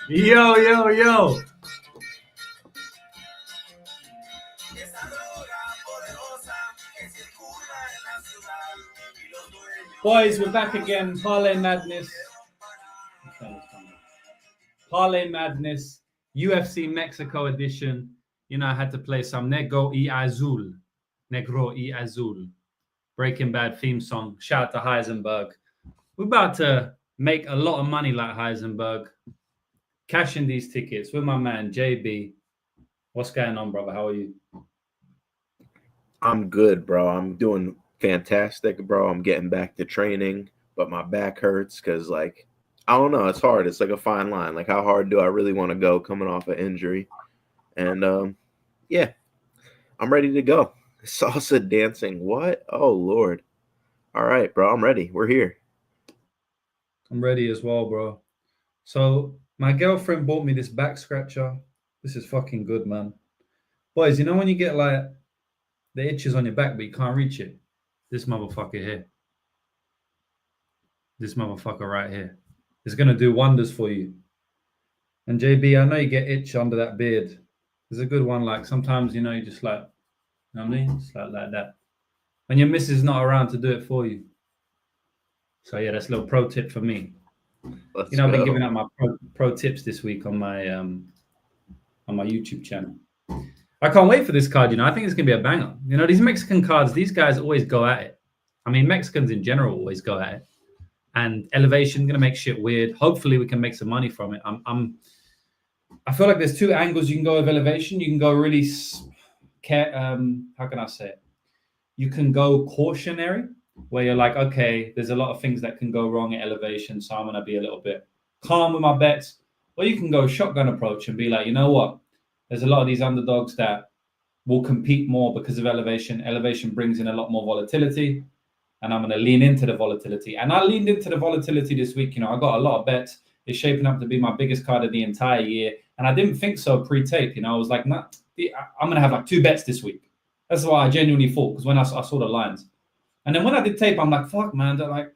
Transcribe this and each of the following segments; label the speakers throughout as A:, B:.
A: Yo. Boys, we're back again. Parlay Madness. Parlay Madness. UFC Mexico edition. You know, I had to play some Negro y Azul. Breaking Bad theme song. Shout out to Heisenberg. We're about to make a lot of money like Heisenberg. Cashing these tickets with my man, JB. What's going on, brother? How are you?
B: I'm good, bro. I'm doing fantastic, bro. I'm getting back to training, but my back hurts because, like, I don't know. It's hard. It's like a fine line. Like, how hard do I really want to go coming off an injury? And, yeah, I'm ready to go. Salsa dancing. What? Oh, Lord. All right, bro. I'm ready. We're here.
A: I'm ready as well, bro. So my girlfriend bought me this back scratcher. This is fucking good, man. Boys, you know when you get, like, the itches on your back, but you can't reach it? This motherfucker here. This motherfucker right here. It's going to do wonders for you. And JB, I know you get itch under that beard. There's a good one. Like, sometimes, you know, you just like, you know what I mean? Just like that. And your missus is not around to do it for you. So, yeah, that's a little pro tip for me. I've been giving out my pro tips this week on my YouTube channel. I can't wait for this card, you know. I think it's going to be a banger. You know, these Mexican cards, these guys always go at it. I mean, Mexicans in general always go at it. And Elevation going to make shit weird. Hopefully, we can make some money from it. I feel like there's two angles you can go with Elevation. You can go really, how can I say it? You can go cautionary, where you're like, okay, there's a lot of things that can go wrong at Elevation, so I'm going to be a little bit calm with my bets. Or you can go shotgun approach and be like, you know what? There's a lot of these underdogs that will compete more because of Elevation. Elevation brings in a lot more volatility, and I'm going to lean into the volatility. And I leaned into the volatility this week. You know, I got a lot of bets. It's shaping up to be my biggest card of the entire year. And I didn't think so pre-tape. You know, I was like, nah, I'm going to have like 2 bets this week. That's why I genuinely thought, because when I saw the lines. And then when I did tape, I'm like, fuck, man. Like,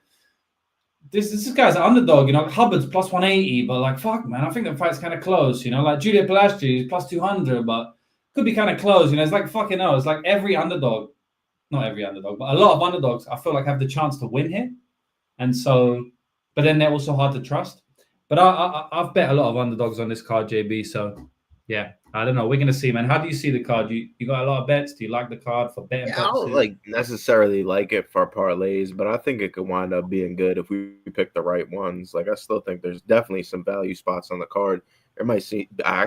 A: this guy's an underdog, you know. Hubbard's plus 180, but like, fuck, man. I think the fight's kind of close, you know. Like, Julia Polastri is plus 200, but could be kind of close, you know. It's like fucking hell. It's like every underdog, not every underdog, but a lot of underdogs, I feel like have the chance to win here. And so, but then they're also hard to trust. But I've bet a lot of underdogs on this card, JB. So, yeah, I don't know. We're going to see, man. How do you see the card? You got a lot of bets? Do you like the card for betting purposes?
B: I don't like necessarily like it for parlays, but I think it could wind up being good if we pick the right ones. Like, I still think there's definitely some value spots on the card. I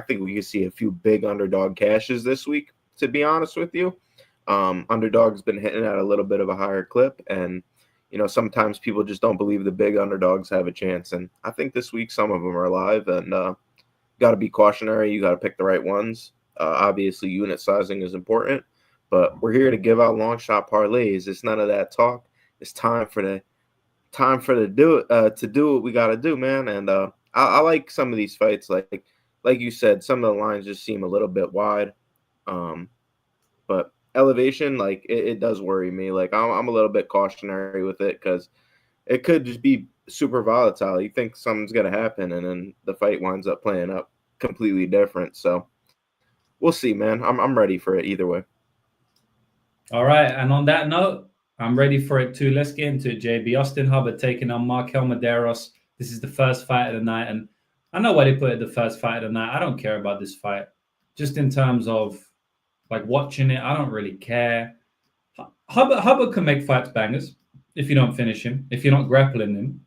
B: think we could see a few big underdog cashes this week, to be honest with you. Underdog's been hitting at a little bit of a higher clip, and you know, sometimes people just don't believe the big underdogs have a chance. And I think this week some of them are alive, and got to be cautionary. You got to pick the right ones. Obviously, unit sizing is important, but we're here to give out long shot parlays. It's none of that talk. It's time for to do what we got to do, man. And I like some of these fights. Like you said, some of the lines just seem a little bit wide. But Elevation, like it does worry me. Like I'm a little bit cautionary with it because it could just be super volatile. You think something's gonna happen, and then the fight winds up playing up completely different. So we'll see, man. I'm ready for it either way.
A: All right, and on that note, I'm ready for it too. Let's get into it, JB. Austin Hubbard taking on Markel Mederos. This is the first fight of the night, and I know why they put it the first fight of the night. I don't care about this fight, just in terms of like watching it. I don't really care. Hubbard can make fights bangers if you don't finish him, if you're not grappling him.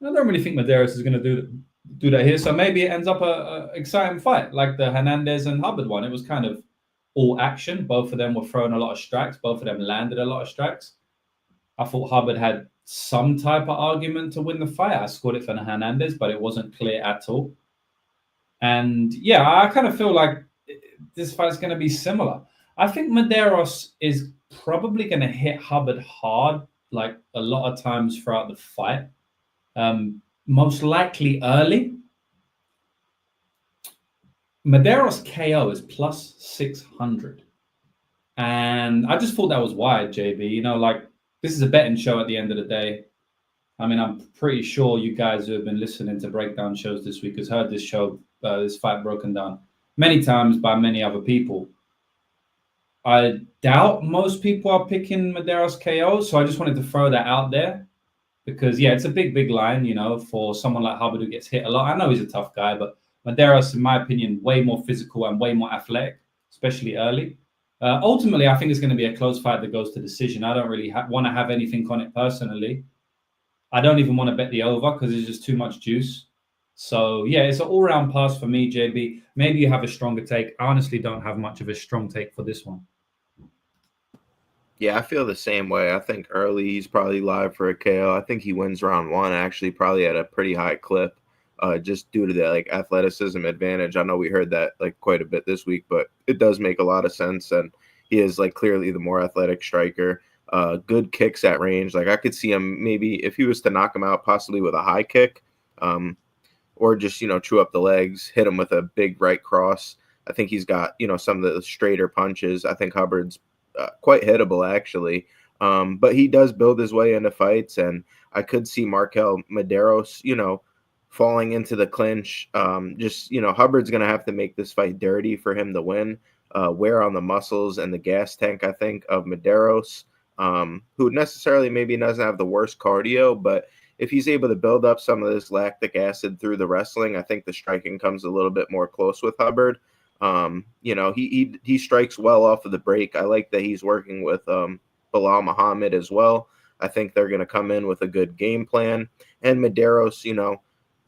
A: I don't really think Mederos is going to do that here. So maybe it ends up a exciting fight like the Hernandez and Hubbard one. It was kind of all action. Both of them were throwing a lot of strikes. Both of them landed a lot of strikes. I thought Hubbard had some type of argument to win the fight. I scored it for Hernandez, but it wasn't clear at all. And yeah, I kind of feel like this fight's going to be similar. I think Mederos is probably going to hit Hubbard hard, like a lot of times throughout the fight. Most likely early. Mederos KO is plus 600. And I just thought that was wide, JB. You know, like, this is a betting show at the end of the day. I mean, I'm pretty sure you guys who have been listening to breakdown shows this week has heard this fight broken down many times by many other people. I doubt most people are picking Mederos KO, so I just wanted to throw that out there because, yeah, it's a big line, for someone like Hubbard who gets hit a lot. I know he's a tough guy, but Mederos, in my opinion, way more physical and way more athletic, especially early. Ultimately, I think it's going to be a close fight that goes to decision. I don't really want to have anything on it personally. I don't even want to bet the over because there's just too much juice. So, yeah, it's an all-round pass for me, JB. Maybe you have a stronger take. I honestly don't have much of a strong take for this one.
B: Yeah, I feel the same way. I think early he's probably live for a KO. I think he wins round one, actually, probably at a pretty high clip, just due to the athleticism advantage. I know we heard that quite a bit this week, but it does make a lot of sense. And he is clearly the more athletic striker. Good kicks at range. I could see him maybe if he was to knock him out, possibly with a high kick, or just chew up the legs, hit him with a big right cross. I think he's got some of the straighter punches. I think Hubbard's quite hittable, actually. But he does build his way into fights, and I could see Markel Mederos, falling into the clinch. Hubbard's going to have to make this fight dirty for him to win. Wear on the muscles and the gas tank, I think, of Mederos, who necessarily maybe doesn't have the worst cardio, but if he's able to build up some of this lactic acid through the wrestling, I think the striking comes a little bit more close with Hubbard. He strikes well off of the break. I like that he's working with Bilal Muhammad as well. I think they're going to come in with a good game plan. And Mederos,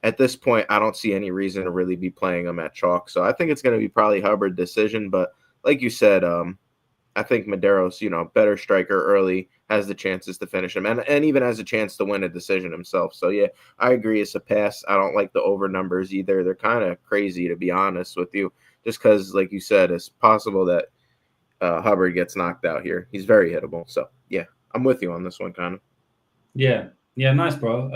B: at this point, I don't see any reason to really be playing him at chalk. So I think it's going to be probably Hubbard decision. But like you said, I think Mederos, better striker early, has the chances to finish him and even has a chance to win a decision himself. So, yeah, I agree. It's a pass. I don't like the over numbers either. They're kind of crazy, to be honest with you, just because, like you said, it's possible that Hubbard gets knocked out here. He's very hittable. So, yeah, I'm with you on this one, kind of.
A: Yeah, nice, bro.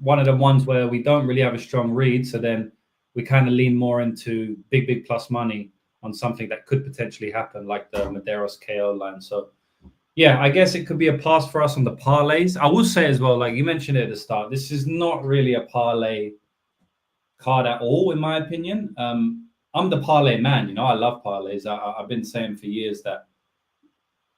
A: One of the ones where we don't really have a strong read, so then we kind of lean more into big plus money on something that could potentially happen, like the Mederos KO line. So, yeah, I guess it could be a pass for us on the parlays. I will say as well, like you mentioned at the start, this is not really a parlay card at all, in my opinion. I'm the parlay man. I love parlays. I've been saying for years that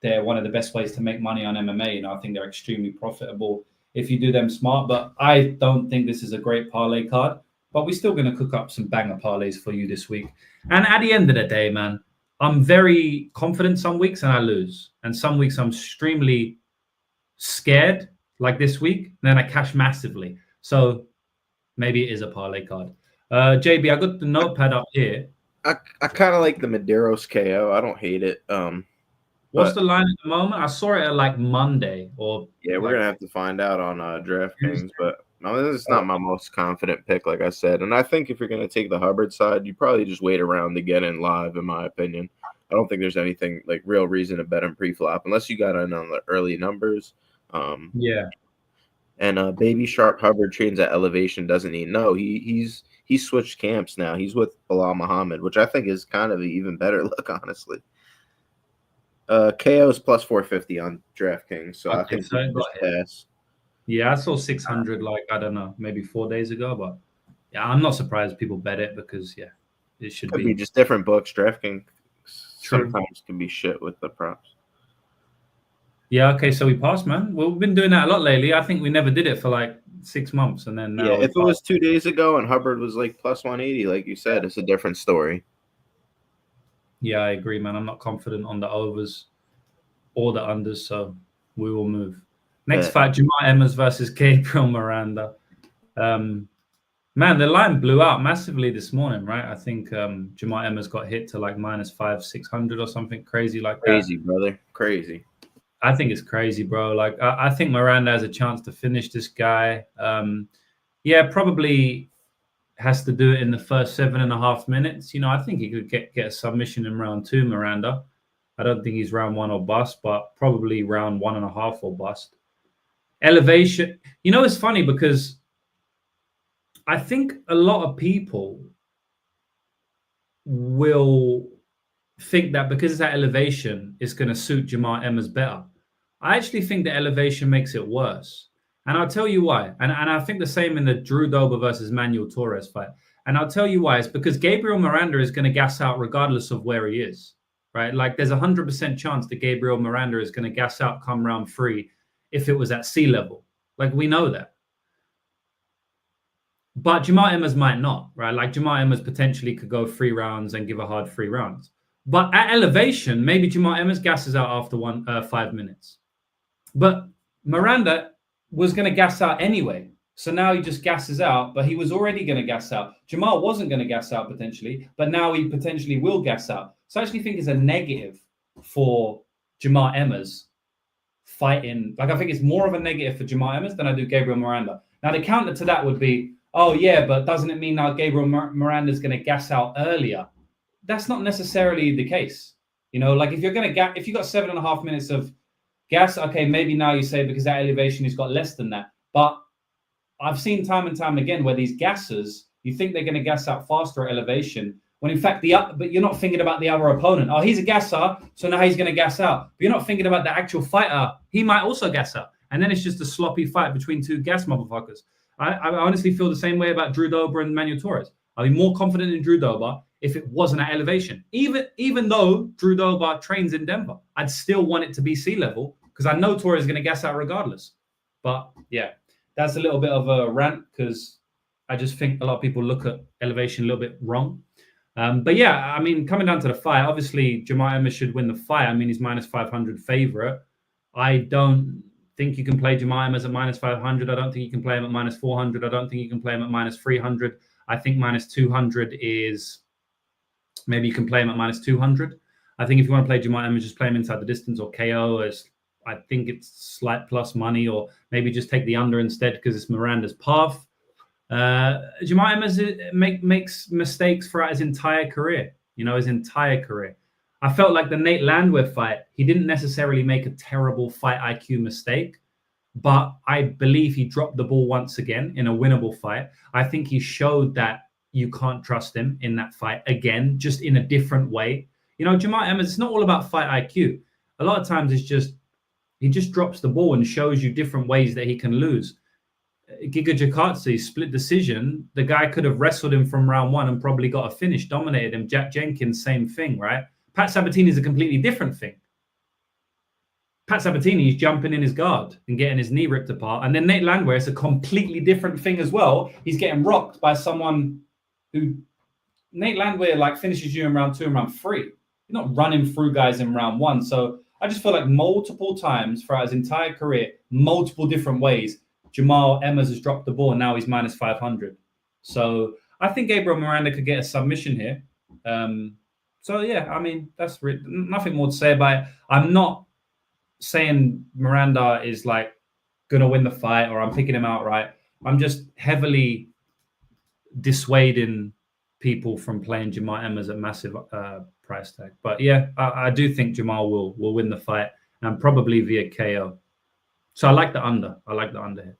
A: they're one of the best ways to make money on MMA. I think they're extremely profitable if you do them smart. But I don't think this is a great parlay card. But we're still going to cook up some banger parlays for you this week. And at the end of the day, man, I'm very confident some weeks and I lose. And some weeks I'm extremely scared, like this week. And then I cash massively. So maybe it is a parlay card. JB, I got the notepad up here.
B: I kind of like the Mederos KO. I don't hate it.
A: What's the line at the moment? I saw it at Monday or
B: yeah, we're gonna have to find out on DraftKings, but this is not my most confident pick, like I said. And I think if you're gonna take the Hubbard side, you probably just wait around to get in live, in my opinion. I don't think there's anything real reason to bet him pre-flop unless you got in on the early numbers.
A: Yeah.
B: And Baby Sharp Hubbard trains at Elevation, doesn't he? No, he's switched camps now. He's with Bilal Muhammad, which I think is kind of an even better look, honestly. KO is plus 450 on DraftKings, so I think so pass.
A: Yeah, I saw 600 I don't know, maybe 4 days ago, but yeah, I'm not surprised people bet it because it should
B: be just different books. DraftKings sometimes can be shit with the props.
A: Yeah, okay, so we passed, man. Well, we've been doing that a lot lately. I think we never did it for 6 months, and then now
B: if it was 2 days ago and Hubbard was plus 180, like you said, it's a different story.
A: Yeah, I agree, man. I'm not confident on the overs or the unders, so we will move. Next fight, Emmers versus Gabriel Miranda. Man, the line blew out massively this morning, right? I think Emmers got hit to minus 500-600 or something crazy like that.
B: Crazy, brother. Crazy.
A: I think it's crazy, bro. I think Miranda has a chance to finish this guy. Probably has to do it in the first 7.5 minutes. I think he could get a submission in round 2, Miranda. I don't think he's round 1 or bust, but probably round 1.5 or bust. Elevation. It's funny because I think a lot of people will think that because it's at elevation, it's going to suit Emmers better. I actually think the elevation makes it worse. And I'll tell you why. And I think the same in the Drew Dober versus Manuel Torres fight. And I'll tell you why. It's because Gabriel Miranda is going to gas out regardless of where he is, right? Like there's 100% chance that Gabriel Miranda is going to gas out come round 3 if it was at sea level. Like we know that. But Jamal Emmers might not, right? Like Jamal Emmers potentially could go 3 rounds and give a hard 3 rounds. But at elevation, maybe Jamal Emmers gasses out after 5 minutes. But Miranda was going to gas out anyway. So now he just gasses out, but he was already going to gas out. Jamal wasn't going to gas out potentially, but now he potentially will gas out. So I actually think it's a negative for Jamal Emmers fighting. Like I think it's more of a negative for Jamal Emmers than I do Gabriel Miranda. Now the counter to that would be, oh yeah, but doesn't it mean now Gabriel Miranda is going to gas out earlier? That's not necessarily the case. You know, like if you're going to if you got 7.5 minutes of gas, okay, maybe now you say because that elevation has got less than that. But I've seen time and time again where these gassers, you think they're going to gas out faster at elevation, when in fact but you're not thinking about the other opponent. Oh, he's a gasser, so now he's going to gas out. But you're not thinking about the actual fighter. He might also gas out. And then it's just a sloppy fight between 2 gas motherfuckers. I honestly feel the same way about Drew Dober and Manuel Torres. I'd be more confident in Drew Dober if it wasn't at elevation. Even though Drew Dober trains in Denver, I'd still want it to be sea level because I know Torres is going to gas out regardless. But yeah, that's a little bit of a rant because I just think a lot of people look at elevation a little bit wrong. But yeah, I mean, coming down to the fight, obviously Jamal Emmers should win the fight. I mean, he's -500 favorite. I don't think you can play Jamal Emmers at -500. I don't think you can play him at -400. I don't think you can play him at -300. I think -200 is maybe you can play him at -200. I think if you want to play Jamal Emmers, just play him inside the distance or KO. I think it's slight plus money, or maybe just take the under instead because it's Miranda's path. Jamal Emmers makes mistakes throughout his entire career. You know, his entire career. I felt like the Nate Landwehr fight, he didn't necessarily make a terrible fight IQ mistake, but I believe he dropped the ball once again in a winnable fight. I think he showed that you can't trust him in that fight again, just in a different way. You know, Jamal Emmers, it's not all about fight IQ. A lot of times it's just, he just drops the ball and shows you different ways that he can lose. Giga Jakatsi, split decision. The guy could have wrestled him from round 1 and probably got a finish, dominated him. Jack Jenkins, same thing, right? Pat Sabatini is a completely different thing. Pat Sabatini is jumping in his guard and getting his knee ripped apart. And then Nate Landwehr is a completely different thing as well. He's getting rocked by someone who... Nate Landwehr like finishes you in round 2 and round 3. You're not running through guys in round 1. So I just feel like multiple times throughout his entire career, multiple different ways, Jamal Emmers has dropped the ball and now he's -500. So I think Gabriel Miranda could get a submission here. So yeah, I mean, that's nothing more to say about it. I'm not saying Miranda is like going to win the fight or I'm picking him outright. I'm just heavily dissuading people from playing Jamal Emmers at massive price tag. But yeah, I do think Jamal will win the fight and probably via KO. So I like the under. I like the under here.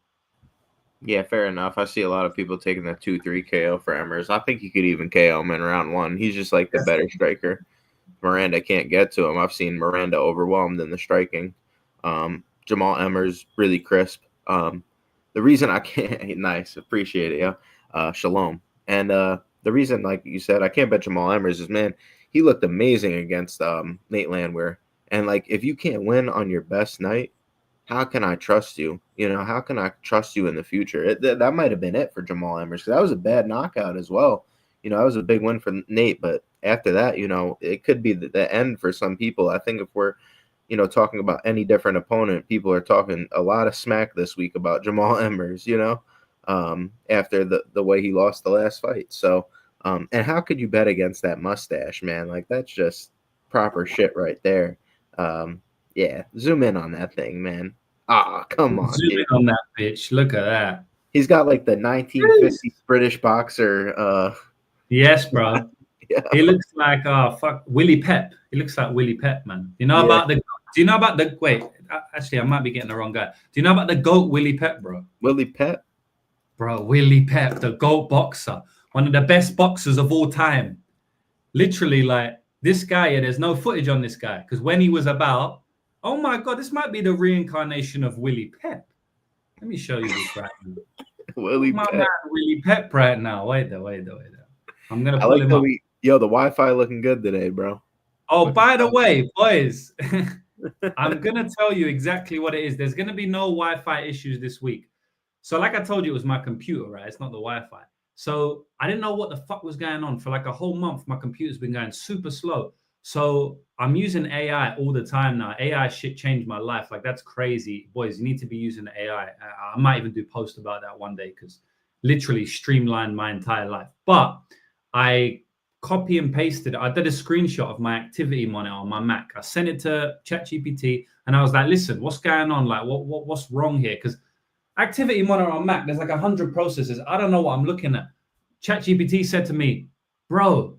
B: Yeah, fair enough. I see a lot of people taking the 2-3 KO for Emmers. I think you could even KO him in round 1. He's just like the better striker. Miranda can't get to him. I've seen Miranda overwhelmed in the striking. Jamal Emmers, really crisp. The reason I can't... Nice. Appreciate it, yeah. Shalom. And the reason, like you said, I can't bet Jamal Emmers is, man, he looked amazing against Nate Landwehr. And, like, if you can't win on your best night, how can I trust you? You know, how can I trust you in the future? That might have been it for Jamal Emmers. That was a bad knockout as well. You know, that was a big win for Nate. But after that, you know, it could be the end for some people. I think if we're, you know, talking about any different opponent, people are talking a lot of smack this week about Jamal Emmers, you know, after the way he lost the last fight. So, and how could you bet against that mustache, man? Like, that's just proper shit right there. Yeah, zoom in on that thing, man. Ah, come on.
A: Zoom in on that bitch. Look at that.
B: He's got like the 1950s British boxer.
A: Yes, bro. Yeah. He looks like Willie Pep. He looks like Willie Pep, man. You know about do you know about the wait? Actually, I might be getting the wrong guy. Do you know about the GOAT Willie Pep, bro?
B: Willie Pep?
A: Bro, Willie Pep, the GOAT boxer. One of the best boxers of all time. Literally, like, this guy, there's no footage on this guy. Because when he was about, oh my God, this might be the reincarnation of Willie Pep. Let me show you this right now.
B: Willie
A: My
B: Pep.
A: man Willie Pep right now. Wait there. I'm gonna
B: I
A: pull
B: like
A: him
B: that
A: up.
B: the Wi-Fi looking good today, bro.
A: Oh,
B: Looking
A: by the
B: fine.
A: way, boys, I'm gonna tell you exactly what it is. There's gonna be no Wi-Fi issues this week. So, like I told you, it was my computer, right? It's not the Wi-Fi. So I didn't know what the fuck was going on for like a whole month. My computer's been going super slow. So I'm using AI all the time now. AI shit changed my life. Like that's crazy, boys. You need to be using AI. I might even do post about that one day because literally streamlined my entire life. But I copy and pasted. I did a screenshot of my activity monitor on my Mac. I sent it to ChatGPT and I was like, "Listen, what's going on? Like, what's wrong here?" Because activity monitor on Mac, there's like 100 processes. I don't know what I'm looking at. ChatGPT said to me, "Bro,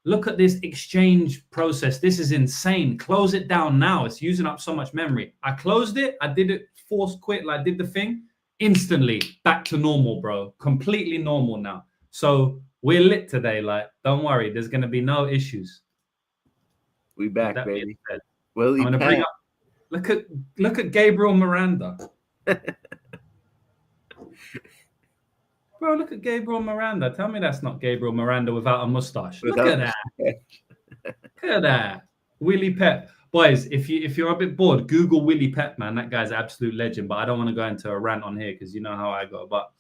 A: look at this exchange process. This is insane. Close it down now. It's using up so much memory." I closed it. I did it, forced quit, like did the thing. Instantly back to normal, bro. Completely normal now. So we're lit today. Like, don't worry. There's going to be no issues.
B: We back, baby.
A: I'm
B: Willie
A: going to bring
B: Pep.
A: up. Look at Gabriel Miranda. Bro, look at Gabriel Miranda. Tell me that's not Gabriel Miranda without a mustache. Look at that. Look at that. Willie Pep. Boys, if you're a bit bored, Google Willie Pep, man. That guy's an absolute legend. But I don't want to go into a rant on here because you know how I go. But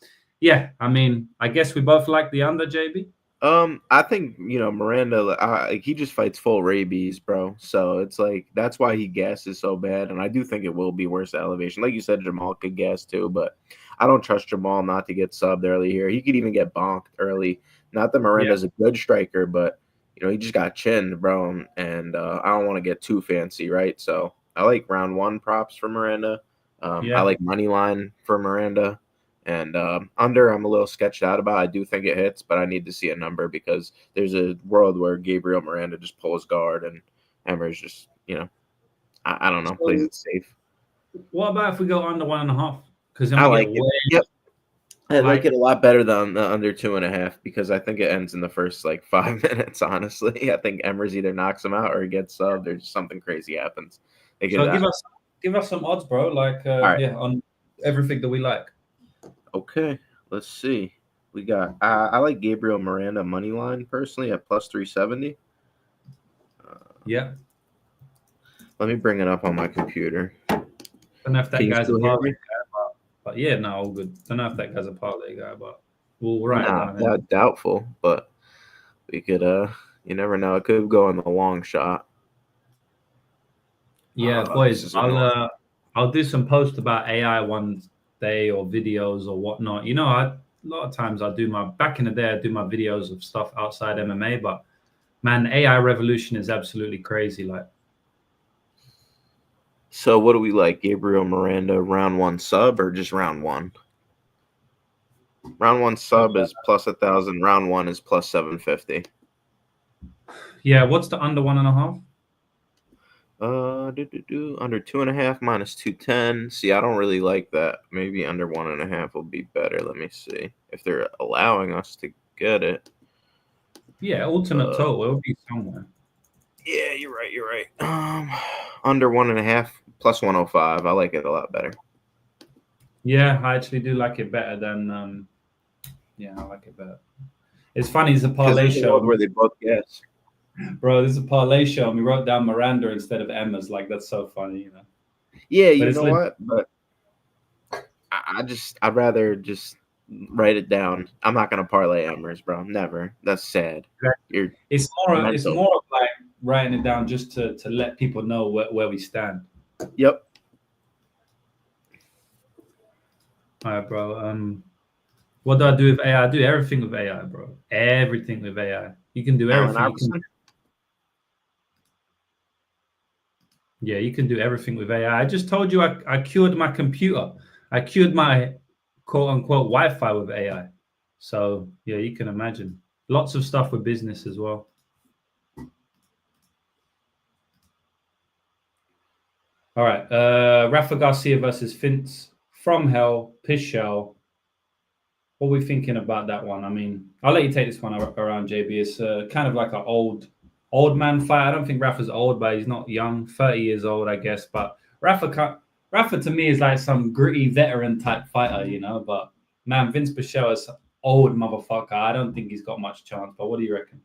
A: yeah, I mean, I guess we both like the under, JB.
B: I think Miranda. He just fights full rabies, bro. So it's like that's why he gasses so bad, and I do think it will be worse at elevation. Like you said, Jamal could gas too, but I don't trust Jamal not to get subbed early here. He could even get bonked early. Not that Miranda's a good striker, but he just got chinned, bro, and I don't want to get too fancy, right? So I like round one props for Miranda. I like money line for Miranda. And under, I'm a little sketched out about. I do think it hits, but I need to see a number because there's a world where Gabriel Miranda just pulls guard and Emmers just, I don't know, plays it safe.
A: What about if we go under 1.5? Because
B: I like it. Yep. I like it a lot better than the under 2.5 because I think it ends in the first 5 minutes. Honestly, I think Emmers either knocks him out or he gets subbed or something crazy happens.
A: So give us some odds, bro.
B: Right.
A: On everything that we like.
B: Okay, let's see. We got I like Gabriel Miranda money line personally at plus 370.
A: Yeah.
B: Let me bring it up on my computer.
A: Don't know if that guy's a parlay guy, but yeah, no, all good. Don't know if that guy's a parlay guy, but we'll write it down.
B: Doubtful, but we could you never know. It could go in the long shot.
A: Yeah, boys, I'll do some posts about AI one day or videos or whatnot. A lot of times back in the day I do my videos of stuff outside MMA, but man, AI revolution is absolutely crazy.
B: So what do we like? Gabriel Miranda round one sub or just round one? Round one sub is plus 1,000. Round one is plus 750.
A: Yeah, what's the under 1.5?
B: Under 2.5 minus 210. See, I don't really like that. Maybe under 1.5 will be better. Let me see if they're allowing us to get it.
A: Yeah, alternate total. It'll be somewhere.
B: Yeah, you're right. Under 1.5 plus 105. I like it a lot better.
A: Yeah, I actually do like it better than. Yeah, I like it better. It's funny. It's a parlay show
B: where they both guess.
A: Bro, this is a parlay show, and we wrote down Miranda instead of Emmers. That's so funny,
B: Yeah, you know what? But I'd rather just write it down. I'm not gonna parlay Emmers, bro. Never. That's sad.
A: It's more of like writing it down just to let people know where we stand.
B: Yep.
A: All right, bro. What do I do with AI? I do everything with AI, bro. Everything with AI. You can do everything. You can do everything with AI. I just told you I cured my computer. I cured my quote-unquote Wi-Fi with AI. So, yeah, you can imagine. Lots of stuff with business as well. All right. Rafa Garcia versus Fintz from Hell, Pichel. What are we thinking about that one? I mean, I'll let you take this one around, JB. It's kind of like an old man fight. I don't think Rafa's old, but he's not young. 30 years old, I guess. But Rafa Rafa to me is like some gritty veteran type fighter, you know. But man, Vince Pichel is old motherfucker. I don't think he's got much chance. But what do you reckon?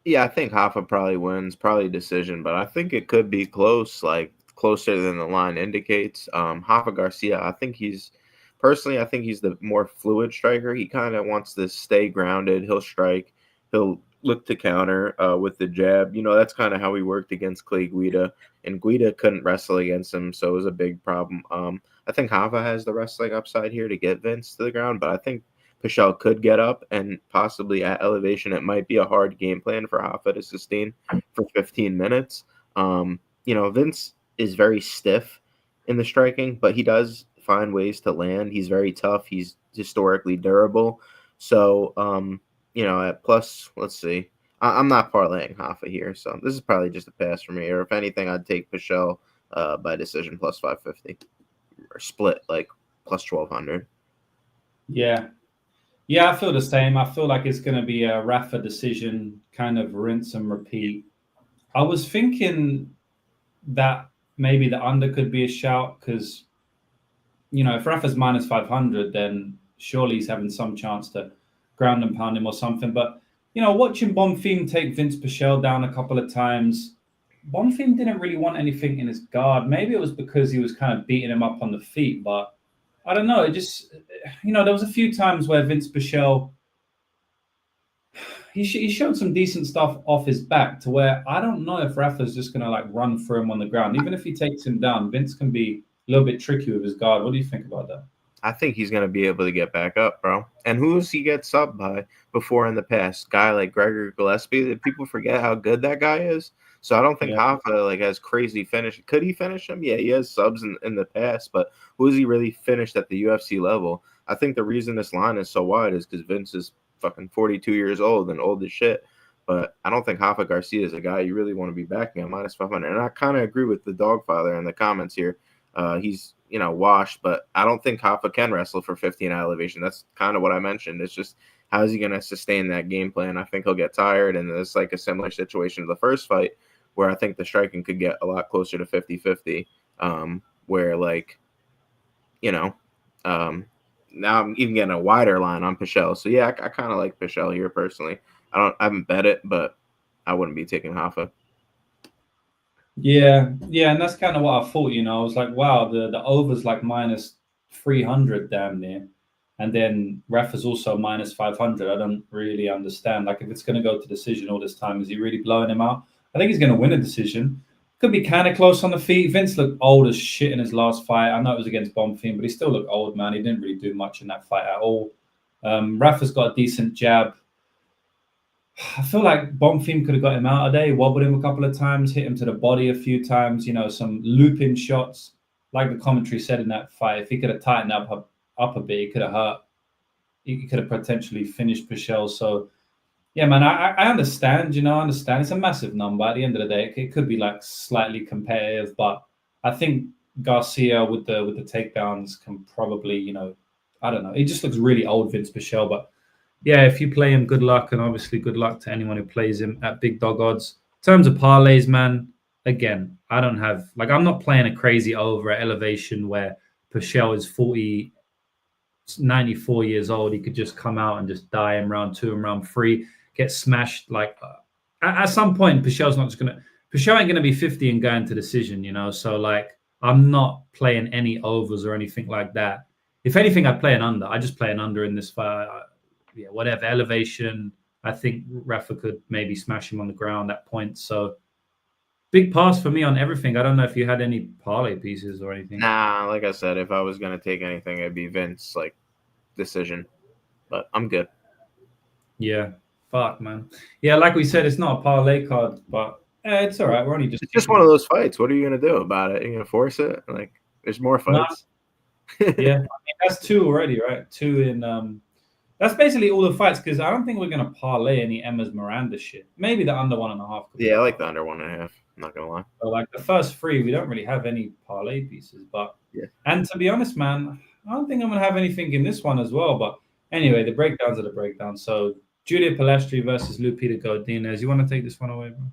B: Yeah, I think Rafa probably wins, probably decision, but I think it could be close, like closer than the line indicates. Rafa Garcia, I think he's personally, I think he's the more fluid striker. He kind of wants to stay grounded. He'll strike. He'll look to counter with the jab. You know, that's kind of how he worked against Clay Guida, and Guida couldn't wrestle against him, so it was a big problem. I think Rafa has the wrestling upside here to get Vince to the ground, but I think Pichel could get up and possibly at elevation. It might be a hard game plan for Rafa to sustain for 15 minutes. You know, Vince is very stiff in the striking, but he does find ways to land. He's very tough. He's historically durable. So, you know, at plus, let's see. I'm not parlaying Rafa here, so this is probably just a pass for me. Or if anything, I'd take Pichel by decision plus 550 or split like plus 1200.
A: Yeah. Yeah, I feel the same. I feel like it's going to be a Rafa decision, kind of rinse and repeat. I was thinking that maybe the under could be a shout because, you know, if Rafa's minus 500, then surely he's having some chance to ground and pound him or something. But, you know, watching Bonfim take Vince Pichel down a couple of times, Bonfim didn't really want anything in his guard. Maybe it was because he was kind of beating him up on the feet, but I don't know. It just, you know, there was a few times where Vince Pichel, he showed some decent stuff off his back to where I don't know if Rafa's just going to like run through him on the ground. Even if he takes him down, Vince can be a little bit tricky with his guard. What do you think about that?
B: I think he's going to be able to get back up, bro. And who does he get subbed by before in the past? Guy like Gregor Gillespie. That people forget how good that guy is. So I don't think Rafa like has crazy finish. Could he finish him? Yeah, he has subs in the past, but who has he really finished at the UFC level? I think the reason this line is so wide is because Vince is fucking 42 years old and old as shit. But I don't think Rafa Garcia is a guy you really want to be backing at minus 500. And I kind of agree with the Dogfather in the comments here. He's, you know, washed, but I don't think Rafa can wrestle for 15 at elevation. That's kind of what I mentioned. It's just how is he going to sustain that game plan? I think he'll get tired, and it's like a similar situation to the first fight where I think the striking could get a lot closer to 50-50, where, like, you know, now I'm even getting a wider line on Pichel. So, yeah, I kind of like Pichel here personally. I haven't bet it, but I wouldn't be taking Rafa.
A: Yeah, and that's kind of what I thought, you know. I was like, wow, the over's like minus 300 damn near. And then Rafa's also minus 500. I don't really understand. Like, if it's going to go to decision all this time, is he really blowing him out? I think he's going to win a decision. Could be kind of close on the feet. Vince looked old as shit in his last fight. I know it was against Bonfim, but he still looked old, man. He didn't really do much in that fight at all. Rafa's got a decent jab. I feel like Bonfim could have got him out today, wobbled him a couple of times, hit him to the body a few times, you know, some looping shots. Like the commentary said in that fight, if he could have tightened up a bit, he could have hurt. He could have potentially finished Pichel. So, yeah, man, I understand, you know, It's a massive number. At the end of the day, it could be like slightly competitive, but I think Garcia with the takedowns can probably, you know, I don't know. He just looks really old, Vince Pichel, but yeah, if you play him, good luck, and obviously good luck to anyone who plays him at big dog odds. In terms of parlays, man, again, I'm not playing a crazy over at elevation where Pichel is 94 years old. He could just come out and just die in round 2 and round 3, get smashed. Like at some point, Pichel ain't gonna be 50 and going to decision, you know. So like, I'm not playing any overs or anything like that. If anything, I'd play an under. I just play an under in this fight. Yeah, whatever elevation, I think Rafa could maybe smash him on the ground at points. So big pass for me on everything. I don't know if you had any parlay pieces or anything.
B: Nah, like I said, if I was gonna take anything, it'd be Vince, like decision. But I'm good.
A: Yeah, fuck, man. Yeah, like we said, it's not a parlay card, but it's all right. We're only
B: it's just one of those fights. What are you gonna do about it? You're gonna force it? Like, there's more fights.
A: Nah. Yeah, I mean, that's 2 already, right? 2 in That's basically all the fights because I don't think we're gonna parlay any Emmers Miranda shit. Maybe the under 1.5.
B: Yeah, I like the under 1.5. I'm not gonna lie.
A: So like the first 3, we don't really have any parlay pieces. But
B: yeah.
A: And to be honest, man, I don't think I'm gonna have anything in this one as well. But anyway, the breakdowns are the breakdowns. So Julia Polastri versus Lupita Godinez. You want to take this one away, bro?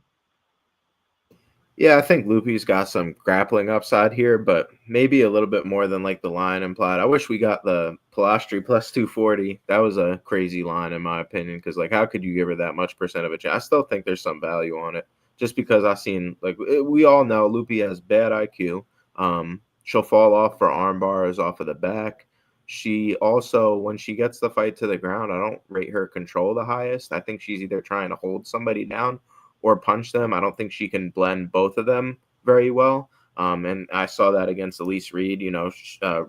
B: Yeah, I think Lupi's got some grappling upside here, but maybe a little bit more than like the line implied. I wish we got the Polastri plus 240. That was a crazy line in my opinion, because like how could you give her that much percent of a chance? I still think there's some value on it, just because I've seen like we all know Lupi has bad IQ. She'll fall off for arm bars off of the back. She also, when she gets the fight to the ground, I don't rate her control the highest. I think she's either trying to hold somebody down or punch them. I don't think she can blend both of them very well. And I saw that against Elise Reed. You know,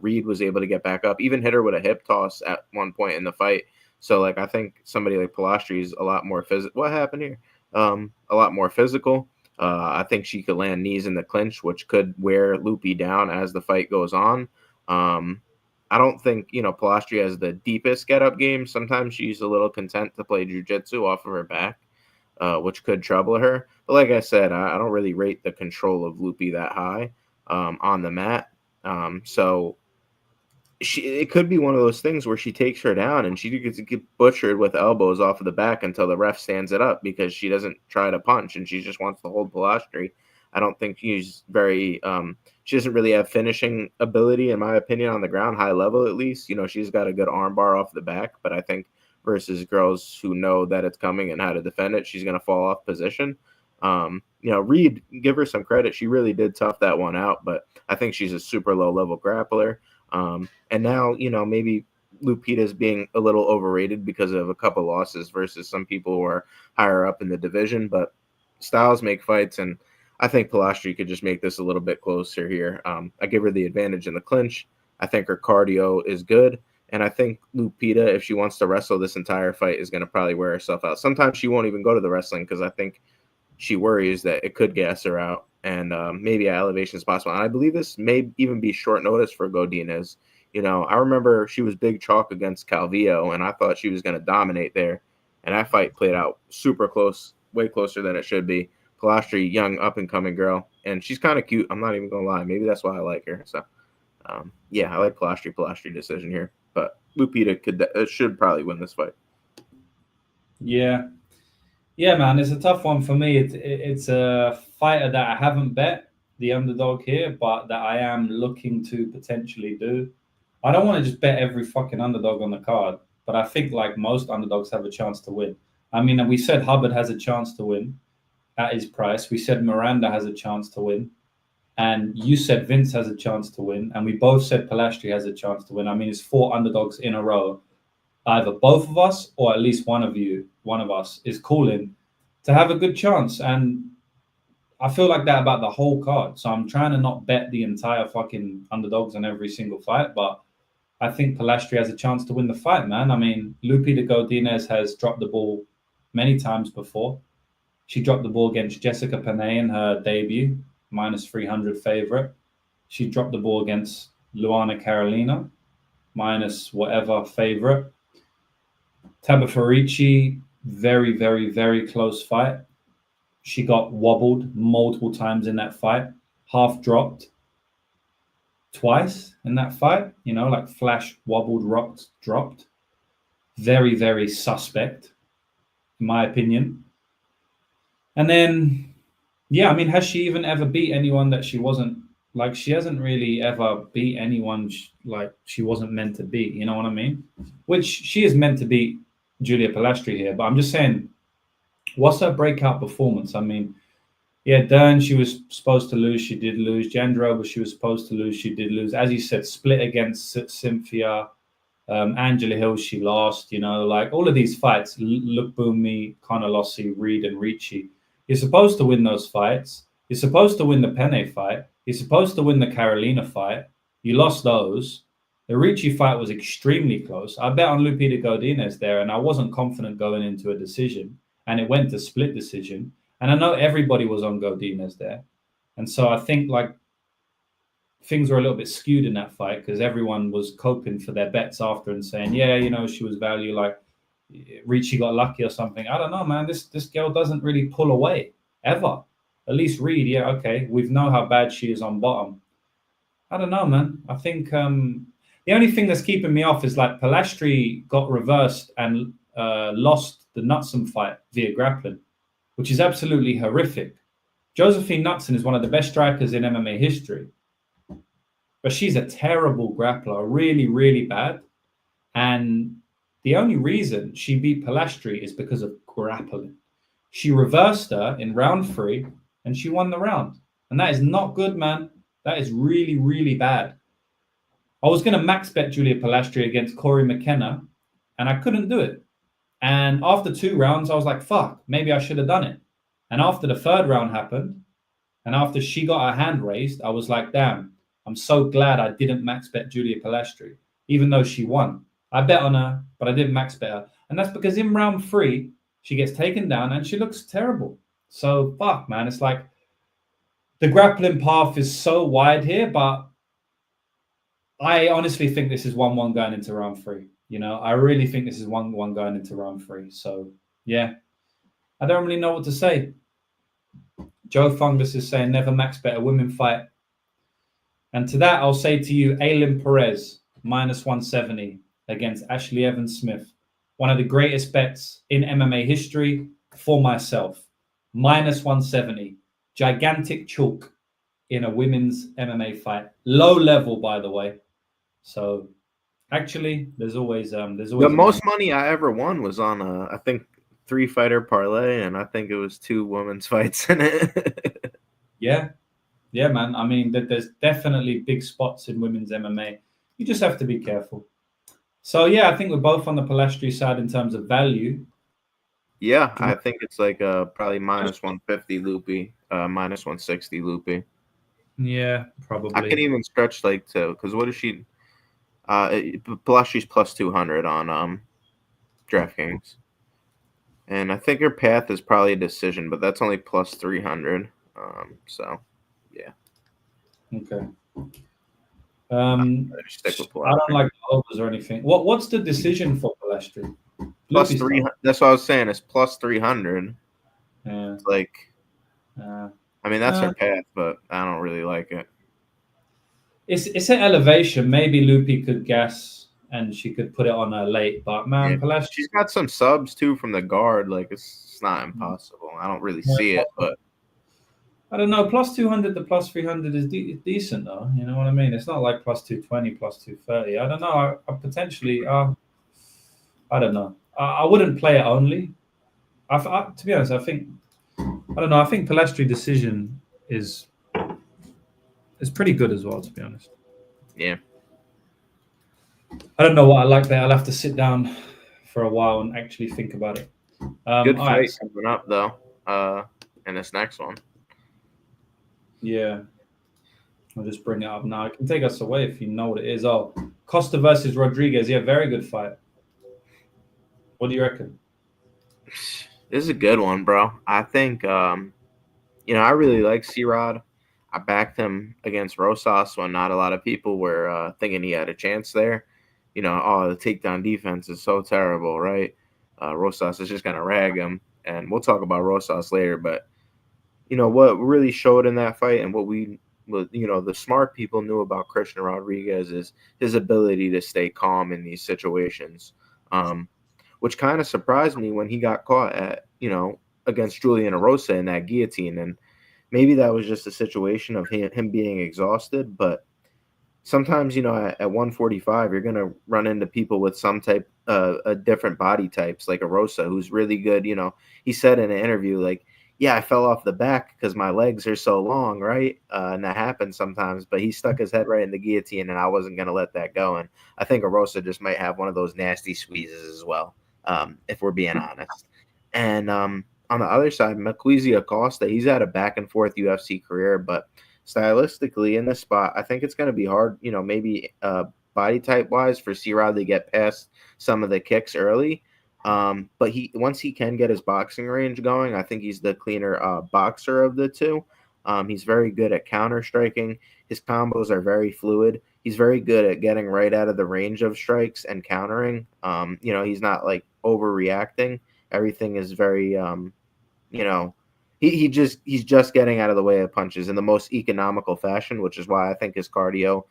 B: Reed was able to get back up, even hit her with a hip toss at one point in the fight. So, like, I think somebody like Polastri is a lot more physical. What happened here? A lot more physical. I think she could land knees in the clinch, which could wear Lupi down as the fight goes on. I don't think, Polastri has the deepest get-up game. Sometimes she's a little content to play jiu-jitsu off of her back, which could trouble her. But like I said, I don't really rate the control of Lupi that high on the mat. So it could be one of those things where she takes her down and she gets butchered with elbows off of the back until the ref stands it up, because she doesn't try to punch and she just wants to hold Polastri. I don't think she's very she doesn't really have finishing ability, in my opinion, on the ground, high level at least. She's got a good arm bar off the back, but I think versus girls who know that it's coming and how to defend it, she's going to fall off position. Reed, give her some credit. She really did tough that one out, but I think she's a super low level grappler. And now, maybe Lupita's being a little overrated because of a couple losses versus some people who are higher up in the division, but styles make fights, and I think Polastri could just make this a little bit closer here. I give her the advantage in the clinch. I think her cardio is good. And I think Lupita, if she wants to wrestle this entire fight, is going to probably wear herself out. Sometimes she won't even go to the wrestling because I think she worries that it could gas her out. And maybe at elevation is possible. And I believe this may even be short notice for Godinez. I remember she was big chalk against Calvillo, and I thought she was going to dominate there. And that fight played out super close, way closer than it should be. Polastri, young, up-and-coming girl. And she's kind of cute. I'm not even going to lie. Maybe that's why I like her. So, I like Polastri decision here. But Lupita should probably win this fight.
A: Yeah, man, it's a tough one for me. It's a fighter that I haven't bet the underdog here, but that I am looking to potentially do. I don't want to just bet every fucking underdog on the card, but I think like most underdogs have a chance to win. I mean, we said Hubbard has a chance to win at his price. We said Miranda has a chance to win. And you said Vince has a chance to win. And we both said Polastri has a chance to win. I mean, it's 4 underdogs in a row. Either both of us or at least one of us is calling to have a good chance. And I feel like that about the whole card. So I'm trying to not bet the entire fucking underdogs on every single fight. But I think Polastri has a chance to win the fight, man. I mean, Lupita Godinez has dropped the ball many times before. She dropped the ball against Jessica Panay in her debut, minus 300 favorite. She dropped the ball against Luana Carolina, minus whatever favorite. Tabitha Ricci, very, very, very close fight. She got wobbled multiple times in that fight, half dropped twice in that fight, like flash, wobbled, rocked, dropped. Very, very suspect, in my opinion. And then, has she even ever beat anyone that she wasn't, like, she hasn't really ever beat anyone like she wasn't meant to beat, you know what I mean? Which she is meant to beat Julia Polastri here, but I'm just saying, what's her breakout performance? I mean, Dern, she was supposed to lose, she did lose. Jandrova, she was supposed to lose, she did lose. As you said, split against Cynthia. Angela Hill, she lost, like all of these fights, Lukbumi, Conolossi, Reed, and Ricci. You're supposed to win those fights. You're supposed to win the Penne fight. You're supposed to win the Carolina fight. You lost those. The Ricci fight was extremely close. I bet on Lupita Godinez there, and I wasn't confident going into a decision, and it went to split decision. And I know everybody was on Godinez there. And so I think like things were a little bit skewed in that fight because everyone was coping for their bets after and saying, she was value, like Ricci got lucky or something. I don't know, man. This girl doesn't really pull away ever. At least Reed, okay. We know how bad she is on bottom. I don't know, man. I think the only thing that's keeping me off is like Polastri got reversed and lost the Nutsum fight via grappling, which is absolutely horrific. Josephine Knudsen is one of the best strikers in MMA history, but she's a terrible grappler, really, really bad. And the only reason she beat Polastri is because of grappling. She reversed her in round 3 and she won the round. And that is not good, man. That is really, really bad. I was going to max bet Julia Polastri against Corey McKenna, and I couldn't do it. And after 2 rounds, I was like, fuck, maybe I should have done it. And after the 3rd round happened, and after she got her hand raised, I was like, damn, I'm so glad I didn't max bet Julia Polastri, even though she won. I bet on her, but I didn't max bet her. And that's because in round 3, she gets taken down and she looks terrible. So, fuck, man. It's like the grappling path is so wide here, but I honestly think this is 1-1 going into round 3. You know, I really think this is 1-1 going into round 3. So, yeah, I don't really know what to say. Joe Fungus is saying never max bet a women fight. And to that, I'll say to you, Aylin Perez, -170 against Ashley Evans Smith. One of the greatest bets in MMA history for myself. -170. Gigantic chalk in a women's MMA fight. Low level, by the way. So, actually, there's always
B: the most money I ever won was on I think 3-fighter parlay, and I think it was 2 women's fights in it.
A: Yeah, man. I mean, there's definitely big spots in women's MMA. You just have to be careful. So, yeah, I think we're both on the Polastri side in terms of value.
B: Yeah, I think it's like probably -150 Loopy, -160 Loopy.
A: Yeah, probably.
B: I can even stretch like to, because what is she? Polastri's +200 on DraftKings, and I think her path is probably a decision, but that's only +300. So, yeah.
A: Okay.
B: Stick with
A: I don't like the overs or anything. What's the decision for Polastri?
B: +300. That's what I was saying. It's +300.
A: Yeah.
B: It's like, I mean, that's her path, but I don't really like it.
A: It's an elevation. Maybe Loopy could gas and she could put it on her late, but man,
B: Yeah.
A: Polastri.
B: She's got some subs too from the guard. Like it's not impossible. I don't really see it, but
A: I don't know. +200 to +300 is decent, though. You know what I mean? It's not like +220, +230. I don't know. I potentially, I don't know. I wouldn't play it only. To be honest, I don't know. I think Polastri decision is pretty good as well, to be honest.
B: Yeah.
A: I don't know what I like there. I'll have to sit down for a while and actually think about it.
B: Good fight coming up, though, in this next one.
A: Yeah. I'll just bring it up now. It can take us away if you know what it is. Oh, Costa versus Rodriguez. Yeah, very good fight. What do you reckon?
B: This is a good one, bro. I think, I really like C-Rod. I backed him against Rosas when not a lot of people were thinking he had a chance there. The takedown defense is so terrible, right? Rosas is just going to rag him. And we'll talk about Rosas later. But, what really showed in that fight and what the smart people knew about Christian Rodriguez is his ability to stay calm in these situations, which kind of surprised me when he got caught against Julian Erosa in that guillotine. And maybe that was just a situation of him being exhausted, but sometimes, at 145, you're going to run into people with some type of different body types, like Erosa, who's really good. He said in an interview, like, yeah, I fell off the back because my legs are so long, right? And that happens sometimes, but he stuck his head right in the guillotine, and I wasn't going to let that go. And I think Erosa just might have one of those nasty squeezes as well, if we're being honest. And on the other side, Maquizia Costa, he's had a back-and-forth UFC career, but stylistically in this spot, I think it's going to be hard, maybe body type-wise for C-Rod to get past some of the kicks early. But once he can get his boxing range going, I think he's the cleaner boxer of the two. He's very good at counter striking. His combos are very fluid. He's very good at getting right out of the range of strikes and countering. He's not like overreacting. Everything is very, he's just getting out of the way of punches in the most economical fashion, which is why I think his cardio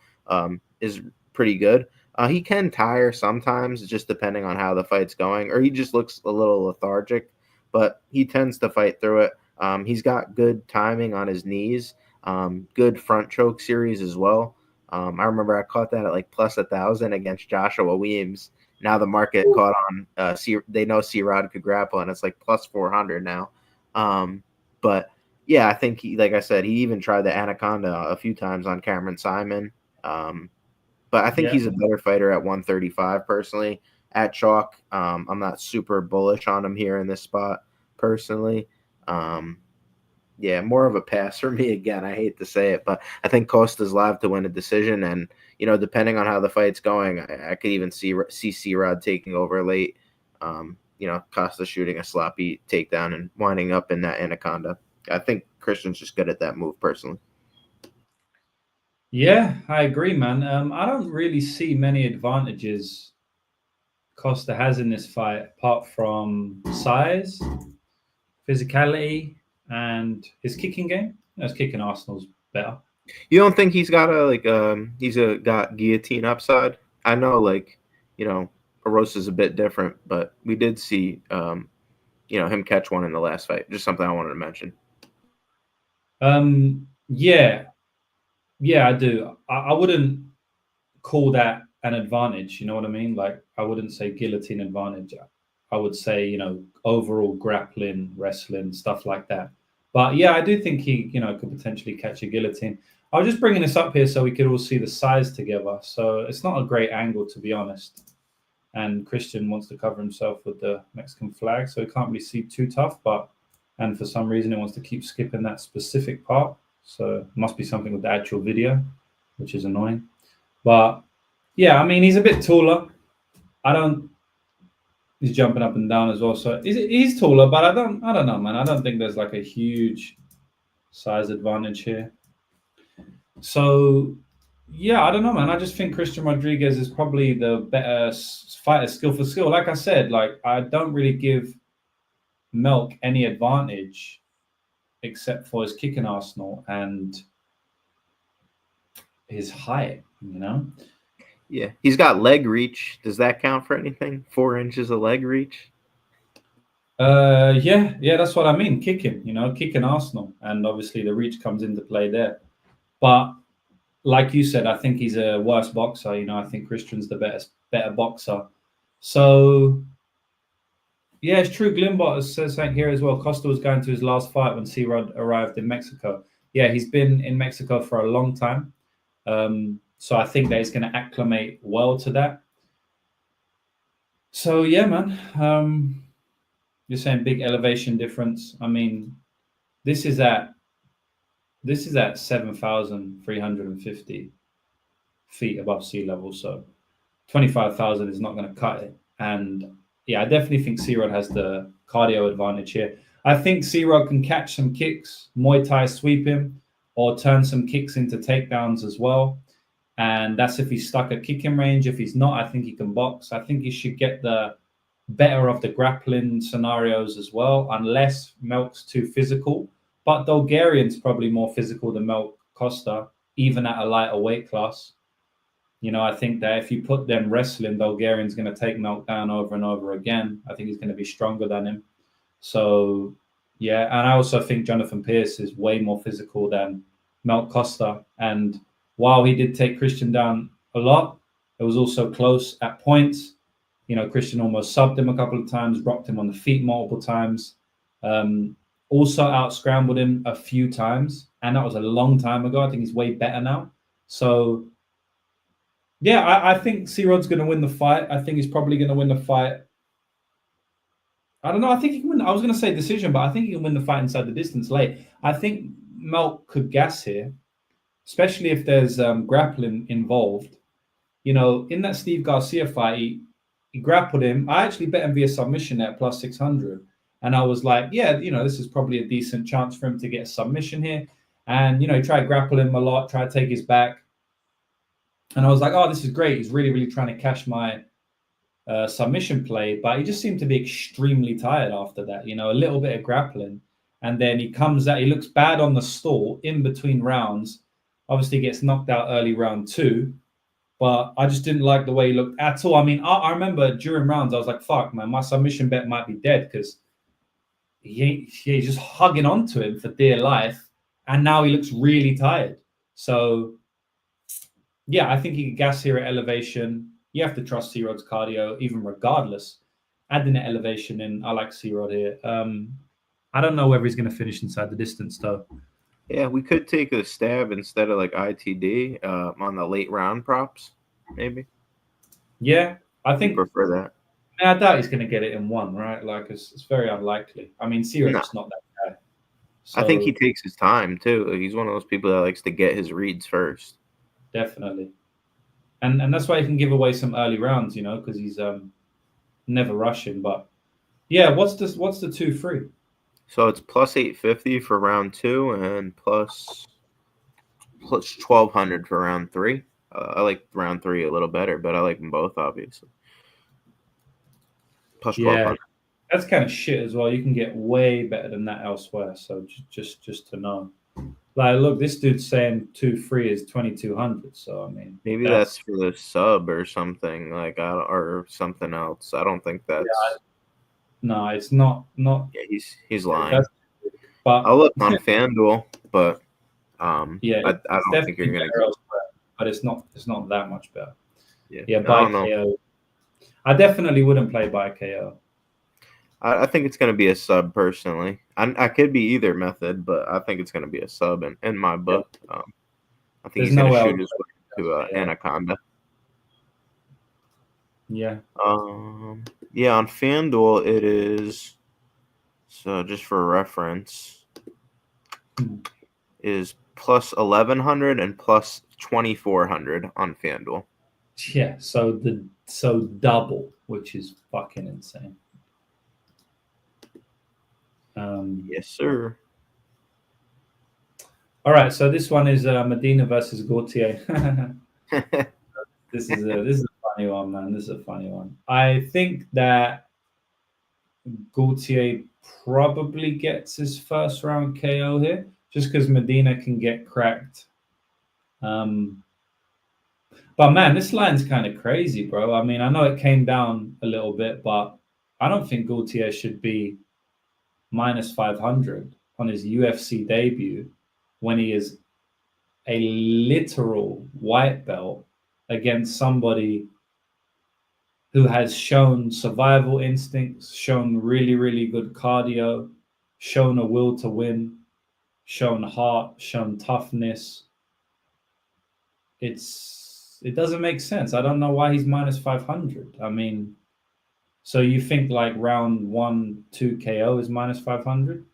B: is pretty good. He can tire sometimes, just depending on how the fight's going, or he just looks a little lethargic, but he tends to fight through it. He's got good timing on his knees, good front choke series as well. I remember I caught that at like plus 1,000 against Joshua Weems. Now the market caught on. They know C-Rod could grapple, and it's like plus 400 now. But yeah, I think like I said, he even tried the Anaconda a few times on Cameron Simon. But I think he's a better fighter at 135 personally. At chalk, I'm not super bullish on him here in this spot personally. Yeah, more of a pass for me again. I hate to say it, but I think Costa's live to win a decision, and depending on how the fight's going, I could even see C-Rod taking over late. Costa shooting a sloppy takedown and winding up in that Anaconda. I think Christian's just good at that move personally.
A: Yeah, I agree, man. I don't really see many advantages Costa has in this fight apart from size, physicality, and his kicking game. His kicking Arsenal's better.
B: You don't think he's got got guillotine upside? I know, Rosas is a bit different, but we did see him catch one in the last fight. Just something I wanted to mention.
A: Yeah, I do. I wouldn't call that an advantage. You know what I mean? Like, I wouldn't say guillotine advantage. I would say, overall grappling, wrestling, stuff like that. But yeah, I do think he, could potentially catch a guillotine. I was just bringing this up here so we could all see the size together. So it's not a great angle, to be honest. And Christian wants to cover himself with the Mexican flag, so he can't really see too tough. And for some reason, he wants to keep skipping that specific part. So it must be something with the actual video, which is annoying. But yeah, I mean, he's a bit taller. He's jumping up and down as well. So he's taller, but I don't know, man. I don't think there's like a huge size advantage here. So yeah, I don't know, man. I just think Christian Rodriguez is probably the better fighter, skill for skill. Like I said, I don't really give Melk any advantage except for his kicking arsenal and his height,
B: Yeah, he's got leg reach. Does that count for anything? 4 inches of leg reach?
A: Yeah, that's what I mean. Kicking Arsenal, and obviously the reach comes into play there. But like you said, I think he's a worse boxer. I think Christian's the better boxer. So yeah, it's true. Glimbot says something here as well. Costa was going to his last fight when C-Rod arrived in Mexico. Yeah, he's been in Mexico for a long time. So I think that he's going to acclimate well to that. So yeah, man. You're saying big elevation difference. I mean, this is at 7,350 feet above sea level. So 25,000 is not going to cut it. And yeah, I definitely think C-Rod has the cardio advantage here. I think C-Rod can catch some kicks, Muay Thai sweep him, or turn some kicks into takedowns as well. And that's if he's stuck at kicking range. If he's not, I think he can box. I think he should get the better of the grappling scenarios as well, unless Melk's too physical. But Bulgarian's probably more physical than Melk Costa, even at a lighter weight class. I think that if you put them wrestling, Bulgarian's going to take Melk down over and over again. I think he's going to be stronger than him. So, yeah. And I also think Jonathan Pierce is way more physical than Melk Costa. And while he did take Christian down a lot, it was also close at points. Christian almost subbed him a couple of times, rocked him on the feet multiple times. Also out-scrambled him a few times. And that was a long time ago. I think he's way better now. So, yeah, I think C-Rod's going to win the fight. I think he's probably going to win the fight. I don't know. I think he can win. I was going to say decision, but I think he can win the fight inside the distance late. I think Melk could gas here, especially if there's grappling involved. In that Steve Garcia fight, he grappled him. I actually bet him via submission at plus 600. And I was like, yeah, this is probably a decent chance for him to get a submission here. And, he tried to grapple him a lot, tried to take his back. And I was like, oh, this is great. He's really, really trying to cash my submission play. But he just seemed to be extremely tired after that, a little bit of grappling. And then he comes out, he looks bad on the stall in between rounds. Obviously gets knocked out early round 2. But I just didn't like the way he looked at all. I mean, I remember during rounds, I was like, fuck, man, my submission bet might be dead because, he's just hugging onto him for dear life, and now he looks really tired. So, yeah, I think he could gas here at elevation. You have to trust C-Rod's cardio, even regardless. Adding an elevation in, I like C-Rod here. I don't know whether he's going to finish inside the distance, though.
B: Yeah, we could take a stab instead of like ITD on the late round props, maybe.
A: Yeah, I think
B: prefer that.
A: I doubt he's going to get it in one, right? Like, it's very unlikely. I mean, C-Rod's just not that guy. So,
B: I think he takes his time, too. He's one of those people that likes to get his reads first.
A: Definitely. And that's why he can give away some early rounds, because he's never rushing. But, yeah, what's the 2-3?
B: So it's plus 850 for round 2 and plus 1200 for round 3. I like round 3 a little better, but I like them both, obviously. Plus 1200.
A: That's kind of shit as well. You can get way better than that elsewhere. So just to know. Like, look, this dude's saying 2-3 is 2200. So I mean,
B: maybe that's for the sub or something or something else. I don't think that's.
A: Yeah, no, it's not.
B: Yeah, he's lying.
A: But
B: I'll look on FanDuel, but I don't think you're gonna.
A: But it's not that much better.
B: Yeah,
A: by KO. I definitely wouldn't play by KO.
B: I think it's going to be a sub personally. I could be either method, but I think it's going to be a sub in my book. I think he's going to shoot his way to Anaconda.
A: Yeah.
B: On FanDuel it is. So just for reference, is plus 1100 and plus 2400 on FanDuel.
A: Yeah. So double, which is fucking insane.
B: Yes, sir.
A: All right, so this one is Medina versus Gautier. This is a funny one, man. This is a funny one. I think that Gautier probably gets his first round KO here, just because Medina can get cracked. But man, this line's kind of crazy, bro. I mean, I know it came down a little bit, but I don't think Gautier should be minus 500 on his UFC debut when he is a literal white belt against somebody who has shown survival instincts, shown really, really good cardio, shown a will to win, shown heart, shown toughness. It doesn't make sense. I don't know why he's minus 500. I mean, so you think like round 1-2 KO is minus 500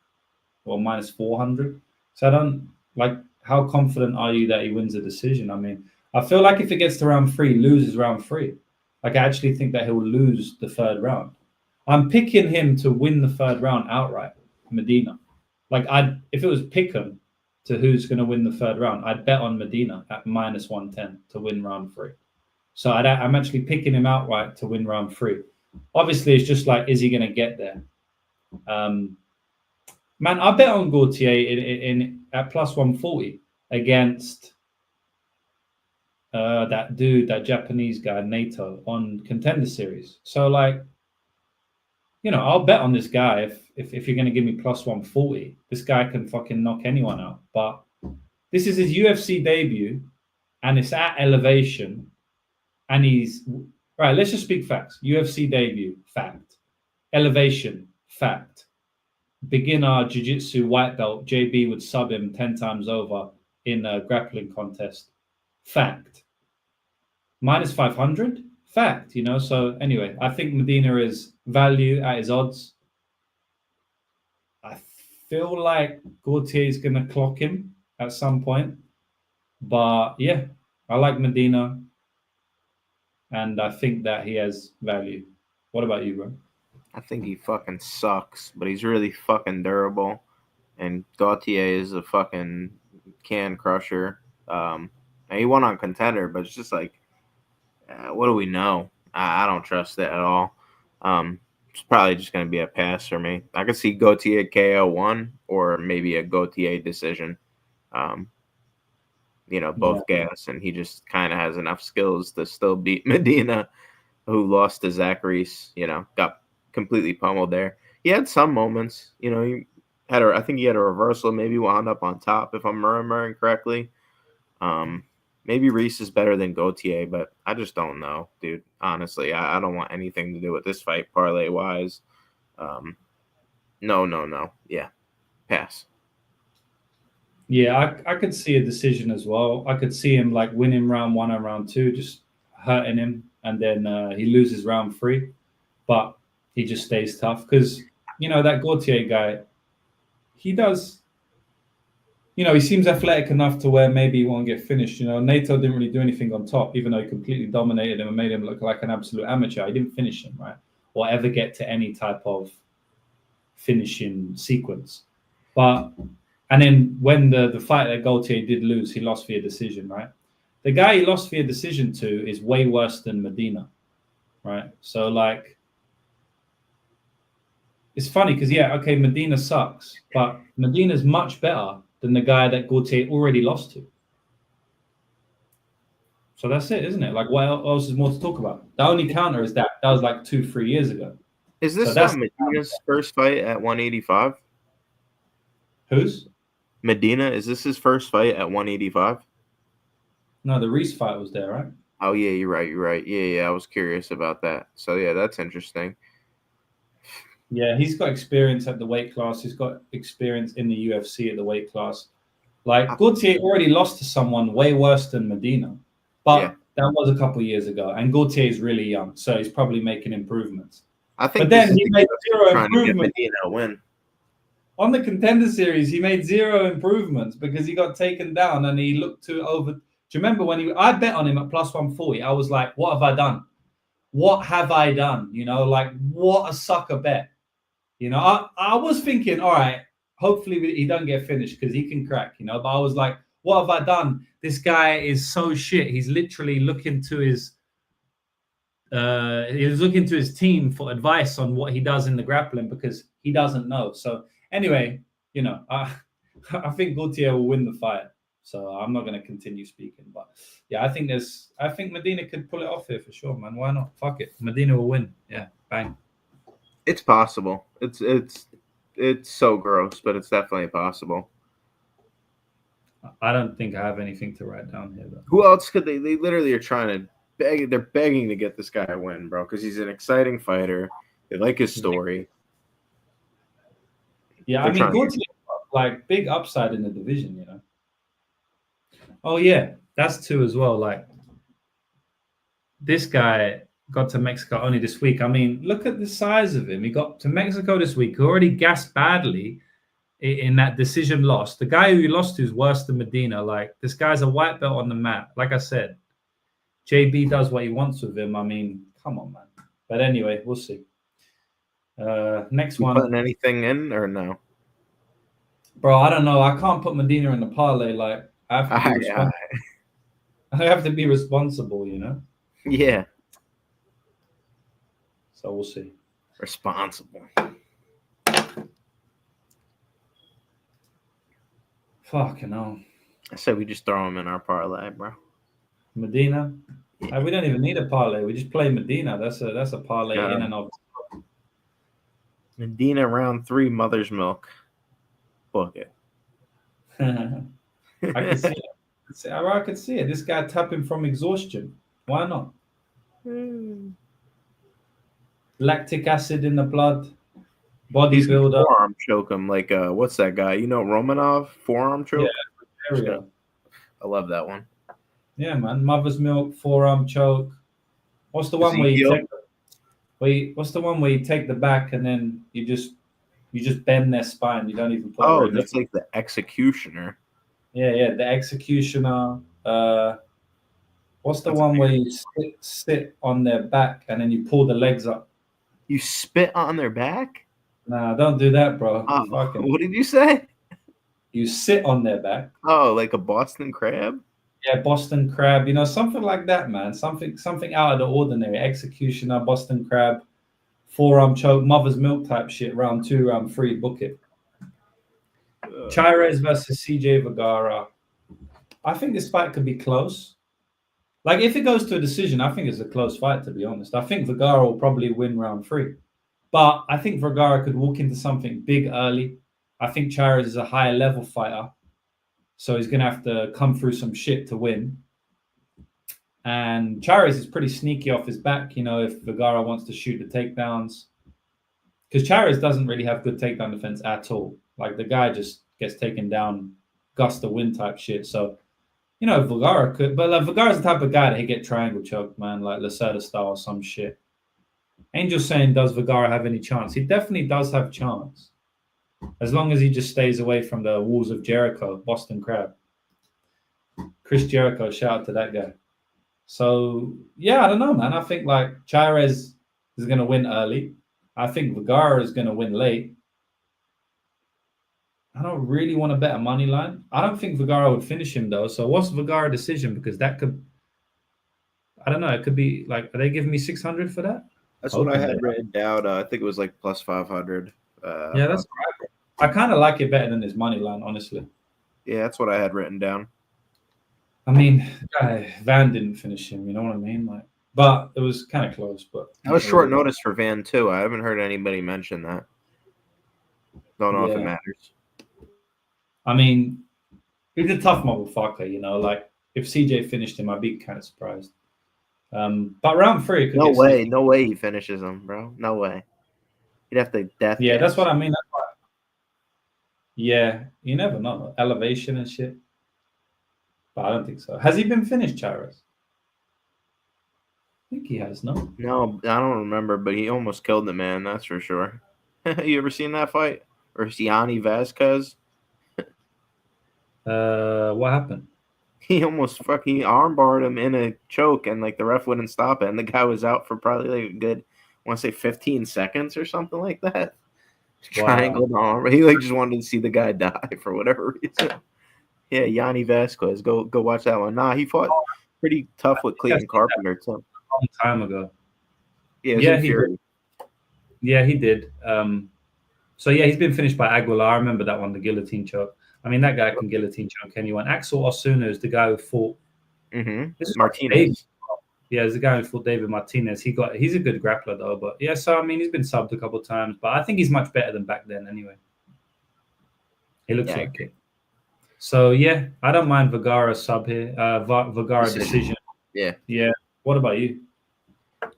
A: or minus 400? So I don't like, how confident are you that he wins a decision? I mean, I feel like if it gets to round 3, loses round 3. Like, I actually think that he'll lose the third round. I'm picking him to win the third round outright, Medina. Like, if it was pick'em to who's going to win the third round, I'd bet on Medina at minus 110 to win round 3. So I'm actually picking him outright to win round 3. Obviously, it's just like, is he going to get there? Man, I bet on Gautier in at plus 140 against that dude, that Japanese guy, Nato, on Contender Series. So, like, I'll bet on this guy if you're going to give me plus 140. This guy can fucking knock anyone out. But this is his UFC debut, and it's at elevation, and he's... Right, let's just speak facts. UFC debut, fact. Elevation, fact. Beginner jiu-jitsu white belt, JB would sub him 10 times over in a grappling contest. Fact. Minus 500? Fact, So anyway, I think Medina is value at his odds. I feel like Gautier is going to clock him at some point. But yeah, I like Medina. And I think that he has value. What about you, bro?
B: I think he fucking sucks, but he's really fucking durable. And Gautier is a fucking can crusher. He won on Contender, but it's just like, what do we know? I don't trust it at all. It's probably just going to be a pass for me. I could see Gautier KO 1 or maybe a Gautier decision. Both gas, and he just kind of has enough skills to still beat Medina, who lost to Zach Reese, got completely pummeled there. He had some moments. He had I think he had a reversal, maybe wound up on top, if I'm remembering correctly. Maybe Reese is better than Gautier, but I just don't know, dude. Honestly, I don't want anything to do with this fight parlay-wise. No. Yeah, pass.
A: Yeah, I could see a decision as well. I could see him like winning round 1 or round 2, just hurting him, and then he loses round 3, but he just stays tough because that Gautier guy, he does. He seems athletic enough to where maybe he won't get finished. Nato didn't really do anything on top, even though he completely dominated him and made him look like an absolute amateur. He didn't finish him, right? Or ever get to any type of finishing sequence. And then when the fight that Gautier did lose, he lost via decision, right? The guy he lost via decision to is way worse than Medina, right? So, like, it's funny because, Medina sucks, but Medina's much better than the guy that Gautier already lost to. So that's it, isn't it? Like, what else is more to talk about? The only counter is that was like 2-3 years ago.
B: Is this Medina's first fight at 185?
A: Whose?
B: Medina, is this his first fight at 185?
A: No, the Reese fight was there, right?
B: Oh, yeah, you're right. Yeah, I was curious about that. So, yeah, that's interesting.
A: Yeah, he's got experience at the weight class. He's got experience in the UFC at the weight class. Like, Gautier already lost to someone way worse than Medina. But that was a couple of years ago. And Gautier is really young, so he's probably making improvements.
B: I think
A: but then he made zero improvements.
B: Medina a win.
A: On the Contender Series, he made zero improvements because he got taken down and he looked to over. Do you remember when I bet on him at plus 140? I was like, what have I done? What have I done? Like, what a sucker bet. I was thinking, all right, hopefully he doesn't get finished because he can crack, but I was like, what have I done? This guy is so shit. He's literally looking to his team for advice on what he does in the grappling because he doesn't know. So anyway, I think Gautier will win the fight. So I'm not going to continue speaking, but yeah, I think Medina could pull it off here for sure, man. Why not? Fuck it, Medina will win. Yeah, bang.
B: It's possible. It's so gross, but it's definitely possible.
A: I don't think I have anything to write down here, though.
B: Who else could they? They literally are trying to beg. They're begging to get this guy a win, bro, because he's an exciting fighter. They like his story.
A: Yeah, I mean, Gautier, like, big upside in the division, Oh yeah, that's two as well. Like, this guy got to Mexico only this week. I mean, look at the size of him. He got to Mexico this week. He already gassed badly in that decision loss. The guy who he lost to is worse than Medina. Like, this guy's a white belt on the mat. Like I said, JB does what he wants with him. I mean, come on, man. But anyway, we'll see. Next one.
B: Putting anything in or no?
A: Bro, I don't know. I can't put Medina in the parlay. Like, I have to be responsible,
B: Yeah.
A: So we'll see.
B: Responsible.
A: Fucking hell.
B: I said we just throw him in our parlay, bro.
A: Medina? Yeah. We don't even need a parlay. We just play Medina. That's a parlay in and of.
B: Medina round 3, mother's milk. Book it.
A: I can see it. I could see it. This guy tapping from exhaustion. Why not? Lactic acid in the blood. Bodybuilder.
B: Forearm choke him like what's that guy? Romanov forearm choke.
A: Yeah, there we go.
B: I love that one.
A: Yeah, man. Mother's milk, forearm choke. What's the one where you take the back and then you just bend their spine? You don't even put.
B: Oh, that's like the executioner.
A: Yeah, the executioner. What's the one where you sit on their back and then you pull the legs up?
B: You spit on their back?
A: Nah, don't do that, bro.
B: What did you say?
A: You sit on their back.
B: Oh, like a Boston crab?
A: Yeah, Boston crab. Something like that, man. Something out of the ordinary. Executioner, Boston crab, forearm choke, mother's milk type shit. Round 2, round 3, book it. Chairez versus CJ Vergara. I think this fight could be close. Like, if it goes to a decision, I think it's a close fight, to be honest. I think Vergara will probably win round 3. But I think Vergara could walk into something big early. I think Chairez is a higher level fighter, so he's going to have to come through some shit to win. And Chairez is pretty sneaky off his back, if Vergara wants to shoot the takedowns. Because Chairez doesn't really have good takedown defense at all. Like, the guy just gets taken down, gust to win type shit. So, Vergara could. But Vergara's the type of guy that he get triangle choked, man, like Lacerda style or some shit. Angel saying, does Vergara have any chance? He definitely does have chance. As long as he just stays away from the walls of Jericho, Boston Crab. Chris Jericho, shout out to that guy. So, yeah, I don't know, man. I think, Chairez is going to win early. I think Vergara is going to win late. I don't really want to bet a money line. I don't think Vergara would finish him, though. So what's Vergara decision? Because that could, I don't know. It could be are they giving me 600 for that?
B: That's what I had written down. I think it was like plus 500.
A: Yeah, that's right. I kind of like it better than his money line, honestly.
B: Yeah, that's what I had written down.
A: I mean, Van didn't finish him. You know what I mean? But it was kind of close. But
B: that was short notice for Van too. I haven't heard anybody mention that. Don't know if it matters.
A: I mean, he's a tough motherfucker. If CJ finished him, I'd be kind of surprised. But round 3,
B: no way he finishes him, bro. No way. He'd have to death.
A: Yeah, that's what I mean. Yeah, you never know. Elevation and shit. But I don't think so. Has he been finished, Chairez? I think he has, no?
B: No, I don't remember, but he almost killed the man, that's for sure. You ever seen that fight? Or Yanni Vasquez?
A: What happened?
B: He almost fucking armbarred him in a choke, and the ref wouldn't stop it, and the guy was out for probably a good, I want to say 15 seconds or something like that. Wow. Triangle arm. He just wanted to see the guy die for whatever reason. Yeah, Yanni Vasquez. Go watch that one. Nah, he fought pretty tough with Clayton Carpenter too.
A: A long time ago.
B: Yeah, he did.
A: Yeah, he did. So yeah, he's been finished by Aguilar. I remember that one, the guillotine choke. I mean, that guy can guillotine choke anyone. Axel Osuna is the guy who fought
B: Martinez.
A: Yeah, there's a guy who fought David Martinez. He's a good grappler though. But yeah, so I mean, he's been subbed a couple of times, but I think he's much better than back then anyway. He looks like it. So yeah, I don't mind Vergara sub here. Vergara decision.
B: Yeah.
A: Yeah. What about you?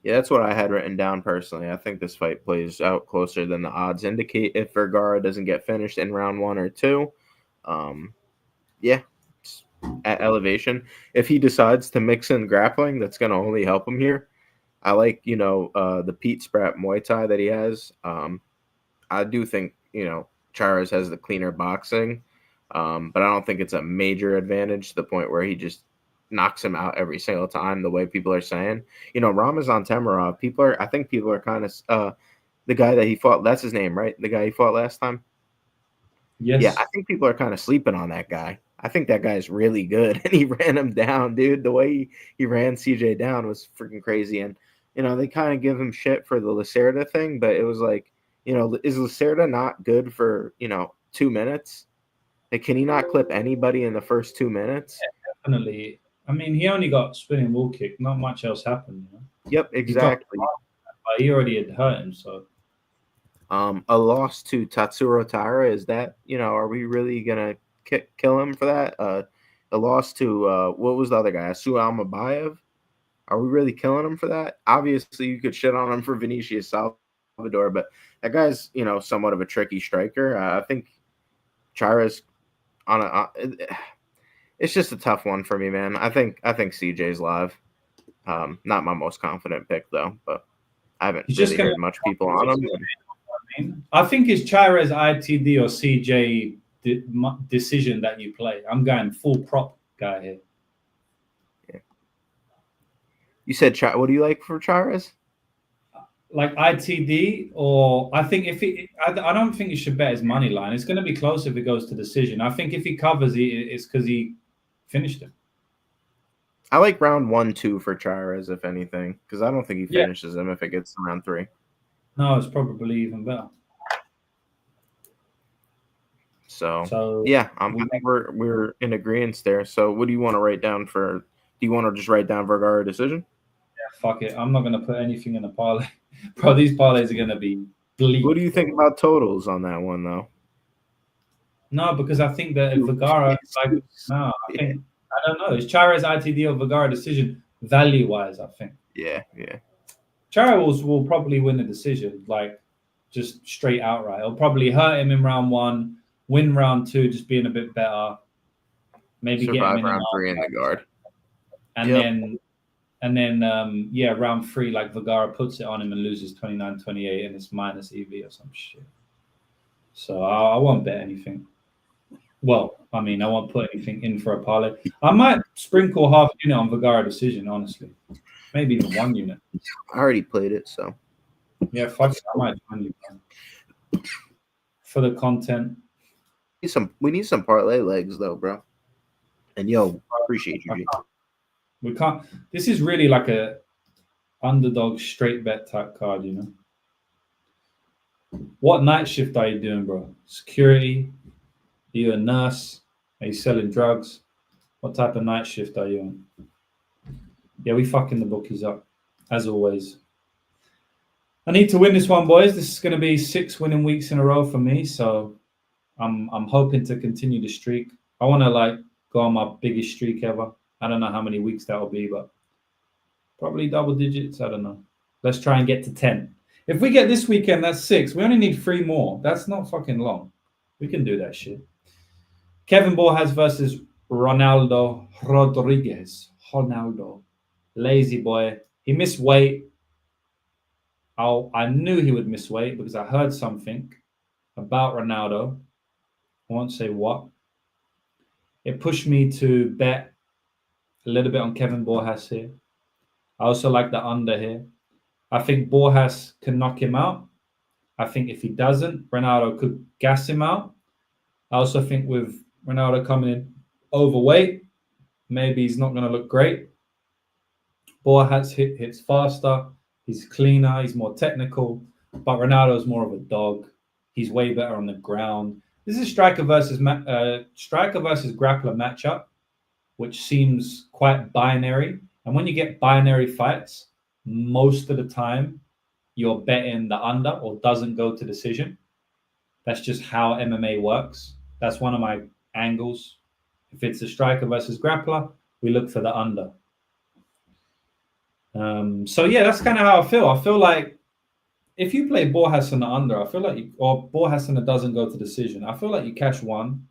B: Yeah, that's what I had written down personally. I think this fight plays out closer than the odds indicate if Vergara doesn't get finished in round 1 or 2. At elevation. If he decides to mix in grappling, that's going to only help him here. I like, the Pete Spratt Muay Thai that he has. I do think, Chairez has the cleaner boxing, but I don't think it's a major advantage to the point where he just knocks him out every single time the way people are saying. Ramazan Temirov, I think people are kind of the guy that he fought, that's his name, right? The guy he fought last time?
A: Yes.
B: Yeah, I think people are kind of sleeping on that guy. I think that guy's really good, and he ran him down, dude. The way he ran CJ down was freaking crazy. And, they kind of give him shit for the Lacerda thing, but it was is Lacerda not good for, 2 minutes? Can he not clip anybody in the first 2 minutes?
A: Yeah, definitely. I mean, he only got spinning wall kick. Not much else happened.
B: Yep, exactly.
A: He already had hurt him, so.
B: A loss to Tatsuro Taira, is that, are we really going to kill him for that? A loss to, what was the other guy? Asu Almabayev? Are we really killing him for that? Obviously, you could shit on him for Vinicius Salvador, but that guy's, somewhat of a tricky striker. I think Chairez it's just a tough one for me, man. I think CJ's live. Not my most confident pick, though, but I haven't really heard much people on him.
A: I think it's Chairez ITD or CJ decision that you play. I'm going full prop guy here.
B: Yeah. You said what do you like for Chairez?
A: Like ITD, or I think I don't think you should bet his money line. It's going to be close if it goes to decision. I think if he covers it's because he finished him.
B: I like round 1, 2 for Chairez, if anything, because I don't think he finishes him if it gets to round 3.
A: No, it's probably even better.
B: So yeah, I think we're in agreement there. So what do you want to write down for? Do you want to just write down Vergara decision?
A: Yeah, fuck it. I'm not gonna put anything in a parlay, bro. These parlays are gonna be bleak.
B: What do you think about totals on that one, though?
A: No, because I think that if Vergara, I don't know. It's Chairez ITD or Vergara decision value-wise, I think.
B: Yeah.
A: Chairez will probably win the decision, like just straight outright. It'll probably hurt him in round 1, win round 2, just being a bit better. Maybe get him in
B: round 3 in the guard.
A: And then round 3, like Vergara puts it on him and loses 29-28 and it's minus EV or some shit. So I won't bet anything. Well, I mean, I won't put anything in for a parlay. I might sprinkle half unit on Vergara decision, honestly. Maybe even 1 unit.
B: I already played it, so.
A: Yeah, fuck it. I might join you for the content.
B: We need some parlay legs, though, bro. And, yo, appreciate you.
A: We can't. This is really like a underdog straight bet type card, you know. What night shift are you doing, bro? Security? Are you a nurse? Are you selling drugs? What type of night shift are you on? Yeah, we fucking the bookies up, as always. I need to win this one, boys. This is going to be 6 winning weeks in a row for me, so I'm hoping to continue the streak. I want to go on my biggest streak ever. I don't know how many weeks that will be, but probably double digits. I don't know. Let's try and get to 10. If we get this weekend, that's 6. We only need 3 more. That's not fucking long. We can do that shit. Kevin Borjas versus Ronaldo Rodriguez. Ronaldo. Lazy boy. He missed weight. I knew he would miss weight because I heard something about Ronaldo. I won't say what. It pushed me to bet a little bit on Kevin Borjas here. I also like the under here. I think Borjas can knock him out. I think if he doesn't, Ronaldo could gas him out. I also think with Ronaldo coming in overweight, maybe he's not going to look great. Borjas hits faster. He's cleaner. He's more technical. But Ronaldo's more of a dog. He's way better on the ground. This is striker versus grappler matchup, which seems quite binary. And when you get binary fights, most of the time you're betting the under or doesn't go to decision. That's just how MMA works. That's one of my angles. If it's a striker versus grappler, we look for the under. So yeah, that's kind of how I feel. I feel like if you play Borjas on the under, I feel like or Borjas and it doesn't go to decision, I feel like you cash 1,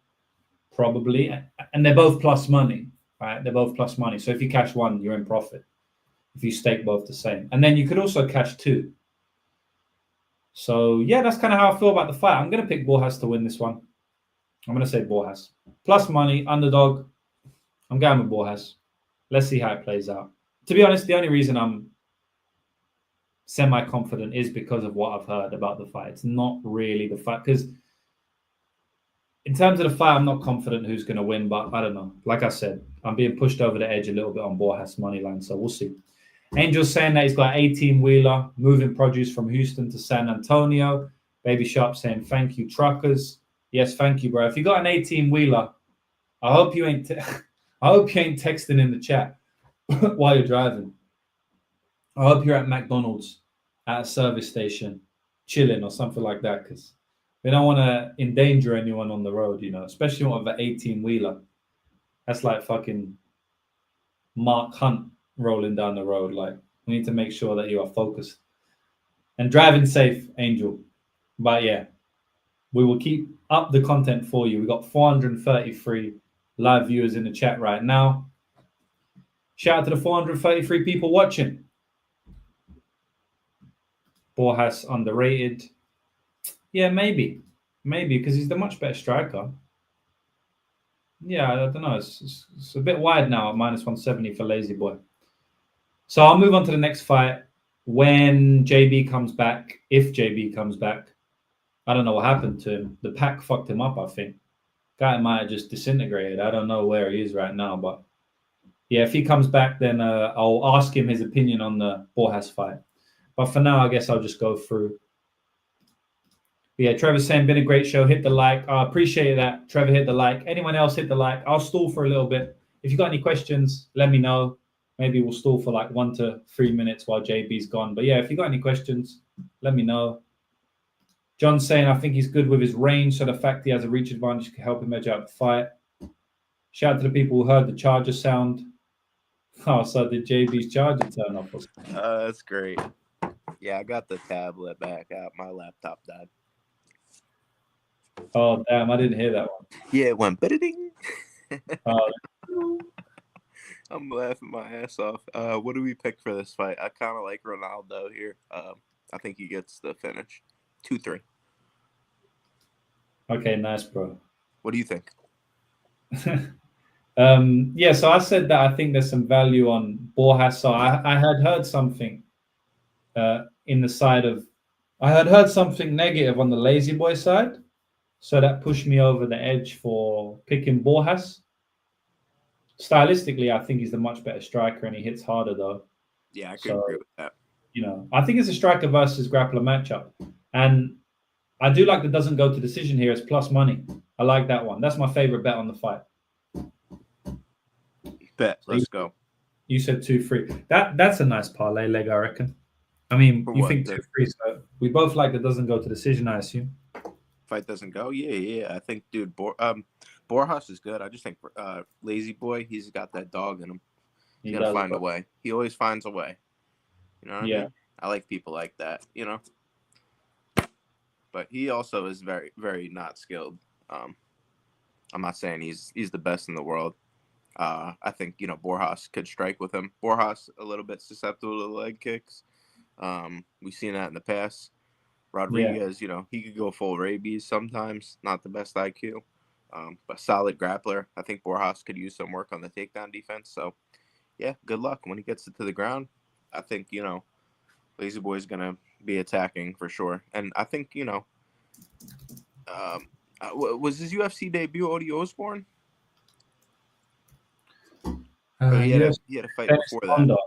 A: probably, and they're both plus money, right? They're both plus money. So if you cash 1, you're in profit. If you stake both the same, and then you could also cash 2. So yeah, that's kind of how I feel about the fight. I'm gonna pick Borjas to win this one. I'm gonna say Borjas plus money, underdog. I'm going with Borjas. Let's see how it plays out. To be honest, the only reason I'm semi-confident is because of what I've heard about the fight. It's not really the fight, because in terms of the fight, I'm not confident who's going to win, but I don't know. Like I said, I'm being pushed over the edge a little bit on Borjas money line, so we'll see. Angel's saying that he's got 18-wheeler, moving produce from Houston to San Antonio. Baby Sharp saying, thank you, truckers. Yes, thank you, bro. If you got an 18-wheeler, I hope you ain't texting in the chat while you're driving. I hope you're at McDonald's at a service station, chilling or something like that, because we don't want to endanger anyone on the road, you know, especially with an 18-wheeler. That's like fucking Mark Hunt rolling down the road. Like, we need to make sure that you are focused and driving safe, Angel. But yeah, we will keep up the content for you. We got 433 live viewers in the chat right now. Shout out to the 433 people watching. Borjas underrated. Yeah, maybe because he's the much better striker. Yeah, I don't know. It's a bit wide now at minus 170 for Lazy Boy. So I'll move on to the next fight when JB comes back. If JB comes back, I don't know what happened to him. The pack fucked him up, I think. Guy might have just disintegrated. I don't know where he is right now, but yeah, if he comes back, then I'll ask him his opinion on the Borjas fight. But for now, I guess I'll just go through. But yeah, Trevor's saying, been a great show. Hit the like. I appreciate that. Trevor, hit the like. Anyone else, hit the like. I'll stall for a little bit. If you got any questions, let me know. Maybe we'll stall for like 1 to 3 minutes while JB's gone. But yeah, if you got any questions, let me know. John's saying, I think he's good with his range, so the fact he has a reach advantage can help him edge out the fight. Shout out to the people who heard the charger sound. Oh, so did JB's charger turn off?
B: That's great. Yeah, I got the tablet back out. My laptop died.
A: Oh, damn, I didn't hear that one.
B: Yeah, it went ba-ding.
A: Oh,
B: I'm laughing my ass off. What do we pick for this fight? I kind of like Ronaldo here. I think he gets the finish. 2-3.
A: okay, nice, bro.
B: What do you think?
A: Yeah, so I said that I think there's some value on Borjas. So I had heard something in the side of, I had heard something negative on the lazy boy side. So that pushed me over the edge for picking Borjas. Stylistically, I think he's the much better striker and he hits harder though.
B: Yeah, I could agree with that.
A: You know, I think it's a striker versus grappler matchup. And I do like the doesn't go to decision here. It's plus money. I like that one. That's my favorite bet on the fight.
B: Bet. Let's go.
A: You said 2-3. That's a nice parlay leg, I reckon. I mean,
B: For
A: you
B: what,
A: think 2-3, so we both like that doesn't go to decision, I assume.
B: Fight doesn't go? Yeah. I think, dude, Borjas is good. I just think Lazy Boy, he's got that dog in him. He's going to find a way. He always finds a way. You know what I mean? I like people like that, you know? But he also is very, very not skilled. I'm not saying he's the best in the world. I think, you know, Borjas could strike with him. Borjas a little bit susceptible to leg kicks. We've seen that in the past. Rodriguez, you know, he could go full rabies sometimes. Not the best IQ, but solid grappler. I think Borjas could use some work on the takedown defense. So, yeah, good luck when he gets it to the ground. I think, you know, Lazy Boy's going to be attacking for sure. And I think, you know, was his UFC debut Odi Osborne? He had a fight before that.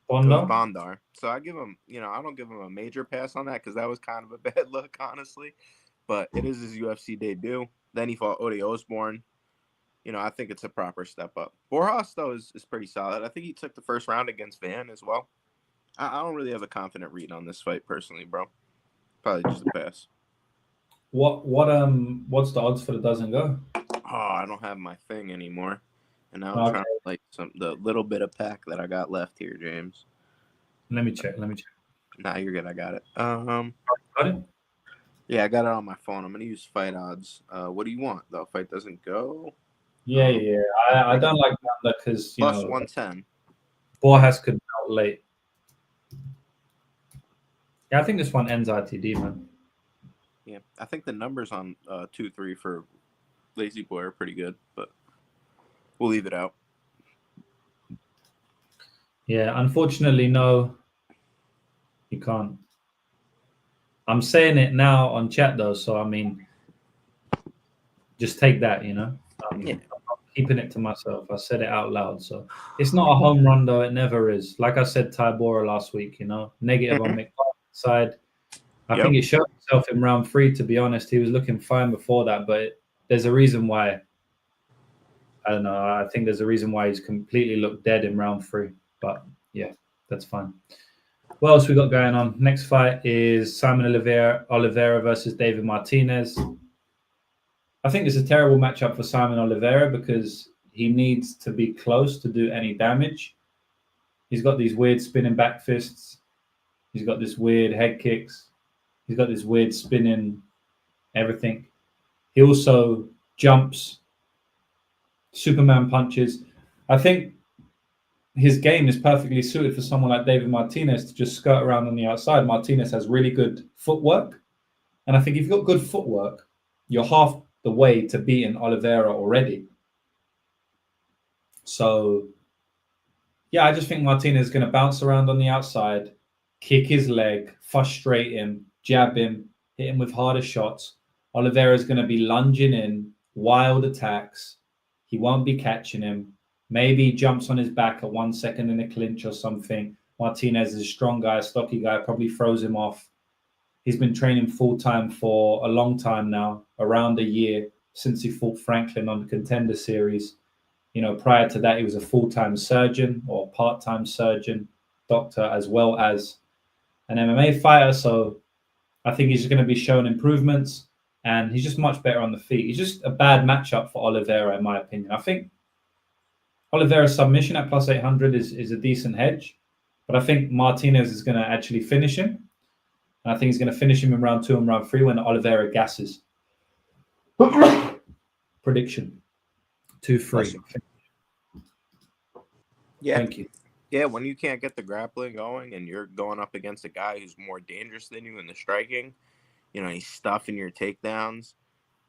B: Bondar. So I give him, you know, I don't give him a major pass on that because that was kind of a bad look, honestly. But it is his UFC debut. Then he fought Odi Osborne. You know, I think it's a proper step up. Borjas, though, is pretty solid. I think he took the first round against Van as well. I don't really have a confident read on this fight personally, bro. Probably just a pass.
A: What's the odds for the doesn't go?
B: Oh, I don't have my thing anymore. And now I'm trying to like the little bit of pack that I got left here, James.
A: Let me check.
B: Nah, you're good. I got it.
A: Got it?
B: Yeah, I got it on my phone. I'm gonna use fight odds. What do you want? The fight doesn't go.
A: Yeah. I don't like that because you
B: plus
A: know
B: 110.
A: Borjas could out late. Yeah, I think this one ends ITD, man.
B: Yeah, I think the numbers on 2-3 for Lazy Boy are pretty good, but we'll leave it out.
A: Yeah, unfortunately, no, you can't. I'm saying it now on chat though, so I mean, just take that, you know. I'm keeping it to myself. I said it out loud, so it's not a home run though. It never is. Like I said, Ty Bora last week, you know, negative on McFarlane's side. I think it showed himself in round 3. To be honest, he was looking fine before that, but there's a reason why. I don't know. I think there's a reason why he's completely looked dead in round 3. But yeah, that's fine. What else we got going on? Next fight is Simon Oliveira versus David Martinez. I think it's a terrible matchup for Simon Oliveira because he needs to be close to do any damage. He's got these weird spinning back fists. He's got this weird head kicks. He's got this weird spinning everything. He also jumps, Superman punches. I think his game is perfectly suited for someone like David Martinez to just skirt around on the outside. Martinez has really good footwork. And I think if you've got good footwork, you're half the way to beating Oliveira already. So, yeah, I just think Martinez is going to bounce around on the outside, kick his leg, frustrate him, jab him, hit him with harder shots. Oliveira is going to be lunging in, wild attacks. He won't be catching him. Maybe he jumps on his back at 1 second in a clinch or something. Martinez is a strong guy, a stocky guy, probably throws him off. He's been training full-time for a long time now, around a year since he fought Franklin on the Contender Series. You know, prior to that, he was a full-time surgeon or part-time surgeon, doctor, as well as an MMA fighter. So I think he's going to be showing improvements, and he's just much better on the feet. He's just a bad matchup for Oliveira, in my opinion. I think Oliveira's submission at plus 800 is a decent hedge, but I think Martinez is going to actually finish him. And I think he's going to finish him in round 2 and round 3 when Oliveira gasses. Prediction 2-3.
B: Yeah.
A: Thank you.
B: Yeah, when you can't get the grappling going and you're going up against a guy who's more dangerous than you in the striking, he's stuffing your takedowns,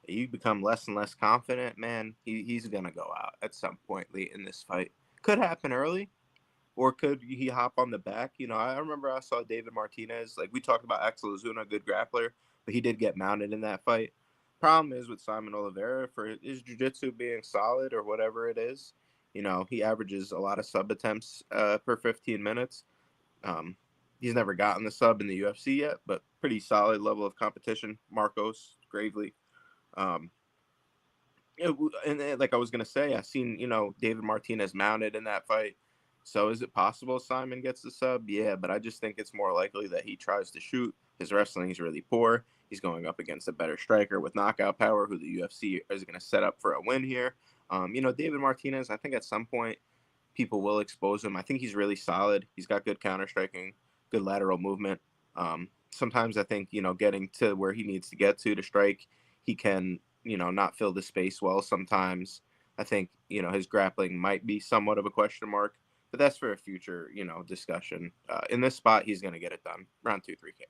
B: you become less and less confident, man. He's going to go out at some point late in this fight. Could happen early, or could he hop on the back? I remember I saw David Martinez. Like, we talked about Axel Ozuna, good grappler, but he did get mounted in that fight. Problem is with Simon Oliveira, for his jiu-jitsu being solid or whatever it is, he averages a lot of sub attempts per 15 minutes. He's never gotten the sub in the UFC yet, but pretty solid level of competition. Marcos, Gravely. And like I was going to say, I've seen, David Martinez mounted in that fight. So is it possible Simon gets the sub? Yeah, but I just think it's more likely that he tries to shoot. His wrestling is really poor. He's going up against a better striker with knockout power who the UFC is going to set up for a win here. David Martinez, I think at some point people will expose him. I think he's really solid. He's got good counter striking, good lateral movement. Sometimes I think, getting to where he needs to get to strike, he can, not fill the space well sometimes. I think, his grappling might be somewhat of a question mark, but that's for a future, discussion. In this spot, he's going to get it done. Round 2, 3 KO.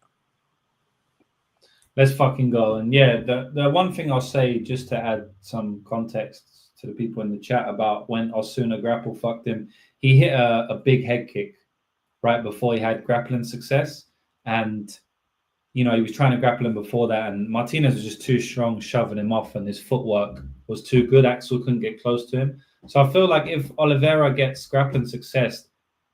A: Let's fucking go. And yeah, the one thing I'll say, just to add some context to the people in the chat about when Osuna grapple fucked him, he hit a big head kick right before he had grappling success. And, he was trying to grapple him before that. And Martinez was just too strong, shoving him off, and his footwork was too good. Axel couldn't get close to him. So I feel like if Oliveira gets grappling success,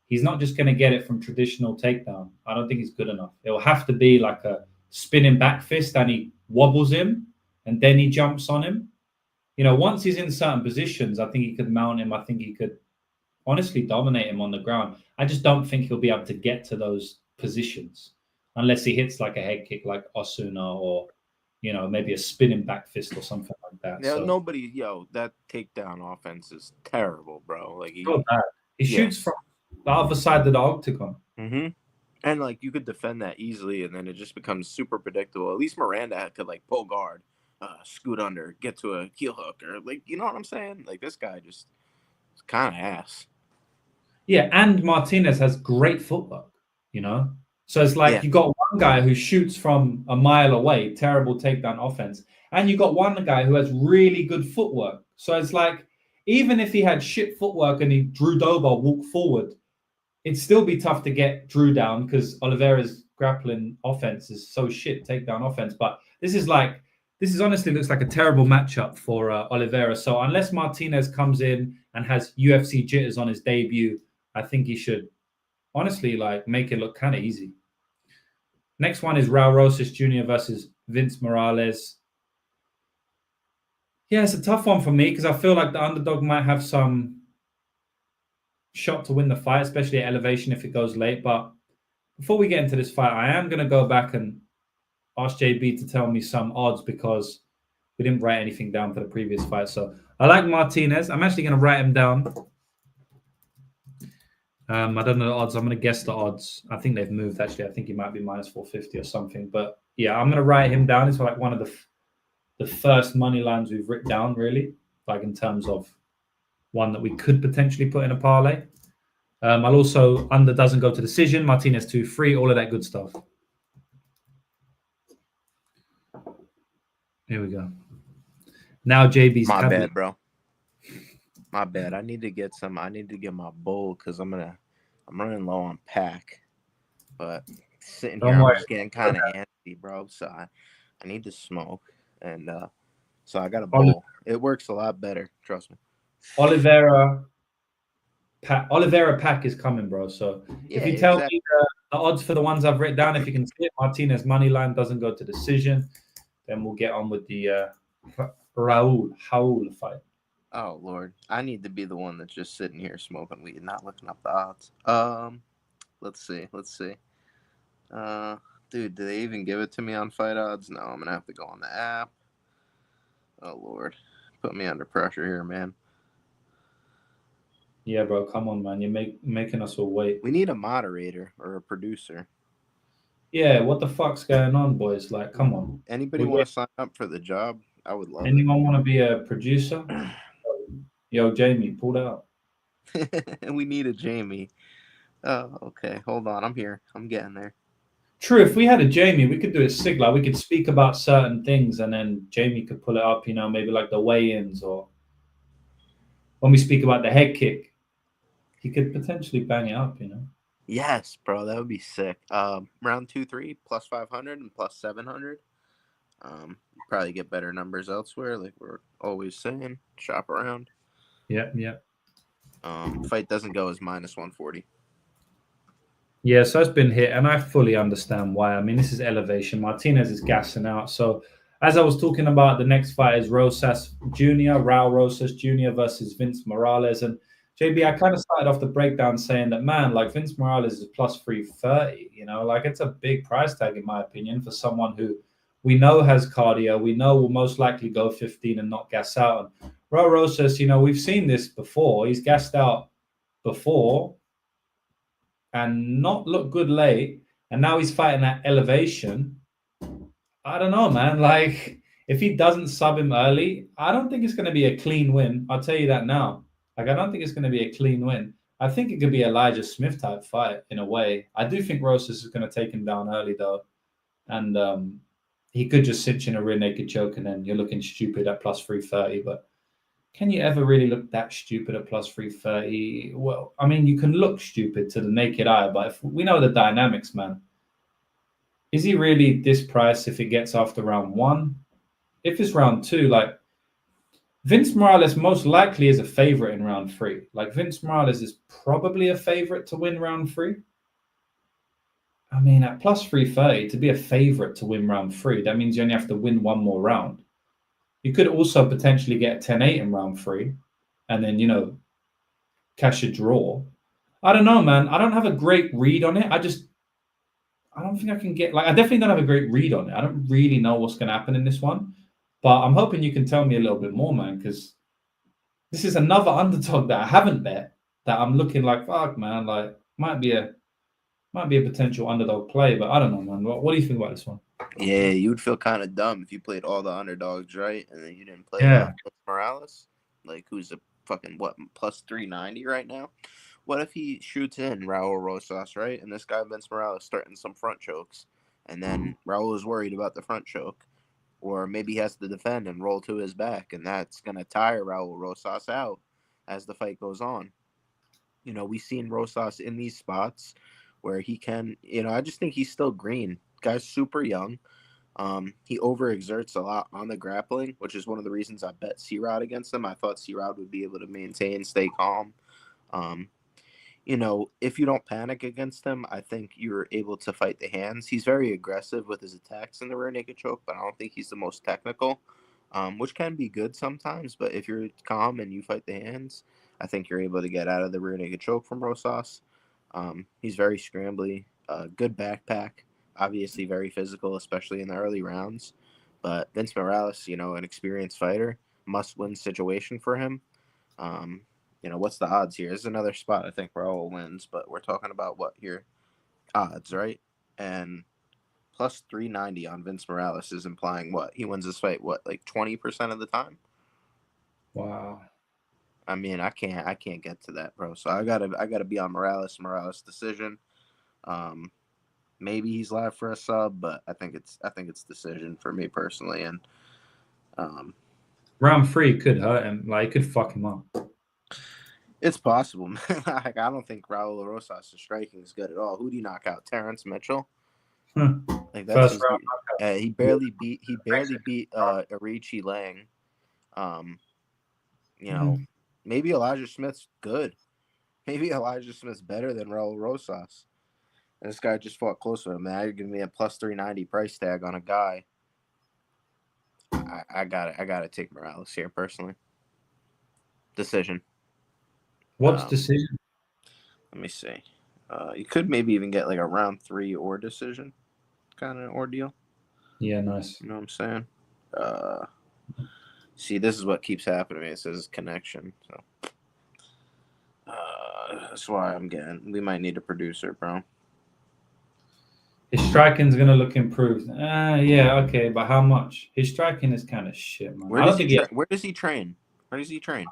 A: he's not just going to get it from traditional takedown. I don't think he's good enough. It will have to be like a spinning back fist and he wobbles him and then he jumps on him. Once he's in certain positions, I think he could mount him. I think he could honestly dominate him on the ground. I just don't think he'll be able to get to those positions unless he hits like a head kick like Osuna or, maybe a spinning back fist or something like that.
B: Yeah,
A: so,
B: that takedown offense is terrible, bro. Like
A: he shoots from the other side of the octagon.
B: Mm-hmm. And like you could defend that easily, and then it just becomes super predictable. At least Miranda could like pull guard, scoot under, get to a heel hook, or like you know what I'm saying. Like this guy just is kind of ass.
A: Yeah, and Martinez has great footwork. So it's like you got one guy who shoots from a mile away, terrible takedown offense, and you got one guy who has really good footwork. So it's like even if he had shit footwork and he Drew Dober walk forward, it'd still be tough to get Drew down because Oliveira's grappling offense is so shit, takedown offense. But this is honestly looks like a terrible matchup for Oliveira. So unless Martinez comes in and has UFC jitters on his debut, I think he should honestly make it look kind of easy. Next one is Raul Rosas Jr. versus Vince Morales. Yeah, it's a tough one for me because I feel like the underdog might have some shot to win the fight, especially at elevation if it goes late. But before we get into this fight, I am going to go back and ask JB to tell me some odds because we didn't write anything down for the previous fight. So I like Martinez. I'm actually going to write him down. I don't know the odds. I'm going to guess the odds. I think they've moved, actually. I think he might be minus 450 or something. But yeah, I'm going to write him down. It's like one of the first money lines we've written down, really, like in terms of one that we could potentially put in a parlay. I'll also, under doesn't go to decision, Martinez 2-3, all of that good stuff. Here we go. Now JB's
B: my bad, bro. My bad. I need to get my bowl because I'm running low on pack. But sitting here, I'm just getting kind of antsy, bro. So I need to smoke. And so I got a bowl. It works a lot better. Trust me.
A: Oliveira pack is coming, bro. So if you tell me the odds for the ones I've written down, if you can see it, Martinez money line doesn't go to decision, then we'll get on with the Raul fight.
B: Oh Lord, I need to be the one that's just sitting here smoking weed, not looking up the odds. Let's see. Dude, do they even give it to me on Fight Odds? No, I'm gonna have to go on the app. Oh Lord, put me under pressure here, man.
A: Yeah, bro, come on, man. You're making us all wait.
B: We need a moderator or a producer.
A: Yeah, what the fuck's going on, boys? Like, come on.
B: Anybody want to sign up for the job? I would love
A: Anyone want to be a producer? Yo, Jamie, pull that up.
B: it. We need a Jamie. Oh, okay. Hold on. I'm here. I'm getting there.
A: True, if we had a Jamie, we could do it sick. Like, we could speak about certain things and then Jamie could pull it up, maybe like the weigh-ins or when we speak about the head kick. He could potentially bang it up.
B: Yes, bro. That would be sick. Round 2-3 plus 500 and plus 700. Probably get better numbers elsewhere, like we're always saying. Shop around.
A: Yeah.
B: Fight doesn't go as minus 140.
A: Yeah, so it's been hit, and I fully understand why. I mean, this is elevation. Martinez is gassing out. So, as I was talking about, the next fight is Rosas Jr., Raul Rosas Jr. versus Vince Morales. And JB, I kind of started off the breakdown saying that, man, like Vince Morales is plus 330. Like it's a big price tag, in my opinion, for someone who we know has cardio, we know will most likely go 15 and not gas out. And Raul Rosas, we've seen this before. He's gassed out before and not look good late, and now he's fighting at elevation. I don't know, man. Like, if he doesn't sub him early, I don't think it's going to be a clean win. I'll tell you that now. Like, I don't think it's going to be a clean win. I think it could be Elijah Smith type fight in a way. I do think Rosas is going to take him down early though, and he could just cinch in a rear naked choke, and then you're looking stupid at plus 330. But can you ever really look that stupid at plus 330? Well, I mean, you can look stupid to the naked eye, but if we know the dynamics, man, is he really this price if it gets after round 1? If it's round 2, like Vince Morales most likely is a favorite in round 3. Like Vince Morales is probably a favorite to win round 3. I mean, at plus 330, to be a favorite to win round 3, that means you only have to win one more round. You could also potentially get a 10-8 in round 3 and then, cash a draw. I don't know, man. I don't have a great read on it. I don't think I can get, I definitely don't have a great read on it. I don't really know what's going to happen in this one, but I'm hoping you can tell me a little bit more, man, because this is another underdog that I haven't bet that I'm looking like, fuck, man, like might be a potential underdog play, but I don't know, man. What do you think about this one?
B: Yeah, you would feel kind of dumb if you played all the underdogs right and then you didn't play Morales, like who's a fucking plus 390 right now. What if he shoots in Raul Rosas, right? And this guy Vince Morales starting some front chokes, and then Raul is worried about the front choke, or maybe he has to defend and roll to his back, and that's gonna tire Raul Rosas out as the fight goes on. We've seen Rosas in these spots where he can. I just think he's still green. Guy's super young. He overexerts a lot on the grappling, which is one of the reasons I bet C-Rod against him. I thought C-Rod would be able to maintain, stay calm. If you don't panic against him, I think you're able to fight the hands. He's very aggressive with his attacks in the rear naked choke, but I don't think he's the most technical, which can be good sometimes. But if you're calm and you fight the hands, I think you're able to get out of the rear naked choke from Rosas. He's very scrambly, good backpack. Obviously very physical, especially in the early rounds. But Vince Morales, an experienced fighter, must-win situation for him. What's the odds here? This is another spot I think Raul wins, but we're talking about what here? Odds, right? And plus 390 on Vince Morales is implying what? He wins this fight, what, like 20% of the time?
A: Wow.
B: I mean, I can't get to that, bro. So I gotta be on Morales decision. Maybe he's live for a sub, but I think it's decision for me personally. And
A: round 3 could hurt him. Like, it could fuck him up.
B: It's possible, man. I don't think Raul Rosas' striking is good at all. Who do you knock out? Terrence Mitchell. Like that's
A: First round.
B: he barely beat Arichi Lang. Maybe Elijah Smith's good. Maybe Elijah Smith's better than Raul Rosas. And this guy just fought close with him. Now you're giving me a plus 390 price tag on a guy. I gotta take Morales here personally. Decision.
A: What's decision?
B: Let me see. You could maybe even get like a round 3 or decision. kind of ordeal.
A: Yeah, nice.
B: You know what I'm saying? See, this is what keeps happening to me. It says connection. So that's why we might need a producer, bro.
A: His striking's gonna look improved. Yeah, okay, but how much? His striking is kind of shit, man.
B: Where does he train? Where does he train?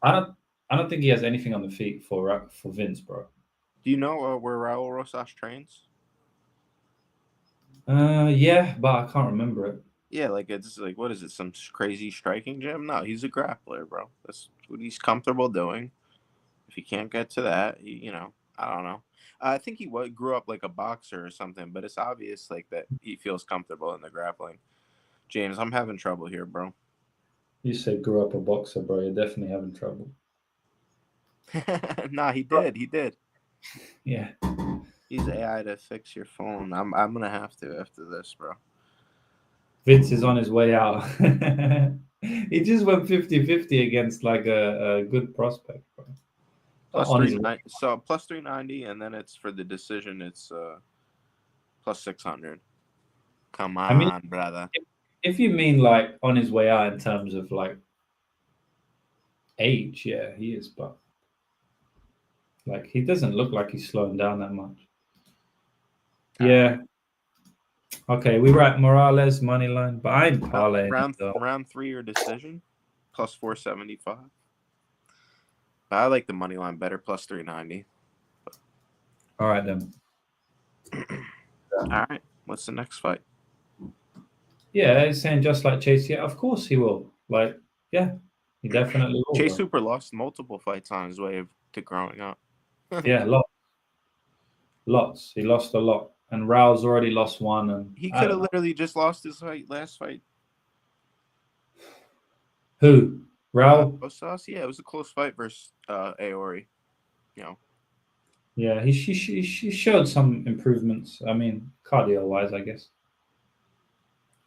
A: I don't think he has anything on the feet for Vince, bro.
B: Do you know where Raul Rosas trains?
A: Yeah, but I can't remember it.
B: Yeah, like it's like, what is it? Some crazy striking gym? No, he's a grappler, bro. That's what he's comfortable doing. If he can't get to that, I don't know. I think he grew up like a boxer or something, but it's obvious like that he feels comfortable in the grappling. James, I'm having trouble here, bro.
A: You say grew up a boxer, bro. You're definitely having trouble.
B: Nah, he did. He did.
A: Yeah.
B: Use AI to fix your phone. I'm gonna have to after this, bro.
A: Vince is on his way out. He just went 50-50 against like a good prospect, bro.
B: Plus 390. So plus 390, and then it's for the decision. It's plus 600. Come on, brother.
A: If you mean like on his way out in terms of like age, yeah, he is, but like he doesn't look like he's slowing down that much. Yeah. Okay, we were at Morales money line, but I'm parlaying
B: round 3 or decision, plus 475. But I like the money line better, plus 390.
A: All right then.
B: All right, what's the next fight?
A: Yeah, he's saying just like Chase. Yeah, of course he will. Like, yeah, he definitely will.
B: Chase Super lost multiple fights on his way to growing up.
A: Yeah, lots. He lost a lot. And Raul's already lost one. And
B: he could have literally just lost his last fight.
A: Who? Raul?
B: Rosas? Yeah, it was a close fight versus Aori.
A: Yeah, he showed some improvements. I mean, cardio-wise, I guess.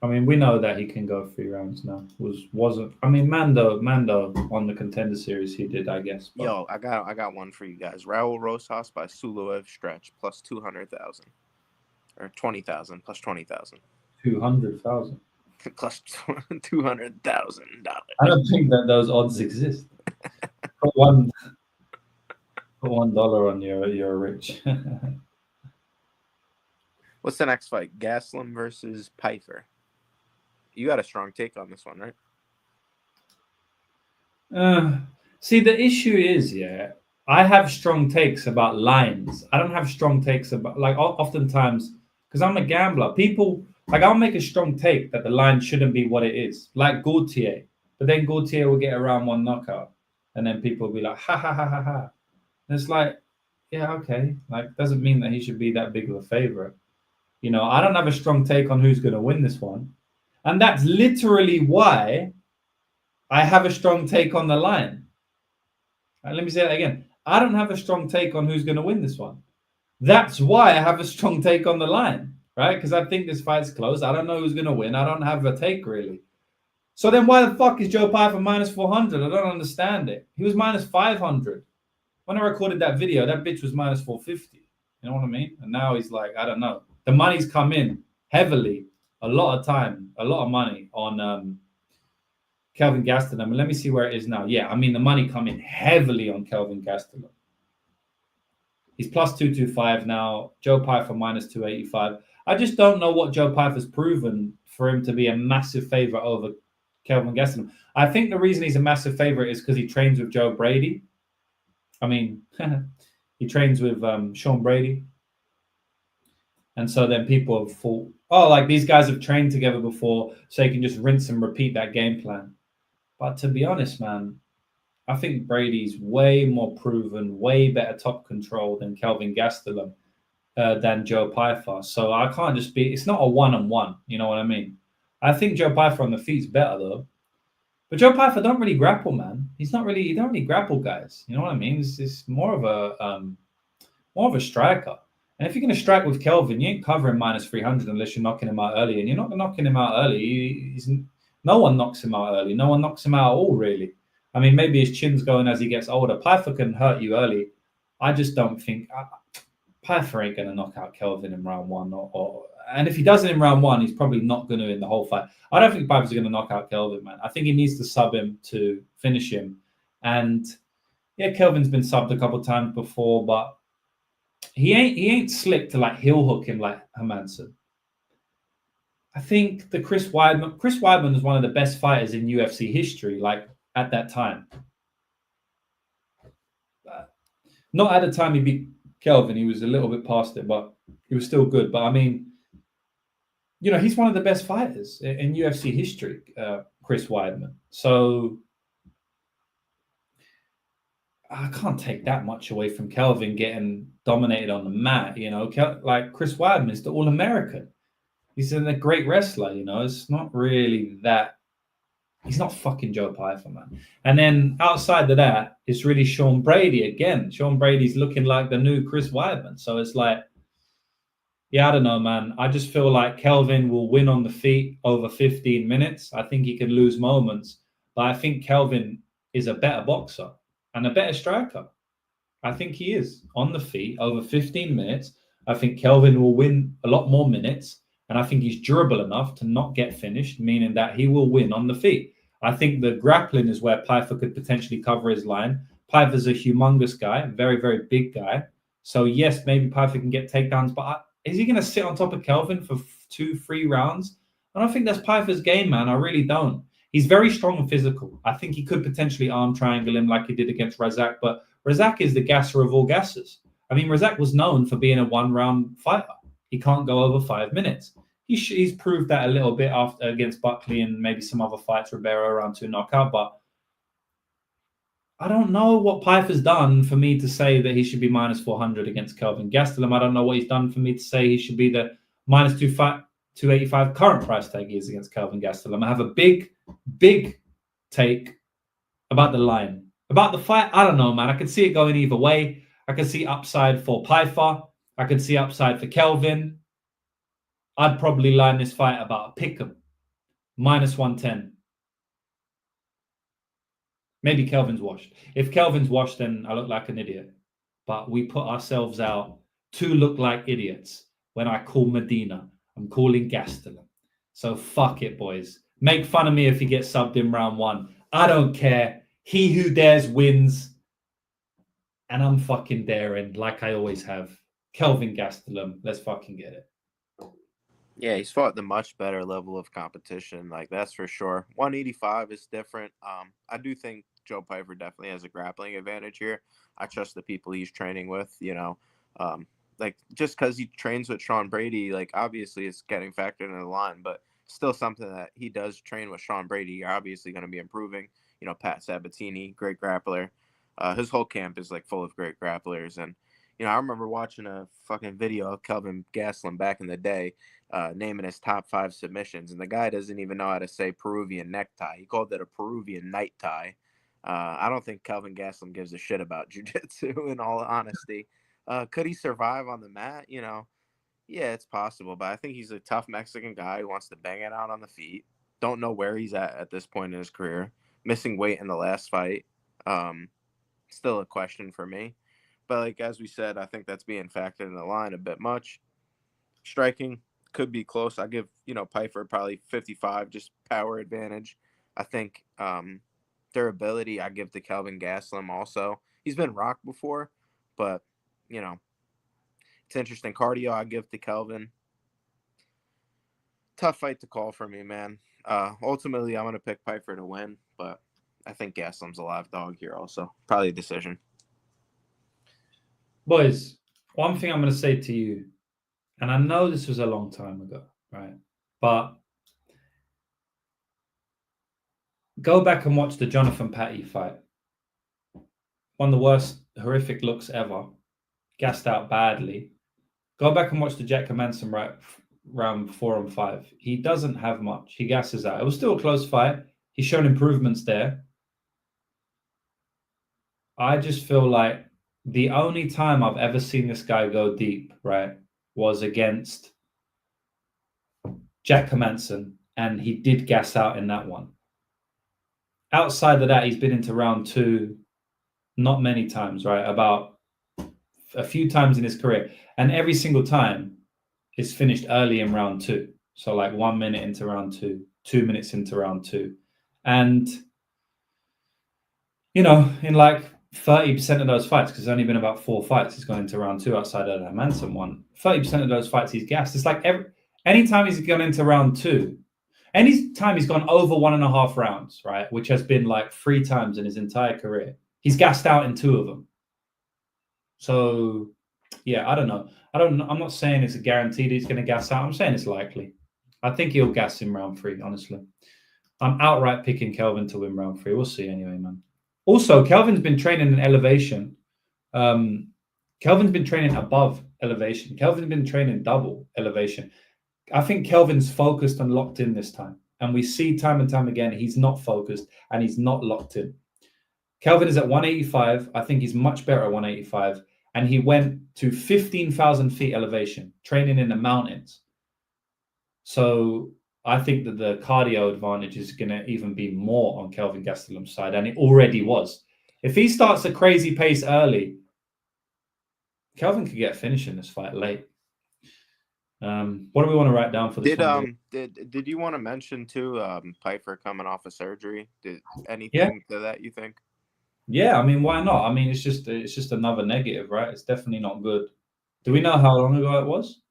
A: I mean, we know that he can go 3 rounds now. Wasn't. I mean, Mando on the Contender Series, he did, I guess.
B: But... Yo, I got one for you guys. Raul Rosas by Suloev stretch plus 200,000. Or 20,000 plus 20,000.
A: 200,000
B: plus $200,000.
A: I don't think that those odds exist. Put $1 on you're rich.
B: What's the next fight? Gastelum versus Pyfer. You got a strong take on this one,
A: right? See, the issue is, yeah, I have strong takes about lines. I don't have strong takes about, like, oftentimes. Because I'm a gambler. People, like, I'll make a strong take that the line shouldn't be what it is. Like Gautier. But then Gautier will get around 1 knockout. And then people will be like, ha, ha, ha, ha, ha. And it's like, yeah, okay. Like, doesn't mean that he should be that big of a favorite. I don't have a strong take on who's going to win this one. And that's literally why I have a strong take on the line. Right, let me say that again. I don't have a strong take on who's going to win this one. That's why I have a strong take on the line, right? Because I think this fight's close. I don't know who's going to win. I don't have a take, really. So then why the fuck is Joe Pyfer minus 400? I don't understand it. He was minus 500. When I recorded that video, that bitch was minus 450. You know what I mean? And now he's like, I don't know. The money's come in heavily, a lot of money on Kelvin Gastelum. And let me see where it is now. Yeah, I mean, the money come in heavily on Kelvin Gastelum. He's plus 225 now. Joe Pyfer minus 285. I just don't know what Joe Pyfer's proven for him to be a massive favorite over Kelvin Gastelum. I think the reason he's a massive favorite is because he trains with Joe Brady. I mean, he trains with Sean Brady. And so then people have thought, like these guys have trained together before, so they can just rinse and repeat that game plan. But to be honest, man, I think Brady's way more proven, way better top control than Kelvin Gastelum, than Joe Pyfer. So I can't just be, it's not a 1-on-1, you know what I mean? I think Joe Pyfer on the feet's better though. But Joe Pyfer don't really grapple, man. He don't really grapple guys. You know what I mean? It's more of a striker. And if you're going to strike with Kelvin, you ain't covering minus 300 unless you're knocking him out early. And you're not knocking him out early. No one knocks him out early. No one knocks him out at all, really. I mean, maybe his chin's going as he gets older. Pyfer can hurt you early. I just don't think Pyfer ain't going to knock out Kelvin in round one. And if he does it in round one, he's probably not going to in the whole fight. I don't think Pyfer's going to knock out Kelvin, man. I think he needs to sub him to finish him. And yeah, Kelvin's been subbed a couple of times before, but he ain't slick to like heel hook him like Hermansson. I think the Chris Weidman was one of the best fighters in UFC history, like at that time. Not at the time he beat Kelvin, he was a little bit past it, but he was still good. But I mean, you know, he's one of the best fighters in UFC history, Chris Weidman. So I can't take that much away from Kelvin getting dominated on the mat. You know, like Chris Weidman is the All-American. He's a great wrestler. You know, it's not really that. He's not fucking Joe Pyfer, man. And then outside of that, it's really Sean Brady again. Sean Brady's looking like the new Chris Weidman. So it's like, yeah, I don't know, man. I just feel like Kelvin will win on the feet over 15 minutes. I think he can lose moments. But I think Kelvin is a better boxer and a better striker. I think he is. On the feet over 15 minutes, I think Kelvin will win a lot more minutes. And I think he's durable enough to not get finished, meaning that he will win on the feet. I think the grappling is where Pyfer could potentially cover his line. Pyfer's a humongous guy, very, very big guy. So, yes, maybe Pyfer can get takedowns, but is he going to sit on top of Kelvin for 2-3 rounds? I don't think that's Pyfer's game, man. I really don't. He's very strong and physical. I think he could potentially arm triangle him like he did against Razak, but Razak is the gasser of all gassers. I mean, Razak was known for being a one-round fighter. He can't go over 5 minutes. He's proved that a little bit after against Buckley and maybe some other fights, Ribeiro around 2 knockout. But I don't know what Pyfer's done for me to say that he should be minus 400 against Kelvin Gastelum. I don't know what he's done for me to say he should be the minus 285 current price tag he is against Kelvin Gastelum. I have a big take about the line. About the fight, I don't know, man. I could see it going either way. I could see upside for Pyfer. I could see upside for Kelvin. I'd probably line this fight about a pick'em. Minus 110. Maybe Kelvin's washed. If Kelvin's washed, then I look like an idiot. But we put ourselves out to look like idiots. When I call Medina, I'm calling Gastelum. So fuck it, boys. Make fun of me if he gets subbed in round 1. I don't care. He who dares wins. And I'm fucking daring like I always have. Kelvin Gastelum. Let's fucking get it.
B: Yeah, he's fought the much better level of competition, like that's for sure. 185 is different. I do think Joe Pyfer definitely has a grappling advantage here. I trust the people he's training with, you know. Like just because he trains with Sean Brady, like obviously it's getting factored into the line, but still something that he does train with Sean Brady. You're obviously going to be improving. You know, Pat Sabatini, great grappler. His whole camp is like full of great grapplers, and you know, I remember watching a fucking video of Kelvin Gastelum back in the day, naming his top 5 submissions, and the guy doesn't even know how to say Peruvian necktie. He called it a Peruvian night tie. I don't think Kelvin Gastelum gives a shit about jiu-jitsu, in all honesty. Could he survive on the mat? You know, yeah, it's possible, but I think he's a tough Mexican guy who wants to bang it out on the feet. Don't know where he's at this point in his career. Missing weight in the last fight. Still a question for me. But like as we said, I think that's being factored in the line a bit much. Striking could be close. I give, you know, Pyfer probably 55, just power advantage. I think durability, I give to Kelvin Gastelum also. He's been rocked before, but, you know, it's interesting. Cardio, I give to Kelvin. Tough fight to call for me, man. Ultimately, I'm going to pick Pyfer to win, but I think Gastelum's a live dog here also. Probably a decision.
A: Boys, one thing I'm going to say to you, and I know this was a long time ago, right? But go back and watch the Jonathan Patty fight. One of the worst, horrific looks ever. Gassed out badly. Go back and watch the Jack Hermansson round 4 and 5. He doesn't have much. He gasses out. It was still a close fight. He's shown improvements there. I just feel like the only time I've ever seen this guy go deep, right, was against Jack Hermansson, and he did gas out in that one. Outside of that, he's been into round 2 not many times, right? About a few times in his career. And every single time it's finished early in round 2. So like 1 minute into round 2, 2 minutes into round 2. And, you know, in like 30% of those fights, because there's only been about 4 fights he's gone into round 2 outside of that Manson one, 30% of those fights he's gassed. It's like anytime he's gone into round 2, anytime he's gone over 1.5 rounds, right, which has been like 3 times in his entire career, he's gassed out in 2 of them. So, yeah, I don't know. I'm not saying it's a guarantee that he's going to gas out. I'm saying it's likely. I think he'll gas in round 3, honestly. I'm outright picking Kelvin to win round 3. We'll see anyway, man. Also, Kelvin's been training in elevation. Kelvin's been training above elevation. Kelvin's been training double elevation. I think Kelvin's focused and locked in this time. And we see time and time again, he's not focused and he's not locked in. Kelvin is at 185. I think he's much better at 185. And he went to 15,000 feet elevation, training in the mountains. So I think that the cardio advantage is going to even be more on Kelvin Gastelum's side, and it already was. If he starts a crazy pace early, Kelvin could get a finish in this fight late. What do we want to write down for this one?
B: Did you want to mention too Pyfer coming off of surgery? Did anything to that you think?
A: Yeah, I mean, why not? I mean, it's just another negative, right? It's definitely not good. Do we know how long ago it was?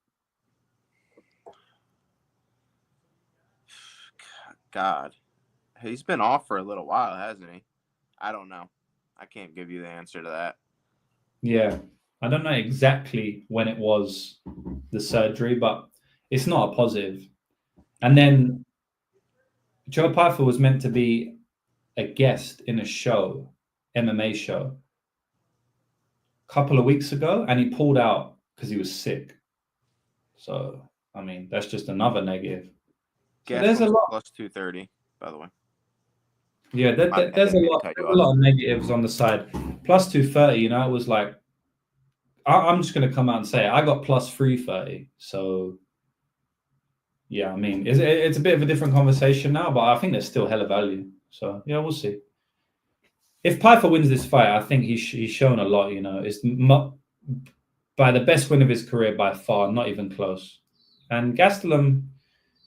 B: God, he's been off for a little while, hasn't he? I don't know. I can't give you the answer to that.
A: Yeah, I don't know exactly when it was the surgery, but it's not a positive. And then Joe Pyfer was meant to be a guest in a show, MMA show, a couple of weeks ago, and he pulled out because he was sick. So, I mean, that's just another negative. So there's a lot.
B: Plus 230, by the way.
A: Yeah, there's a lot of negatives on the side. Plus 230, you know, it was like, I'm just going to come out and say it. I got plus 330. So, yeah, I mean, it's a bit of a different conversation now, but I think there's still hella value. So, yeah, we'll see. If Pyfer wins this fight, I think he's shown a lot, you know. It's by the best win of his career by far, not even close. And Gastelum,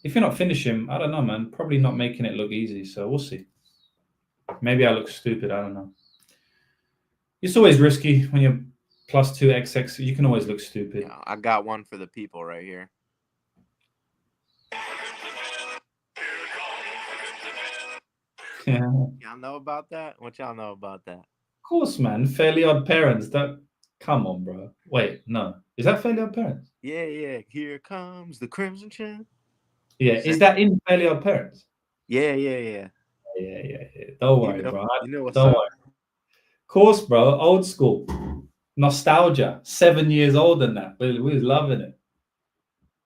A: if you're not finishing him, I don't know, man. Probably not making it look easy. So we'll see. Maybe I look stupid. I don't know. It's always risky when you're plus 2XX. You can always look stupid.
B: Yeah, I got one for the people right here.
A: Yeah.
B: Y'all know about that? What y'all know about that?
A: Of course, man. Fairly Odd Parents. Come on, bro. Wait, no. Is that Fairly Odd Parents?
B: Yeah. Here comes the Crimson Chin.
A: Yeah. Is that in Fairly Odd Parents?
B: Yeah.
A: Yeah. Don't worry, bro.
B: You know what's
A: Don't
B: up.
A: worry. Of course, bro. Old school. Nostalgia. 7 years older than that. We was loving it.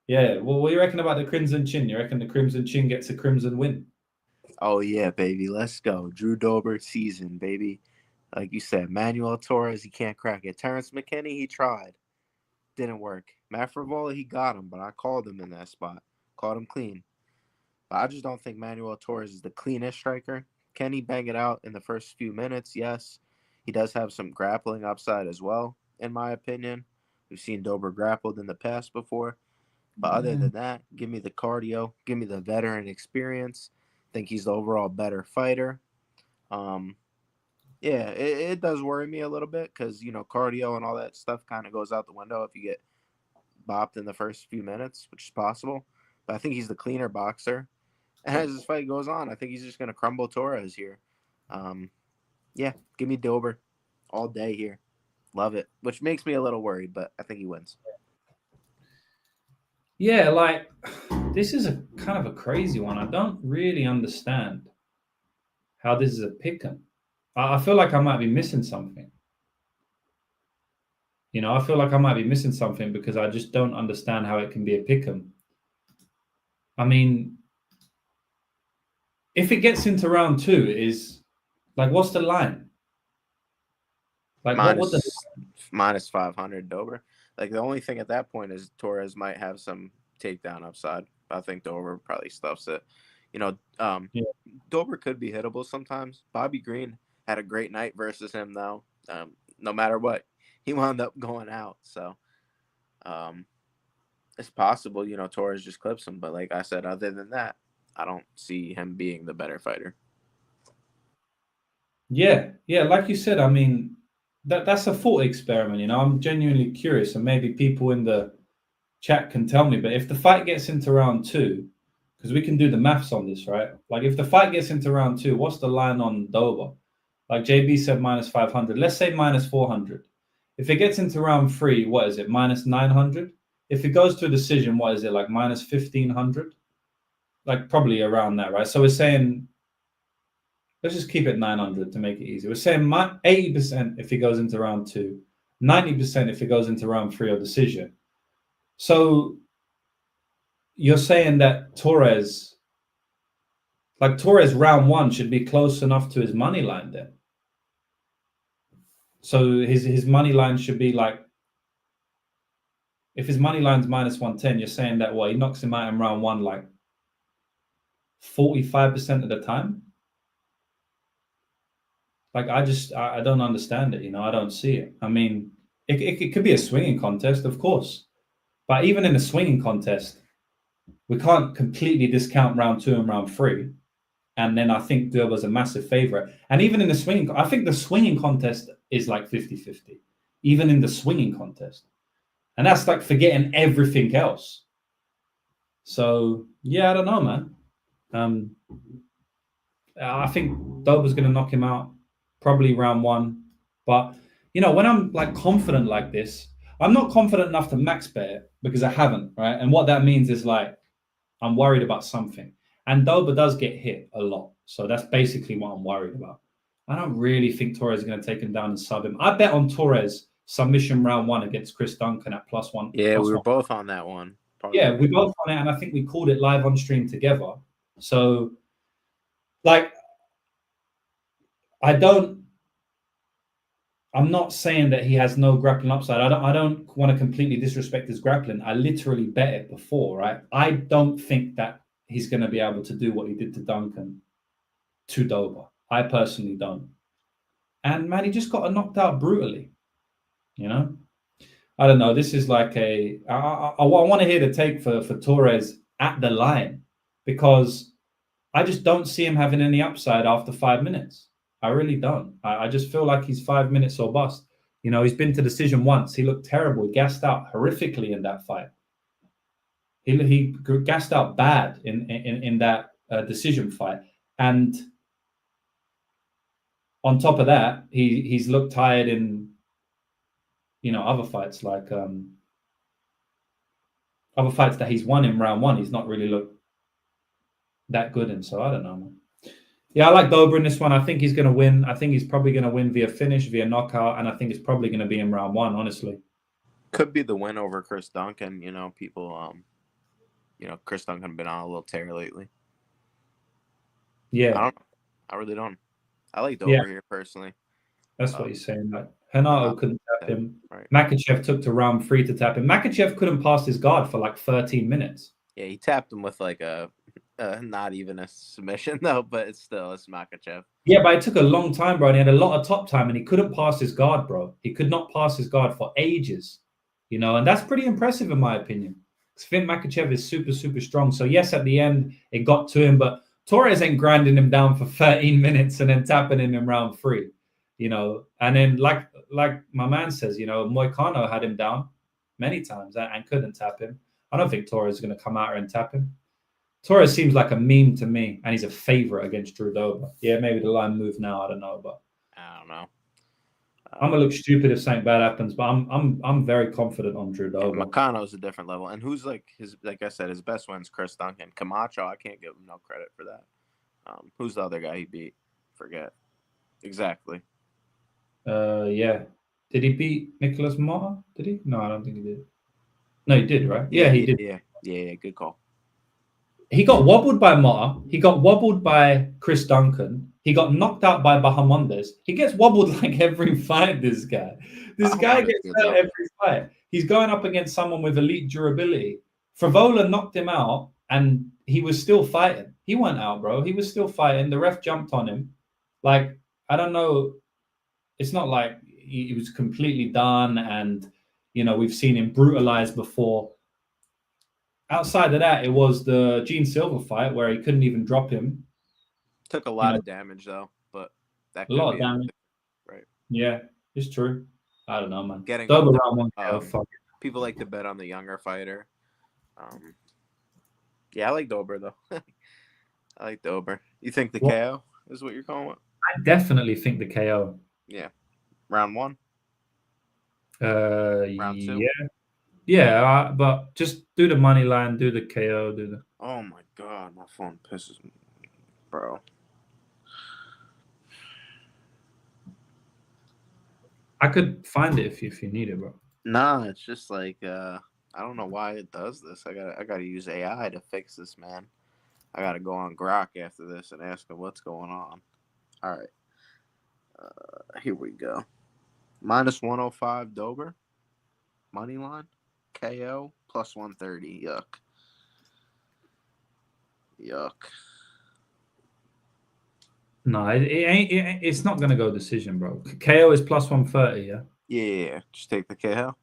A: Yeah. Well, what do you reckon about the Crimson Chin? You reckon the Crimson Chin gets a crimson win?
B: Oh, yeah, baby. Let's go. Drew Dober season, baby. Like you said, Manuel Torres, he can't crack it. Terrence McKinney, he tried. Didn't work. Matt Frivola, he got him, but I called him in that spot. Called him clean. But I just don't think Manuel Torres is the cleanest striker. Can he bang it out in the first few minutes? Yes. He does have some grappling upside as well, in my opinion. We've seen Dober grappled in the past before. But other than that, give me the cardio. Give me the veteran experience. I think he's the overall better fighter. Yeah, it does worry me a little bit because, you know, cardio and all that stuff kind of goes out the window if you get bopped in the first few minutes, which is possible. But I think he's the cleaner boxer. And as this fight goes on, I think he's just going to crumble Torres here. Yeah, give me Dober all day here. Love it, which makes me a little worried, but I think he wins.
A: Yeah, like, this is a kind of a crazy one. I don't really understand how this is a pick'em. I feel like I might be missing something. You know, I feel like I might be missing something because I just don't understand how it can be a pick'em. I mean, if it gets into round 2, is like, what's the line? Like,
B: minus 500 Dober. Like, the only thing at that point is Torres might have some takedown upside. I think Dober probably stuffs it. You know, Dober could be hittable sometimes. Bobby Green had a great night versus him, though. No matter what, he wound up going out. So, It's possible, Torres just clips him. But like I said, other than that, I don't see him being the better fighter.
A: Yeah, like you said, I mean, that's a thought experiment. I'm genuinely curious, and maybe people in the chat can tell me. But if the fight gets into round 2, because we can do the maths on this, right? Like if the fight gets into round 2, what's the line on Dober? Like JB said, minus 500. Let's say minus 400. If it gets into round 3, what is it? Minus 900. If it goes to a decision, what is it? Like minus 1500. Like probably around that, right? So we're saying, let's just keep it 900 to make it easy. We're saying 80% if it goes into round 2, 90% if it goes into round 3 or decision. So you're saying that Torres round 1 should be close enough to his money line then. So his money line should be like, if his money line's minus 110, you're saying that he knocks him out in round 1 like 45% of the time. Like I don't understand it. I don't see it. I mean, it could be a swinging contest, of course, but even in a swinging contest, we can't completely discount round 2 and round 3. And then I think Dober was a massive favorite. And even in the swinging, I think the swinging contest is like 50-50, even in the swinging contest. And that's like forgetting everything else. So, yeah, I don't know, man. I think Dober's going to knock him out probably round 1. But, when I'm like confident like this, I'm not confident enough to max bet it because I haven't, right? And what that means is like, I'm worried about something. And Dober does get hit a lot. So that's basically what I'm worried about. I don't really think Torres is going to take him down and sub him. I bet on Torres submission round 1 against Chris Duncan at +1.
B: Yeah, we were both on that one.
A: Probably. Yeah, we both on it. And I think we called it live on stream together. So, like, I'm not saying that he has no grappling upside. I don't want to completely disrespect his grappling. I literally bet it before, right? I don't think that he's going to be able to do what he did to Duncan to Dober. I personally don't. And man, he just got knocked out brutally. I don't know. This is like I want to hear the take for Torres at the line, because I just don't see him having any upside after 5 minutes. I really don't. I just feel like he's 5 minutes or bust. He's been to decision once. He looked terrible. He gassed out horrifically in that fight. He gassed out bad in that decision fight. And on top of that, he's looked tired in, other fights, like other fights that he's won in round 1. He's not really looked that good in. So I don't know, man. Yeah, I like Dober in this one. I think he's going to win. I think he's probably going to win via finish, via knockout, and I think it's probably going to be in round 1, honestly.
B: Could be the win over Chris Duncan. People, Chris Duncan been on a little tear lately.
A: Yeah.
B: I don't know. I really don't. I like Dober here personally.
A: That's what he's saying. Like, Renato couldn't tap him. Right. Makachev took to round 3 to tap him. Makachev couldn't pass his guard for like 13 minutes.
B: Yeah, he tapped him with like a not even a submission though, but it's Makachev.
A: Yeah, but it took a long time, bro. And he had a lot of top time, and he couldn't pass his guard, bro. He could not pass his guard for ages, and that's pretty impressive in my opinion. Because Finn Makachev is super, super strong. So yes, at the end it got to him, but Torres ain't grinding him down for 13 minutes and then tapping him in round 3, And then like my man says, Moicano had him down many times and couldn't tap him. I don't think Torres is going to come out here and tap him. Torres seems like a meme to me, and he's a favorite against Drew Dober. Yeah, maybe the line move now. I don't know, but
B: I don't know.
A: I'm gonna look stupid if something bad happens, but I'm very confident on Drew Dober.
B: Moicano's a different level, and who's like I said, his best win's Chris Duncan. Camacho, I can't give him no credit for that. Who's the other guy he beat? Forget exactly.
A: Yeah. Did he beat Nicholas Motta? Did he? No, I don't think he did. No, he did, right? Yeah, he did.
B: Yeah, good call.
A: He got wobbled by Motta. He got wobbled by Chris Duncan. He got knocked out by Bahamondes. He gets wobbled like every fight, this guy. This guy gets hurt every fight. He's going up against someone with elite durability. Favola knocked him out, and he was still fighting. He went out, bro. He was still fighting. The ref jumped on him. Like, I don't know. It's not like he was completely done and, we've seen him brutalized before. Outside of that, it was the Gene Silver fight where he couldn't even drop him.
B: Took a lot of damage though, but that
A: A
B: could
A: lot
B: be
A: of damage.
B: right.
A: Yeah, it's true. I don't know, man.
B: Getting
A: Dober round one. Fuck.
B: People like to bet on the younger fighter. Yeah, I like Dober though. I like Dober. You think the KO is what you're calling it?
A: I definitely think the KO.
B: Yeah. Round 1?
A: Round
B: 2?
A: Yeah. Yeah, but just do the money line, do the KO, do the...
B: Oh my God, my phone pisses me, bro.
A: I could find it if you need it, bro.
B: Nah, it's just like I don't know why it does this. I gotta use AI to fix this, man. I gotta go on Grok after this and ask him what's going on. All right, here we go. Minus 105 Dober, money line, KO plus 130. Yuck.
A: No, it ain't. It's not gonna go decision, bro. KO is plus 130. Yeah.
B: Yeah, just take the KO.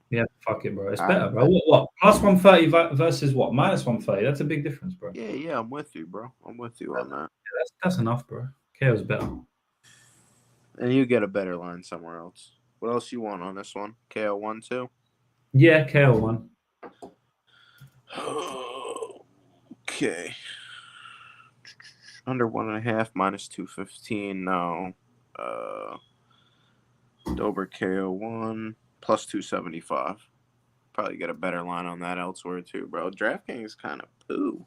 A: Yeah, fuck it, bro. It's better, bro. What? Plus 130 versus what? Minus 130. That's a big difference, bro.
B: Yeah, I'm with you, bro. I'm with you on that.
A: Yeah, that's enough, bro. KO's better.
B: And you get a better line somewhere else. What else you want on this one? KO 1, 2?
A: Yeah, KO 1.
B: Okay. Under 1.5 minus 215. No. Dober KO 1 plus 275. Probably get a better line on that elsewhere too, bro. DraftKings is kind of poo.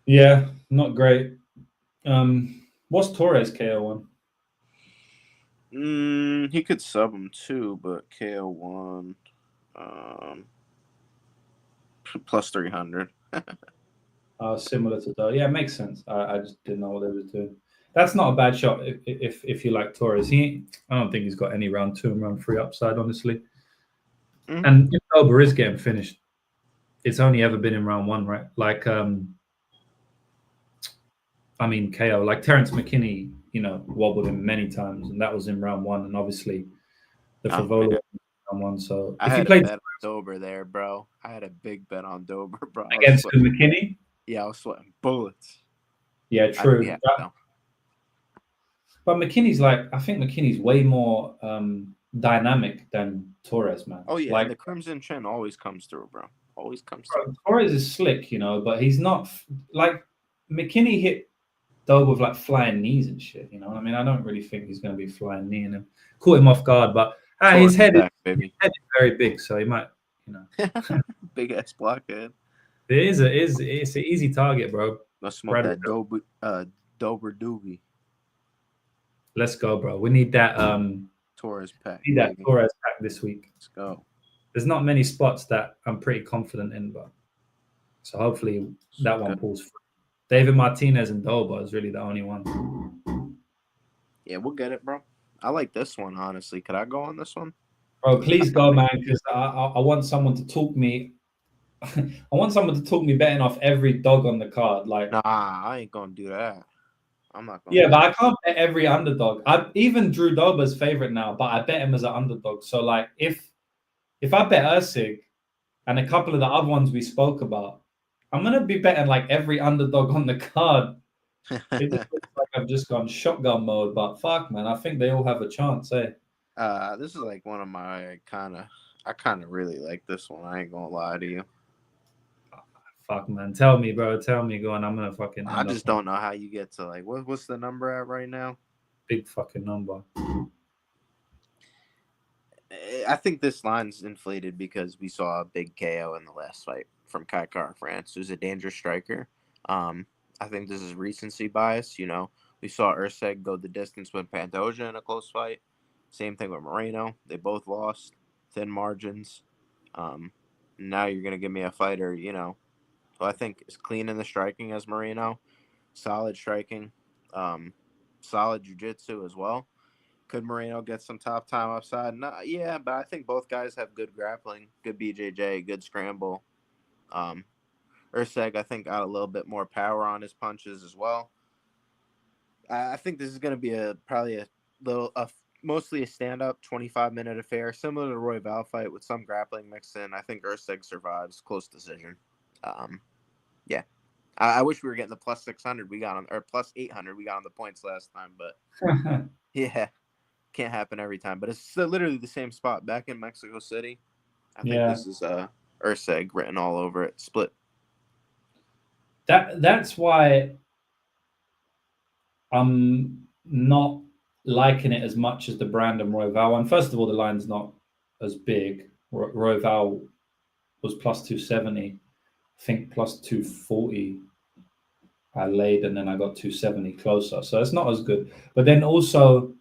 A: Yeah, not great. What's Torres KO
B: 1? He could sub him too, but KO 1 plus 300.
A: Similar to Dober. Yeah, it makes sense. I just didn't know what they were doing. That's not a bad shot if you like Torres. I don't think he's got any round 2 and round 3 upside, honestly. Mm-hmm. And if Dober is getting finished, it's only ever been in round 1, right? Like, KO, like Terrence McKinney, wobbled him many times, and that was in round 1. And obviously, the Favola round 1. So
B: if you played Dober there, bro, I had a big bet on Dober, bro.
A: Against McKinney?
B: Yeah, I was sweating bullets.
A: Yeah, true. But McKinney's I think McKinney's way more dynamic than Torres, man.
B: Oh yeah, the Crimson Chin always comes through, bro. Always comes through.
A: Torres is slick, but he's not like McKinney hit Dober with flying knees and shit. I don't really think he's going to be flying kneeing him. Caught him off guard, but his head is very big, so he might,
B: big ass blockhead.
A: It's an easy target, bro.
B: Let's smoke that Dober doobie.
A: Let's go, bro. We need that
B: Torres pack.
A: We need that Torres pack this week.
B: Let's go.
A: There's not many spots that I'm pretty confident in, but so hopefully that one pulls through. David Martinez and Dober is really the only one.
B: Yeah, we'll get it, bro. I like this one, honestly. Could I go on this one?
A: Bro, please go, man, because I want someone to talk me. I want someone to talk me betting off every dog on the card.
B: Nah, I ain't gonna do that. I'm not gonna.
A: Yeah, but I can't bet every underdog. I even Drew Dober's favorite now, but I bet him as an underdog. So if I bet Erceg and a couple of the other ones we spoke about, I'm gonna be betting every underdog on the card. It just looks like I've just gone shotgun mode, but fuck, man, I think they all have a chance, eh?
B: This is one of my I kind of really like this one. I ain't gonna lie to you.
A: Fuck, man, tell me, bro. Tell me, go on. I'm gonna fucking.
B: I just don't know how you get to what's the number at right now?
A: Big fucking number.
B: I think this line's inflated because we saw a big KO in the last fight from Kai Kara France, who's a dangerous striker. I think this is recency bias. We saw Erceg go the distance with Pantoja in a close fight. Same thing with Moreno. They both lost, thin margins. Now you're gonna give me a fighter, who I think is clean in the striking as Moreno, solid striking, solid jiu-jitsu as well. Could Moreno get some top time upside? No, yeah, but I think both guys have good grappling, good BJJ, good scramble. Erceg, I think, got a little bit more power on his punches as well. I think this is going to be probably a mostly a stand-up 25-minute affair, similar to the Royval fight with some grappling mixed in. I think Erceg survives. Close decision. Yeah. I wish we were getting the plus 600 we got on, or plus 800 we got on the points last time, but yeah, can't happen every time. But it's literally the same spot back in Mexico City. I think this is Erceg written all over it, split.
A: That's why I'm not liking it as much as the Brandon Royval one. First of all, the line's not as big. Royval was plus 270. I think plus 240 I laid, and then I got 270 closer. So it's not as good. But then also,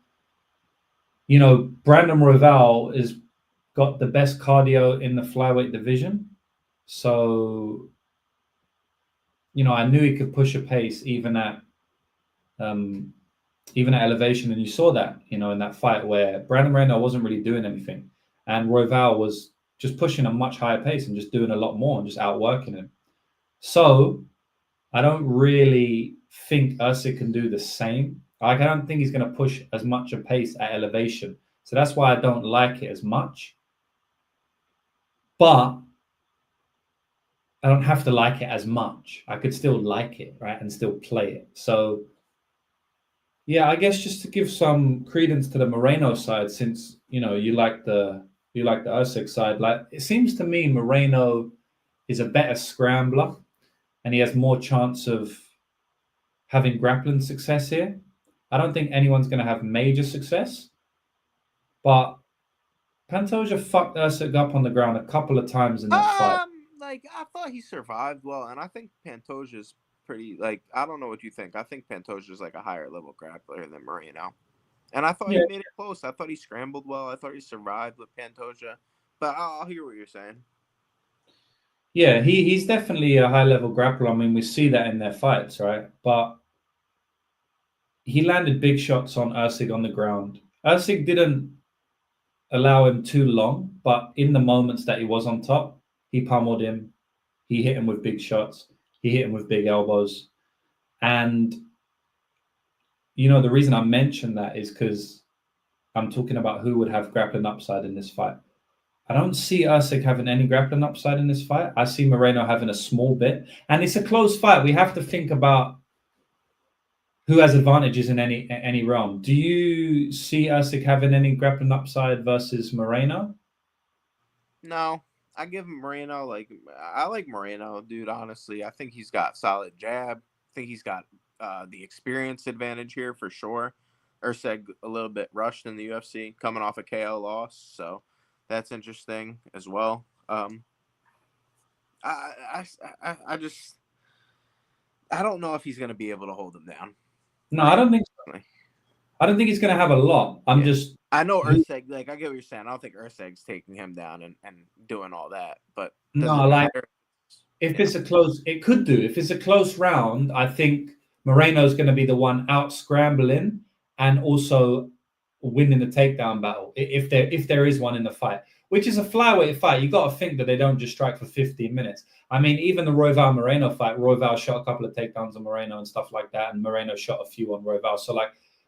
A: Brandon Royval is got the best cardio in the flyweight division. So, I knew he could push a pace even at elevation. And you saw that, in that fight where Brandon Moreno wasn't really doing anything. And Royval was just pushing a much higher pace and just doing a lot more and just outworking him. So I don't really think Erceg can do the same. I don't think he's going to push as much a pace at elevation. So that's why I don't like it as much. But I don't have to like it as much. I could still like it, right, and still play it. So, yeah, I guess just to give some credence to the Moreno side, since you like the Erceg side, like it seems to me Moreno is a better scrambler, and he has more chance of having grappling success here. I don't think anyone's going to have major success, but Pantoja fucked Erceg up on the ground a couple of times in that fight.
B: I thought he survived well, and I think Pantoja's pretty, I don't know what you think. I think Pantoja's like a higher level grappler than Moreno. And I thought he made it close. I thought he scrambled well. I thought he survived with Pantoja. But I'll hear what you're saying.
A: Yeah, he's definitely a high level grappler. I mean, we see that in their fights, right? But he landed big shots on Erceg on the ground. Erceg didn't allow him too long, but in the moments that he was on top, he pummeled him. He hit him with big shots. He hit him with big elbows. And, the reason I mention that is because I'm talking about who would have grappling upside in this fight. I don't see Erceg having any grappling upside in this fight. I see Moreno having a small bit. And it's a close fight. We have to think about who has advantages in any realm. Do you see Erceg having any grappling upside versus Moreno?
B: No. I give him Moreno. I like Moreno, dude, honestly. I think he's got solid jab. I think he's got the experience advantage here for sure. Erceg a little bit rushed in the UFC, coming off a KO loss, so that's interesting as well. I don't know if he's going to be able to hold him down.
A: No, I don't think so. I don't think he's going to have a lot.
B: I know Erceg, I get what you're saying. I don't think Erceg's taking him down and doing all that, but
A: if it's a close, it could do. If it's a close round, I think Moreno's going to be the one out scrambling and also winning the takedown battle if there is one in the fight, which is a flyweight fight. You got to think that they don't just strike for 15 minutes. I mean, even the Royval Moreno fight, Royval shot a couple of takedowns on Moreno and stuff like that, and Moreno shot a few on Royval. So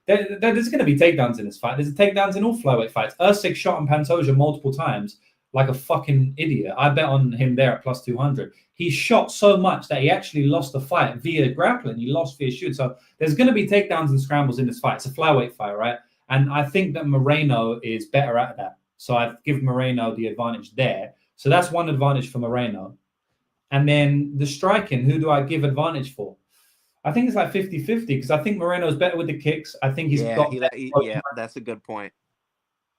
A: there's going to be takedowns in this fight. There's takedowns in all flyweight fights. Erceg shot on Pantoja multiple times like a fucking idiot. I bet on him there at plus 200. He shot so much that he actually lost the fight via grappling. He lost via shoot. So there's going to be takedowns and scrambles in this fight. It's a flyweight fight, right? And I think that Moreno is better at that. So I give Moreno the advantage there. So that's one advantage for Moreno. And then the striking, who do I give advantage for? I think it's like 50-50 because I think Moreno's better with the kicks. I think
B: that's a good point.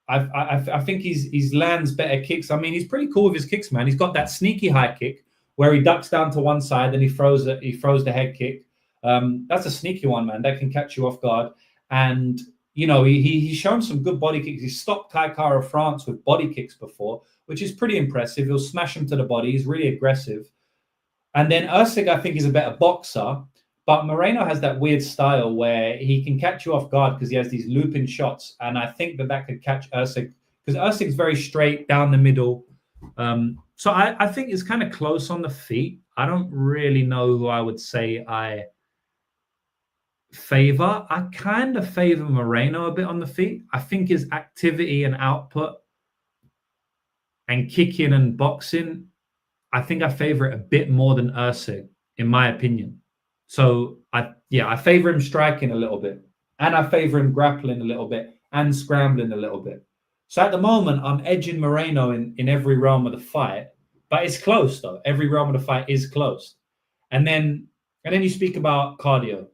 A: I think he's lands better kicks. I mean, he's pretty cool with his kicks, man. He's got that sneaky high kick where he ducks down to one side, then he throws the head kick. That's a sneaky one, man. That can catch you off guard. And he's shown some good body kicks. He's stopped Kai Kara France with body kicks before, which is pretty impressive. He'll smash him to the body. He's really aggressive. And then Erceg, I think, is a better boxer. But Moreno has that weird style where he can catch you off guard because he has these looping shots. And I think that could catch Erceg because Erceg's very straight down the middle. So I think it's kind of close on the feet. I don't really know who I would say I favor. I kind of favor Moreno a bit on the feet. I think his activity and output and kicking and boxing, I think I favor it a bit more than Erceg, in my opinion. So I favor him striking a little bit, and I favor him grappling a little bit and scrambling a little bit. So at the moment, I'm edging Moreno in every realm of the fight, but it's close though. Every realm of the fight is close. And then you speak about cardio.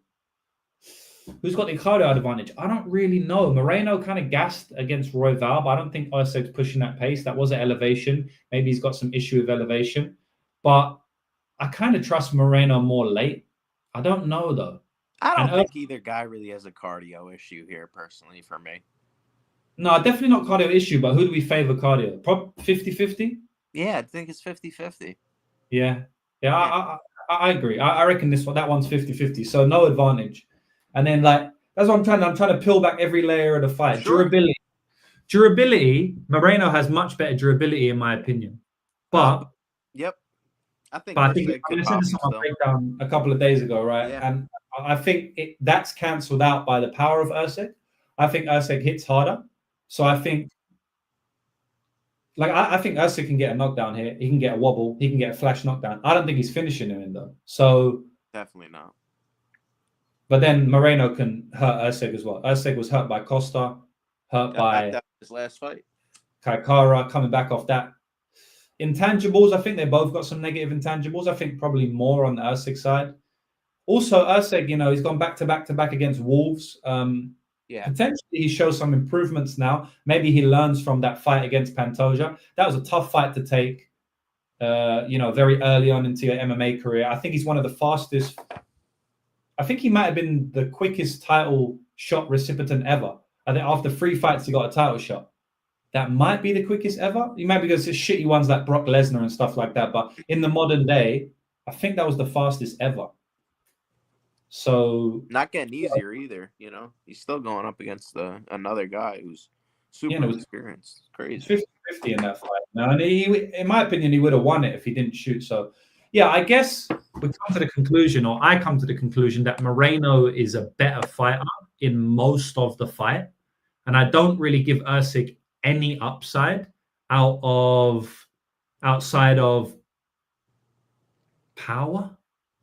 A: Who's got the cardio advantage? I don't really know. Moreno kind of gassed against Royval, but I don't think Erceg's pushing that pace. That was an elevation. Maybe he's got some issue with elevation. But I kind of trust Moreno more late. I don't know, though.
B: I don't think either guy really has a cardio issue here, personally, for me.
A: No, definitely not cardio issue, but who do we favor cardio? 50-50?
B: Yeah, I think it's 50-50.
A: Yeah. I agree. I reckon that one's 50-50, so no advantage. And then, that's what I'm trying to peel back every layer of the fight. Sure. Durability, Moreno has much better durability, in my opinion. But
B: yep. I think
A: I said this on my breakdown a couple of days ago, right? Yeah. And I think that's cancelled out by the power of Erceg. I think Erceg hits harder. So I think I think Erceg can get a knockdown here. He can get a wobble. He can get a flash knockdown. I don't think he's finishing him in, though. So
B: definitely not.
A: But then Moreno can hurt Erceg as well. Erceg was hurt by Costa, by
B: his last fight.
A: Kaikara, coming back off that. Intangibles, I think they both got some negative intangibles. I think probably more on the Erceg side. Also, Erceg, he's gone back to back against Wolves. Potentially he shows some improvements now. Maybe he learns from that fight against Pantoja. That was a tough fight to take, very early on into your MMA career. I think he's one of the fastest. I think he might have been the quickest title shot recipient ever. I think after 3 fights, he got a title shot. That might be the quickest ever. He might be because it's shitty ones like Brock Lesnar and stuff like that. But in the modern day, I think that was the fastest ever. So
B: not getting easier either. He's still going up against another guy who's super experienced. It's crazy.
A: 50-50 in that fight. Now, and in my opinion, he would have won it if he didn't shoot. So. Yeah, I guess we come to the conclusion, or I come to the conclusion, that Moreno is a better fighter in most of the fight. And I don't really give Erceg any upside outside of power.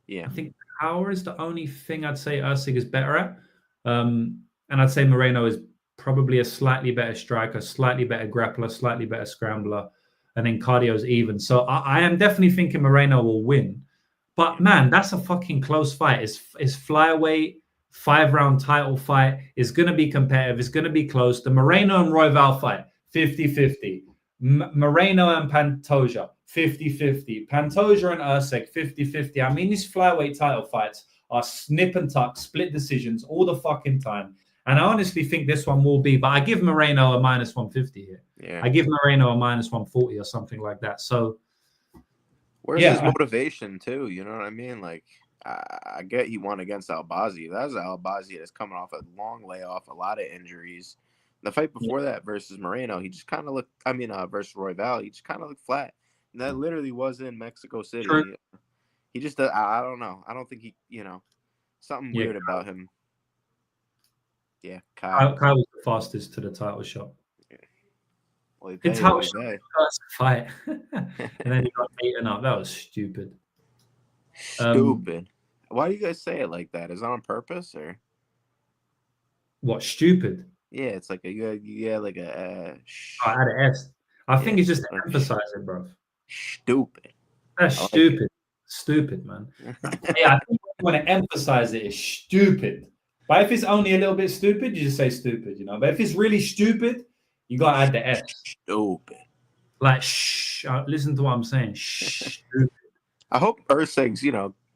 B: Yeah.
A: I think power is the only thing I'd say Erceg is better at. And I'd say Moreno is probably a slightly better striker, slightly better grappler, slightly better scrambler. And then cardio's even. So I am definitely thinking Moreno will win. But, man, that's a fucking close fight. It's flyweight, 5-round title fight. It's going to be competitive. It's going to be close. The Moreno and Royval fight, 50-50. Moreno and Pantoja, 50-50. Pantoja and Erceg, 50-50. I mean, these flyweight title fights are snip and tuck, split decisions all the fucking time. And I honestly think this one will be, but I give Moreno a -150 here.
B: Yeah.
A: I give Moreno a -140 or something like that. So,
B: where's his motivation too? You know what I mean? Like, I get he won against Albazi. That was Albazi that's coming off a long layoff, a lot of injuries. The fight before that versus Moreno, he just kind of looked. Versus Royval, he just kind of looked flat. And that literally was in Mexico City.
A: True.
B: He just, I don't know. I don't think he, something weird about him. Yeah,
A: Kyle was the fastest to the title shot.
B: Yeah. Well,
A: the title shot first fight, and then he got beaten up. That was stupid.
B: Stupid. Why do you guys say it like that? Is it on purpose or
A: what? Stupid.
B: Yeah, it's like like a.
A: I had an S. I think it's just to emphasize it, bro.
B: Stupid.
A: That's stupid. Stupid, man. Yeah, I think when I emphasize it, it's stupid. But if it's only a little bit stupid, you just say stupid, But if it's really stupid, you got to add the S.
B: Stupid.
A: Like, listen to what I'm saying. Stupid.
B: I hope Erceg's,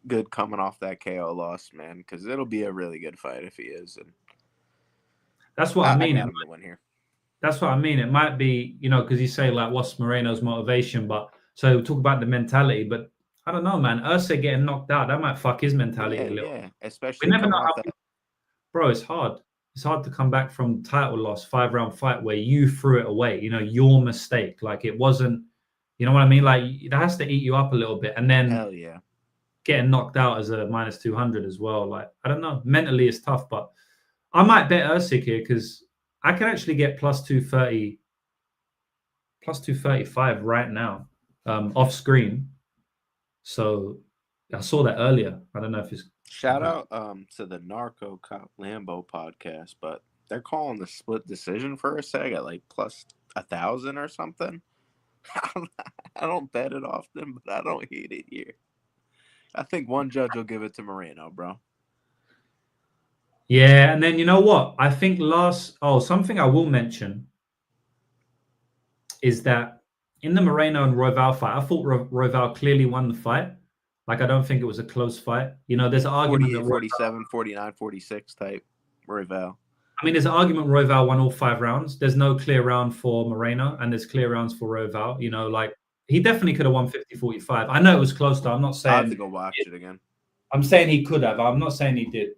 B: good coming off that KO loss, man, because it'll be a really good fight if he is. And
A: that's what I mean.
B: I got him to win here.
A: That's what I mean. It might be, because you say, what's Moreno's motivation? But so we'll talk about the mentality, but I don't know, man. Erceg getting knocked out, that might fuck his mentality a little.
B: Yeah, especially.
A: We never know how. Bro, it's hard. It's hard to come back from title loss, 5-round fight where you threw it away. Your mistake. Like, it wasn't, you know what I mean? Like, it has to eat you up a little bit. And then,
B: hell yeah.
A: getting knocked out as a minus 200 as well. Like, I don't know. Mentally, it's tough, but I might bet Erceg here because I can actually get plus 230, plus 235 right now off screen. So I saw that earlier. I don't know if it's...
B: Shout out to the Narco Cop Lambo podcast, but they're calling the split decision for Erceg at like plus 1,000 or something. I don't bet it often, but I don't hate it here. I think one judge will give it to Moreno, bro.
A: Yeah, and then you know what? I think something I will mention is that in the Moreno and Royval fight, I thought Royval clearly won the fight. Like, I don't think it was a close fight. You know, there's an argument
B: 48, 47, 49, 46 type Royval.
A: I mean, there's an argument Royval won all 5 rounds. There's no clear round for Moreno, and there's clear rounds for Royval. You know, like, he definitely could have won 50-45. I know it was close, though. I'm not saying...
B: I have to go watch it again.
A: I'm saying he could have. I'm not saying he did.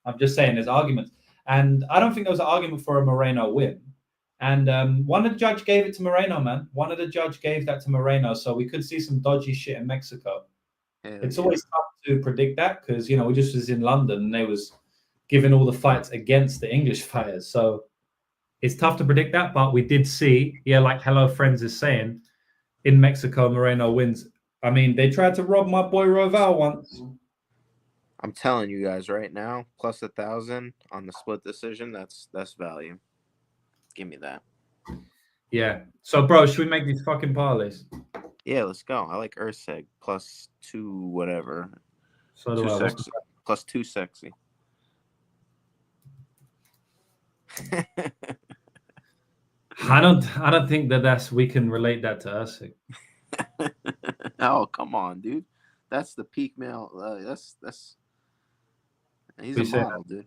A: I'm just saying there's arguments. And I don't think there was an argument for a Moreno win. And one of the judge gave it to Moreno, man. One of the judge gave that to Moreno. So we could see some dodgy shit in Mexico. It's always tough to predict that because, you know, we just was in London and they was giving all the fights against the English fighters. So it's tough to predict that. But we did see, like Hello Friends is saying, in Mexico, Moreno wins. I mean, they tried to rob my boy Royval once.
B: I'm telling you guys right now, plus 1,000 on the split decision. That's value. Give me that.
A: Yeah. So, bro, should we make these fucking parlays?
B: Yeah, let's go. I like Erceg plus 2 whatever.
A: So do I.
B: Sexy. Plus 2 sexy.
A: I don't think we can relate that to Erceg.
B: Oh, come on, dude. That's the peak male. He's a model, dude.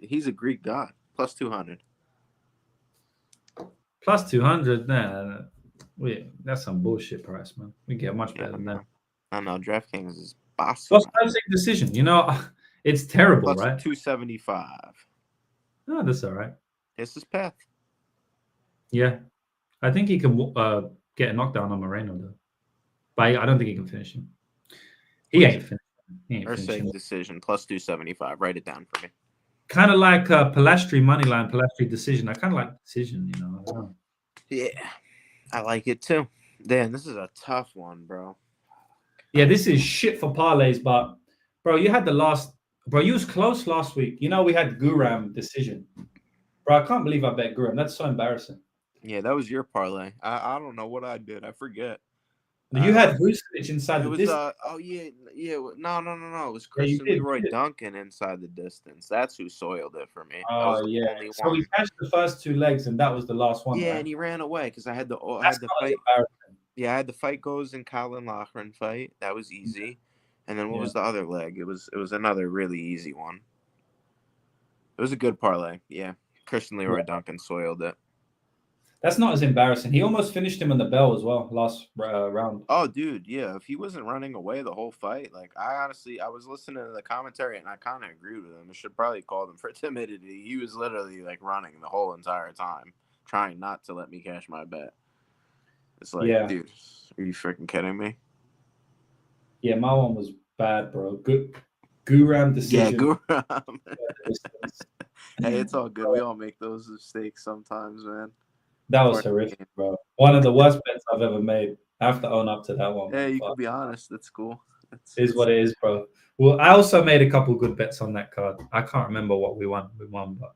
B: He's a Greek god. Plus 200.
A: Plus 200? Nah. That's some bullshit price, man. We get much better than that.
B: I know. DraftKings is boss.
A: Plus Erceg decision. You know, it's terrible,
B: plus
A: right?
B: 275.
A: No, that's all right.
B: It's his path.
A: Yeah. I think he can get a knockdown on Moreno, though. But I don't think he can finish him. He ain't finishing.
B: Erceg decision, plus 275. Write it down for me.
A: Kind of like Polastri moneyline, Polastri decision. I kind of like decision, you know. I don't know.
B: Yeah, I like it too. Damn, this is a tough one, bro.
A: Yeah, this is shit for parlays, but bro, you was close last week. You know, we had Guram decision. Bro, I can't believe I bet Guram. That's so embarrassing.
B: Yeah, that was your parlay. I don't know what I did. I forget.
A: You had Vucevic inside the distance.
B: No. It was Christian Leroy Duncan inside the distance. That's who soiled it for me.
A: Oh, yeah. So we cashed the first 2 legs, and that was the last one.
B: Yeah,
A: right?
B: and he ran away because I had the fight. Yeah, I had the fight goes in Colin Loughran fight. That was easy. And then what was the other leg? It was another really easy one. It was a good parlay. Yeah, Christian Leroy Duncan soiled it.
A: That's not as embarrassing. He almost finished him on the bell as well last round.
B: Oh, dude, yeah. If he wasn't running away the whole fight, like I was listening to the commentary and I kind of agreed with him. I should probably call him for timidity. He was literally like running the whole entire time, trying not to let me cash my bet. It's like, dude, are you freaking kidding me?
A: Yeah, my one was bad, bro. Guram decision.
B: Yeah, Guram. Hey, it's all good. We all make those mistakes sometimes, man.
A: That was horrific, bro. One of the worst bets I've ever made. I have to own up to that one.
B: Yeah, you can be honest. That's cool.
A: Is what it is, bro. Well, I also made a couple good bets on that card. I can't remember what we won. We won, but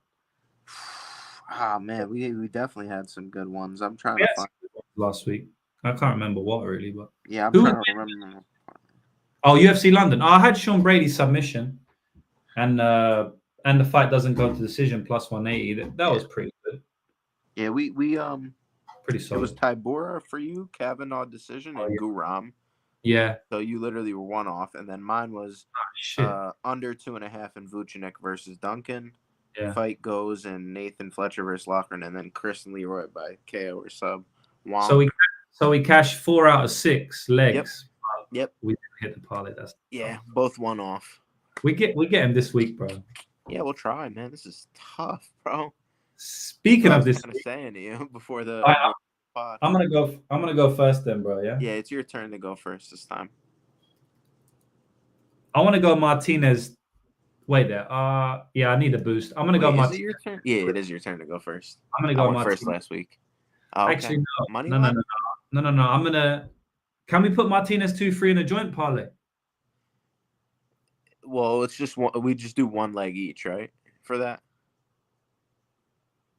B: man, we definitely had some good ones. I'm trying to find
A: last week. I can't remember what really, but
B: yeah, I'm trying to remember.
A: Oh, UFC London. Oh, I had Sean Brady's submission, and the fight doesn't go to decision plus 180. That was pretty good.
B: Yeah, we
A: pretty solid.
B: It was Tybura for you, Kavanaugh decision, and Guram.
A: Yeah.
B: So you literally were 1 off, and then mine was under 2.5 in Vucinic versus Duncan.
A: Yeah.
B: Fight goes in Nathan Fletcher versus Loughran, and then Christian Leroy by KO or sub. Wow.
A: So we cashed 4 out of 6 legs.
B: Yep.
A: We didn't hit the parlay.
B: Both 1 off.
A: We get him this week, bro.
B: Yeah, we'll try, man. This is tough, bro.
A: Speaking of this,
B: I was saying to you before the pod.
A: I'm gonna go first then, bro. Yeah.
B: Yeah, it's your turn to go first this time.
A: I want to go Martinez. Wait there. Yeah, I need a boost. I'm gonna go
B: Is
A: Martinez.
B: it your turn? Yeah, it is your turn to go first.
A: I'm gonna
B: I
A: go
B: went
A: Martinez
B: first last week. Oh, okay.
A: Actually,
B: Money
A: no.
B: line?
A: No. I'm gonna. Can we put Martinez 2-3 in a joint parlay?
B: Well, it's just one. We just do one leg each, right? For that.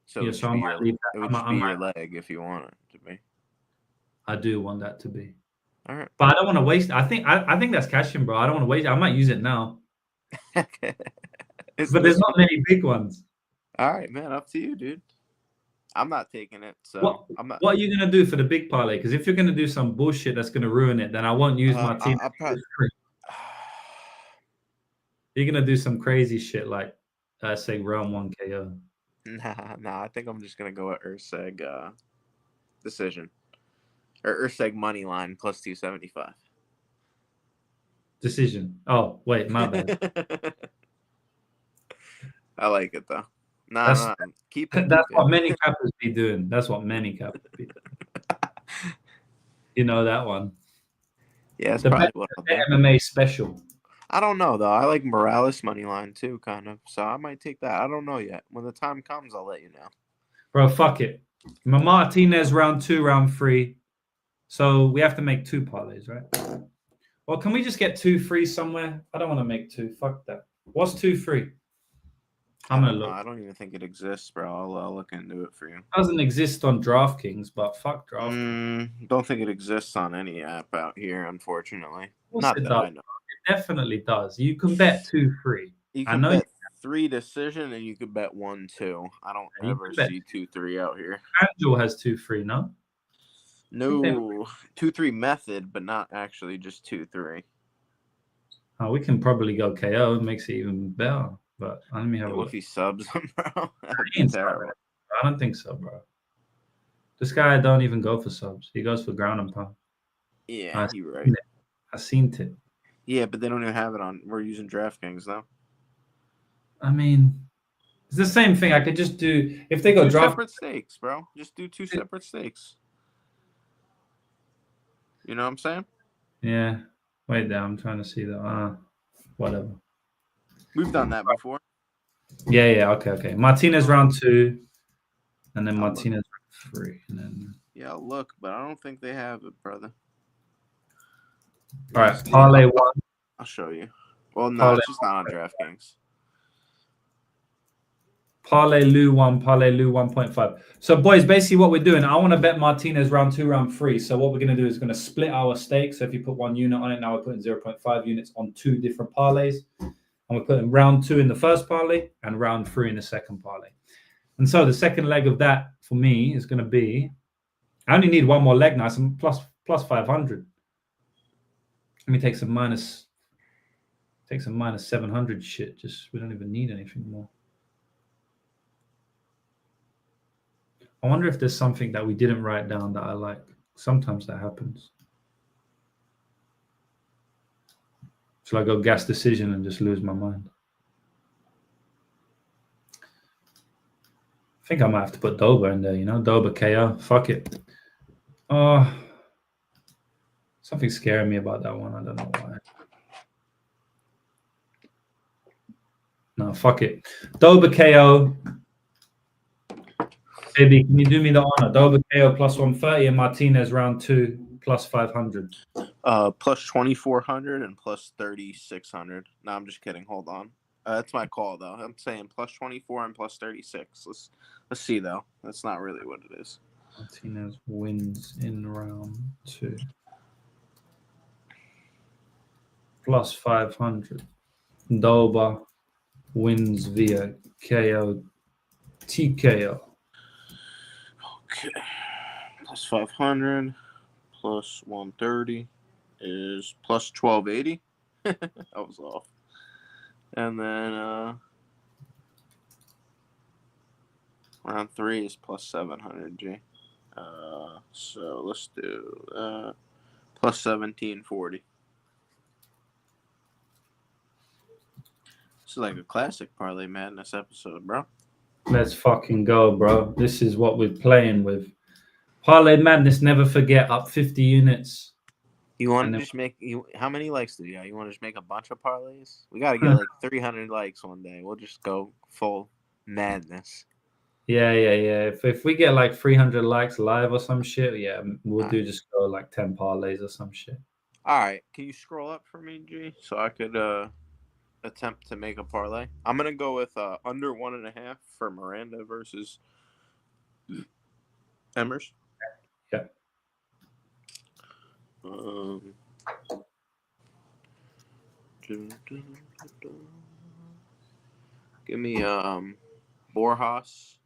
B: So
A: Yeah,
B: it
A: so I
B: would
A: might leave that.
B: it would just be your leg if you want it to be.
A: I do want that to be.
B: All right.
A: But I don't want to waste. I think that's cashing, bro. I don't want to waste it. I might use it now.
B: Okay.
A: But there's not many big ones.
B: All right, man. Up to you, dude. I'm not taking it, so I'm not.
A: What are you gonna do for the big parlay? Because if you're gonna do some bullshit that's gonna ruin it, then I won't use my team. You're gonna do some crazy shit like say round 1 KO.
B: Nah. I think I'm just gonna go at Erceg decision or Erceg money line plus 275.
A: Decision. Oh wait, my bad.
B: I like it though. Nah.
A: That's what many cappers be doing. That's what many cappers be doing. You know that one.
B: Yeah, it's probably what I'll do.
A: MMA special.
B: I don't know though. I like Morales money line too, kind of. So I might take that. I don't know yet. When the time comes, I'll let you know.
A: Bro, fuck it. Martinez round 2, round 3. So we have to make 2 parlays, right? Well, can we just get 2-3 somewhere? I don't want to make 2. Fuck that. What's 2-3? I'm gonna look.
B: I don't even think it exists, bro. I'll look into it for you.
A: It doesn't exist on DraftKings, but fuck DraftKings.
B: Don't think it exists on any app out here, unfortunately.
A: Not that I know. It definitely does. You can bet 2-3.
B: You can bet 3 decision, and you can bet 1-2. I don't ever see 2-3 out here.
A: Angel has 2-3, no?
B: No, 2-3 method, but not actually just 2-3.
A: Oh, we can probably go KO. It makes it even better. But let me have a look.
B: If he subs him, bro?
A: Terrible. I don't think so, bro. This guy don't even go for subs. He goes for ground and pound.
B: Yeah, you're right.
A: I seen it.
B: Yeah, but they don't even have it on. We're using DraftKings, though.
A: I mean, it's the same thing. I could just do if they go draft
B: separate stakes, bro. Just do 2 separate stakes. You know what I'm saying?
A: Yeah. Wait there. I'm trying to see that. Whatever.
B: We've done that before.
A: Yeah. Okay. Martinez round 2, and then Martinez round 3, and then.
B: Yeah, I'll look, but I don't think they have it, brother.
A: All right, parlay 1.
B: I'll show you. Well, no, it's just not on DraftKings.
A: Parlay Lou 1, Parlay Lou 1.5. So, boys, basically what we're doing, I want to bet Martinez round 2, round 3. So what we're going to do is going to split our stakes. So if you put 1 unit on it, now we're putting 0.5 units on 2 different parlays. And we're putting round 2 in the first parlay and round 3 in the second parlay. And so the second leg of that for me is going to be, I only need 1 more leg now. So plus 500. Let me take some minus 700 shit. We don't even need anything more. I wonder if there's something that we didn't write down that I like. Sometimes that happens. Shall I go gas decision and just lose my mind? I think I might have to put Dober in there, Dober KO. Fuck it. Something's scaring me about that one. I don't know why. No, fuck it. Dober KO. Baby, can you do me the honor? Dober KO plus 130 and Martinez round 2 plus 500.
B: Plus 2,400 and plus 3,600. No, I'm just kidding. Hold on. That's my call though. I'm saying plus 24 and plus 36. Let's see though. That's not really what it is.
A: Martinez wins in round 2. Plus 500. Dober wins via KO TKO.
B: Okay. Plus 500 plus 130 is plus 1,280. That was off. And then round 3 is plus 700 G. So let's do plus 1,740. This is like a classic Parlay Madness episode, bro.
A: Let's fucking go, bro. This is what we're playing with. Parlay Madness, never forget, up 50 units.
B: You want
A: And
B: to
A: then,
B: just make you? How many likes do you got? You want to just make a bunch of parlays? We got to get like 300 likes one day. We'll just go full madness.
A: yeah. If we get like 300 likes live or some shit, yeah, we'll do just go like 10 parlays or some shit.
B: All right, can you scroll up for me, G, so I could attempt to make a parlay? I'm gonna go with under 1.5 for Miranda versus Emmers.
A: Yeah.
B: Give me Borjas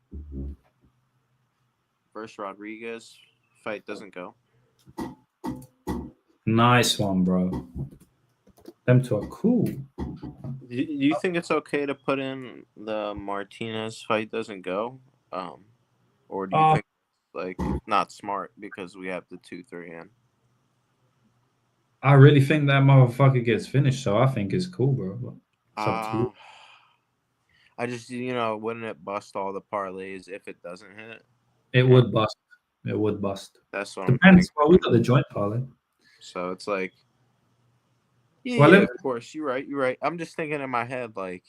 B: versus Rodriguez. Fight doesn't go.
A: Nice one, bro. Them two are cool.
B: Do you think it's okay to put in the Martinez fight doesn't go? Or do you think it's like not smart because we have the 2-3 in?
A: I really think that motherfucker gets finished, so I think it's cool, bro. But it's up to you.
B: I just, wouldn't it bust all the parlays if it doesn't hit?
A: It would bust. It would bust.
B: That's what
A: Depends.
B: I'm thinking.
A: Well, we got the joint parlay.
B: So it's like,
A: Well,
B: of course, you're right. I'm just thinking in my head, like,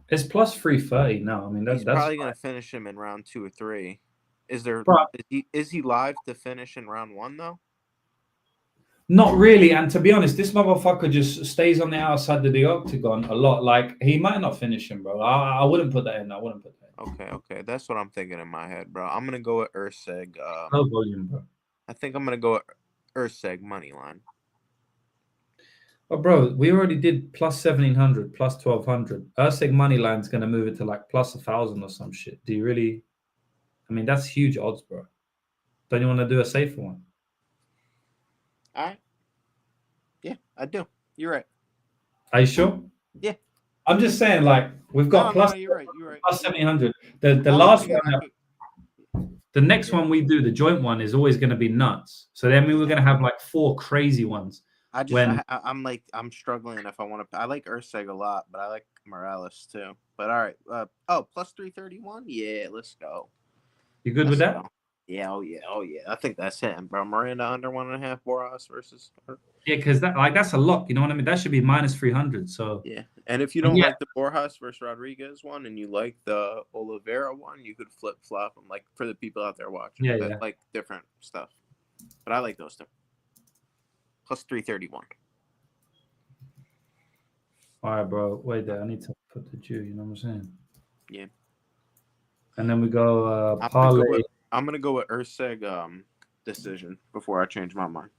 A: it's plus 330 now. I mean,
B: he's
A: that's
B: probably gonna finish him in round 2 or 3. Is he live to finish in round 1 though?
A: not really. And to be honest, this motherfucker just stays on the outside of the octagon a lot. Like, he might not finish him, bro. I wouldn't put that in. I wouldn't put that in.
B: Okay. That's what I'm thinking in my head, bro. I'm gonna go with Erceg.
A: No volume, bro.
B: I think I'm gonna go with Erceg money line.
A: Oh, bro, we already did plus 1700, plus 1200. Erceg money line's gonna move it to like plus 1000 or some shit. Do you really? I mean, that's huge odds, bro. Don't you want to do a safer one?
B: All right. Yeah, I do. You're right.
A: Are you sure?
B: Yeah.
A: I'm just saying, like, we've got
B: you're right.
A: plus 1700. The last one, the next one we do, the joint one, is always going to be nuts. So then we were going to have like 4 crazy ones.
B: I'm struggling if I want to. I like Erceg a lot, but I like Morales too. But all right. Plus 331. Yeah, let's go.
A: You good with that?
B: Go. Yeah. Oh yeah. I think that's it, bro. Miranda under 1.5. Borjas versus.
A: Yeah, because that's a lot. You know what I mean? That should be minus 300. So
B: yeah. And if you don't like the Borjas versus Rodriguez one, and you like the Oliveira one, you could flip flop them. Like for the people out there watching, like different stuff. But I like those two. Plus 331.
A: All right, bro. Wait there. I need to put the Jew. You know what I'm saying?
B: Yeah.
A: And then we go parlay.
B: I'm gonna go with Erceg decision before I change my mind.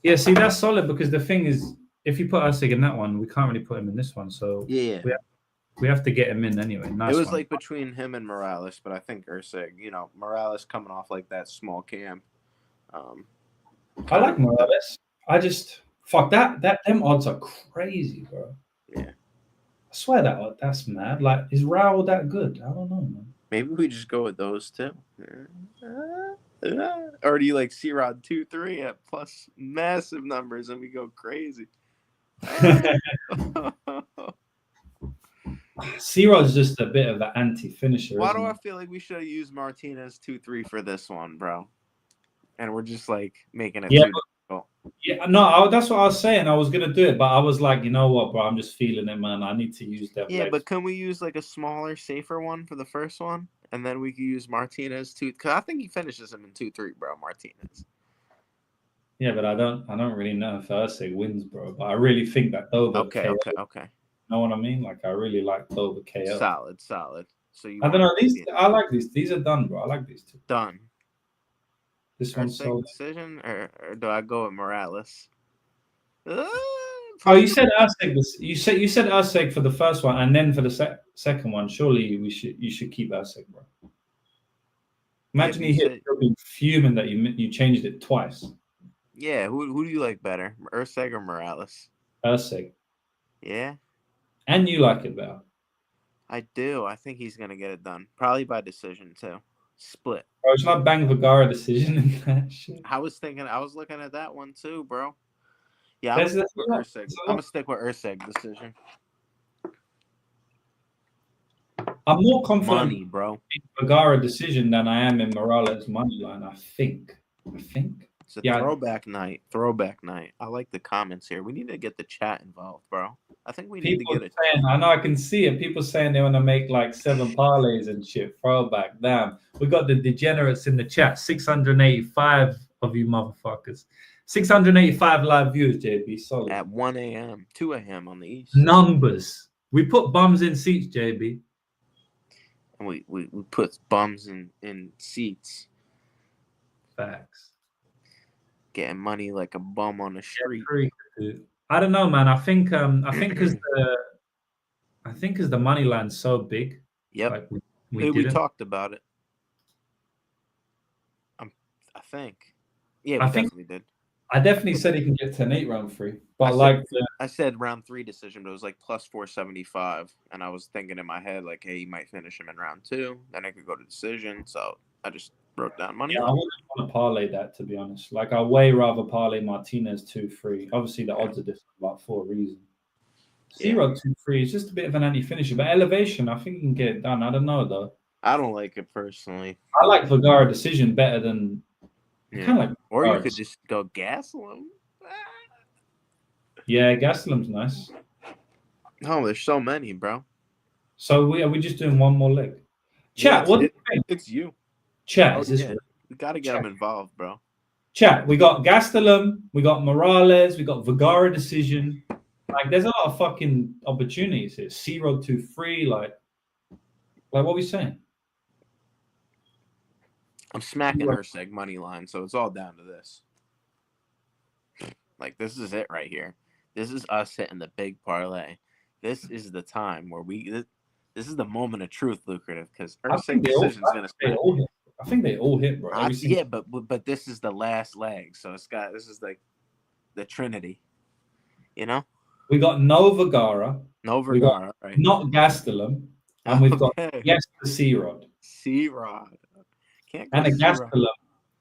A: Yeah, see, that's solid because the thing is, if you put Erceg in that one, we can't really put him in this one. So we have to get him in anyway. Nice.
B: It was like between him and Morales, but I think Erceg. Morales coming off like that small camp.
A: I like Morales. I just them odds are crazy, bro.
B: Yeah.
A: I swear that's mad. Like, is Raul that good? I don't know, man.
B: Maybe we just go with those two. Or do you like C-Rod 2-3 at plus massive numbers and we go crazy?
A: C-Rod's just a bit of an anti-finisher.
B: Why do I feel like we should have used Martinez 2-3 for this one, bro? And we're just like making it difficult.
A: Yeah, no, that's what I was saying. I was gonna do it, but I was like, you know what, bro? I'm just feeling it, man. I need to use that.
B: Yeah, but can we use like a smaller, safer one for the first one, and then we can use Martinez 2? Because I think he finishes him in 2-3, bro. Martinez.
A: Yeah, but I don't really know if Erceg wins, bro. But I really think that Dober.
B: Okay.
A: You know what I mean? Like, I really like Dober KO.
B: Solid. So
A: I don't know. I like these. These are done, bro. I like these two.
B: Done.
A: This one's so
B: decision, or do I go with Morales?
A: You said Erceg. You said Erceg for the first one, and then for the second one. Surely you should keep Erceg, bro. Imagine he'll be fuming that you changed it twice.
B: Yeah, who do you like better, Erceg or Morales?
A: Erceg.
B: Yeah.
A: And you like it better.
B: I do. I think he's gonna get it done, probably by decision too. Split.
A: Bro, it's not bang Vergara decision in that shit.
B: I was looking at that one too, bro. Yeah, I'm gonna stick with Erceg decision.
A: I'm more confident
B: money, bro.
A: in Vergara decision than I am in Morales money line. I think.
B: It's a
A: Yeah.
B: throwback night. Throwback night. I like the comments here. We need to get the chat involved, bro. I think we need to get it.
A: I know I can see it. People saying they want to make like 7 parlays and shit. Throwback. Damn. We got the degenerates in the chat. 685 of you motherfuckers. 685 live viewers, JB. Solid.
B: At 1 a.m., 2 a.m. on the East.
A: Numbers. We put bums in seats, JB.
B: And we put bums in seats.
A: Facts.
B: Getting money like a bum on the street.
A: I don't know, man. I think because the money line's so big.
B: Yep.
A: Like
B: we talked about it. I think. Yeah, we definitely did.
A: I definitely said he can get 10-8 round 3. But
B: I said round 3 decision, but it was like plus 475. And I was thinking in my head, like, hey, he might finish him in round 2. Then it could go to decision. So I just wrote down money.
A: Yeah, I wouldn't want to parlay that, to be honest. Like, I way rather parlay Martinez 2-3. Obviously, the odds are different, but for a reason. C-Rod 2-3 is just a bit of an anti-finisher. But elevation, I think he can get it done. I don't know, though.
B: I don't like it personally.
A: I like Vergara decision better than...
B: Yeah.
A: Kind of like
B: or you could just go Gastelum.
A: Yeah, Gastelum's nice.
B: No, there's so many, bro.
A: So are we just doing one more leg? Chat, what do you think?
B: It's you.
A: Chat,
B: we got to get them involved, bro.
A: Chat, we got Gastelum, we got Morales, we got Vergara decision. Like, there's a lot of fucking opportunities here. C-Rod 2-3, like what are we saying?
B: I'm smacking Erceg money line, so it's all down to this. Like, this is it right here. This is us hitting the big parlay. This is the time where this is the moment of truth, lucrative, because Erceg decision is going to spend.
A: I think they all hit, bro.
B: Yeah, but this is the last leg, so this is like the Trinity, you know.
A: We got no Vergara,
B: right?
A: Not Gastelum, and we've got yes to C-Rod.
B: C-Rod.
A: And a Gastelum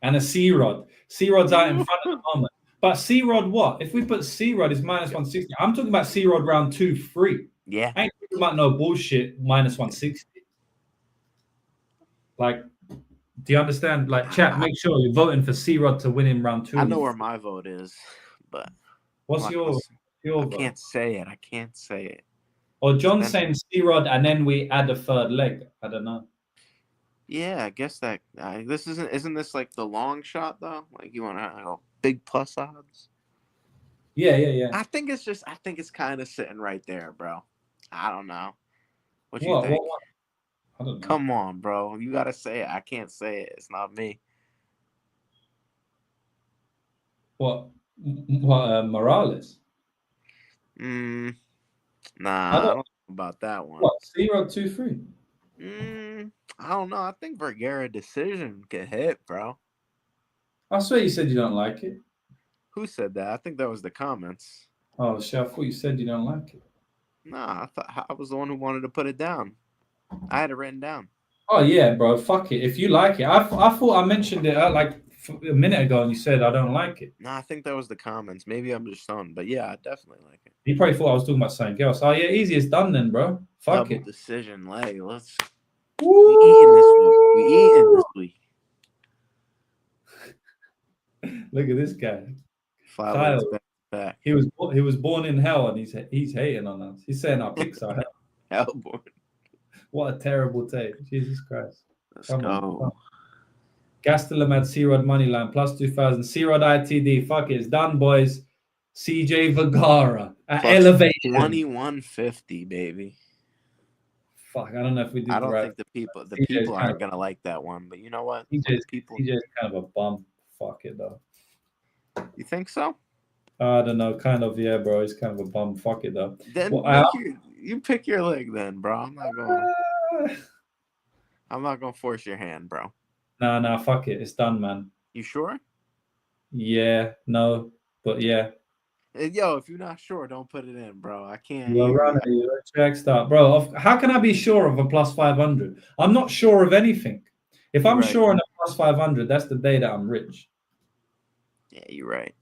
A: and a C-Rod. C-Rod's out in front at the moment. But C-Rod what? If we put C-Rod, it's minus 160. I'm talking about C-Rod round 2-3.
B: Yeah.
A: I ain't talking about no bullshit minus 160. Like, do you understand? Like, chat, make sure you're voting for C-Rod to win in round 2.
B: I know where my vote is, but
A: what's your vote?
B: I can't say it.
A: Or John's saying C-Rod and then we add a third leg. I don't know.
B: Yeah, I guess that this isn't this like the long shot though? Like you want to big plus odds?
A: Yeah.
B: I think it's kind of sitting right there, bro. I don't know. What you think?
A: What? I don't know.
B: Come on, bro. You gotta say it. I can't say it. It's not me.
A: What Morales?
B: Nah, I don't know about that one.
A: What? C-Rod 2-3?
B: I don't know. I think Vergara decision could hit, bro.
A: I swear you said you don't like it.
B: Who said that? I think that was the comments.
A: Oh, shit. I thought you said you don't like it.
B: Nah, I thought I was the one who wanted to put it down. I had it written down.
A: Oh, yeah, bro. Fuck it. If you like it. I thought I mentioned it like a minute ago and you said I don't like it.
B: Nah, I think that was the comments. Maybe I'm just stoned. But yeah, I definitely like it.
A: You probably thought I was talking about something else. Oh, yeah, easy. It's done then, bro. Fuck
B: Double
A: it.
B: decision leg. Let's... We eating this week.
A: Look at this guy.
B: Kyle, back.
A: He was born in hell and he's hating on us. He's saying our picks are hell.
B: Hellborn.
A: What a terrible take. Jesus Christ.
B: Let's go.
A: Gastelum at C-Rod moneyline plus 2,000. C-Rod ITD. Fuck it. It's done, boys. CJ Vergara at
B: plus
A: elevation.
B: 2150, baby.
A: Fuck, I don't know if we do.
B: I don't think the people aren't gonna like that one, but you know what?
A: CJ's kind of a bum. Fuck it though.
B: You think so?
A: I don't know. Kind of, yeah, bro. He's kind of a bum. Fuck it though.
B: Then you pick your leg, then, bro. I'm not gonna force your hand, bro.
A: Nah. Fuck it. It's done, man.
B: You sure?
A: Yeah. No. But yeah.
B: Yo, if you're not sure, don't put it in, bro. I can't.
A: Check start, bro. How can I be sure of a plus 500? I'm not sure of anything. If I'm sure on a plus 500, that's the day that I'm rich.
B: Yeah, you're right.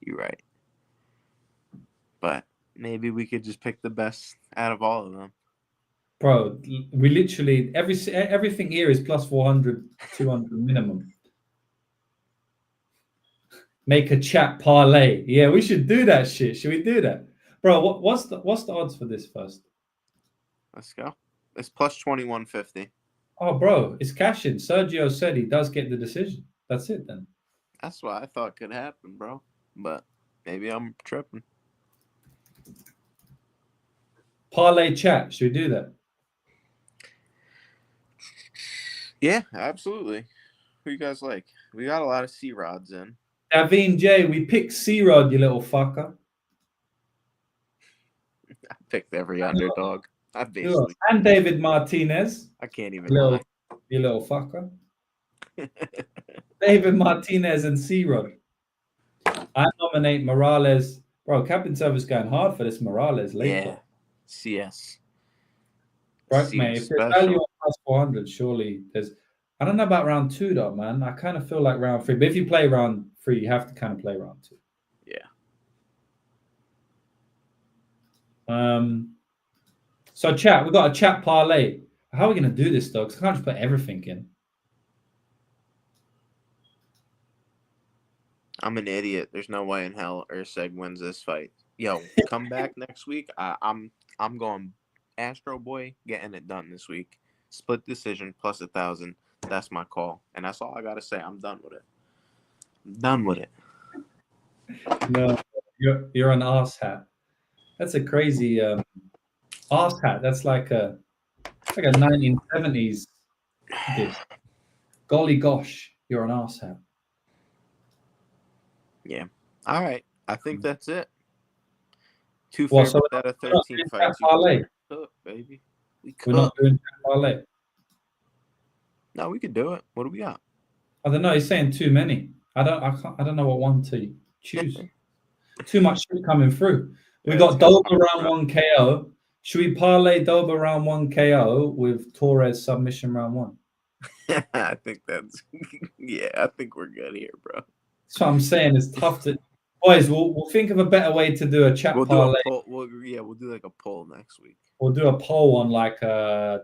B: But maybe we could just pick the best out of all of them.
A: Bro, we literally everything here is plus 400, 200 minimum. Make a chat parlay. Yeah, we should do that shit. Should we do that, bro? What's the odds for this first?
B: Let's go. It's plus 2150.
A: Oh, bro, it's cashing. Sergio said he does get the decision. That's it then.
B: That's what I thought could happen, bro. But maybe I'm tripping.
A: Parlay chat. Should we do that?
B: Yeah, absolutely. Who you guys like? We got a lot of C-Rods in.
A: Davin J, we picked C-Rod, you little fucker.
B: I picked every underdog. I basically
A: and David Martinez.
B: I can't even lie.
A: You little fucker. David Martinez and C-Rod. I nominate Morales. Bro, Captain Server's going hard for this Morales later.
B: Yeah. CS.
A: Right, mate. If there's value on plus 400, surely there's. I don't know about round 2 though, man. I kind of feel like round 3. But if you play round 3, you have to kind of play round 2.
B: Yeah.
A: So chat, we got a chat parlay. How are we gonna do this though? Because I can't just put everything in.
B: I'm an idiot. There's no way in hell Erceg wins this fight. Yo, come back next week. I'm going Astro Boy, getting it done this week. Split decision plus 1,000. That's my call, and that's all I gotta say. I'm done with it. I'm done with it.
A: No, you're an arse hat. That's a crazy arse hat. That's like a 1970s dish. Golly gosh, you're an arse hat.
B: Yeah. All right. I think that's it. 2 favorites out of 13 fights.
A: Parlay.
B: Cook, baby.
A: We're not doing parlay.
B: No, we could do it. What do we got?
A: I don't know. He's saying too many. I don't know what one to choose. Too much shit coming through. We got Dober round 1 KO. Should we parlay Dober round 1 KO with Torres submission round 1?
B: I think that's I think we're good here, bro.
A: That's what I'm saying. It's tough to boys. We'll think of a better way to do a chat parlay.
B: We'll do like a poll next week.
A: We'll do a poll on like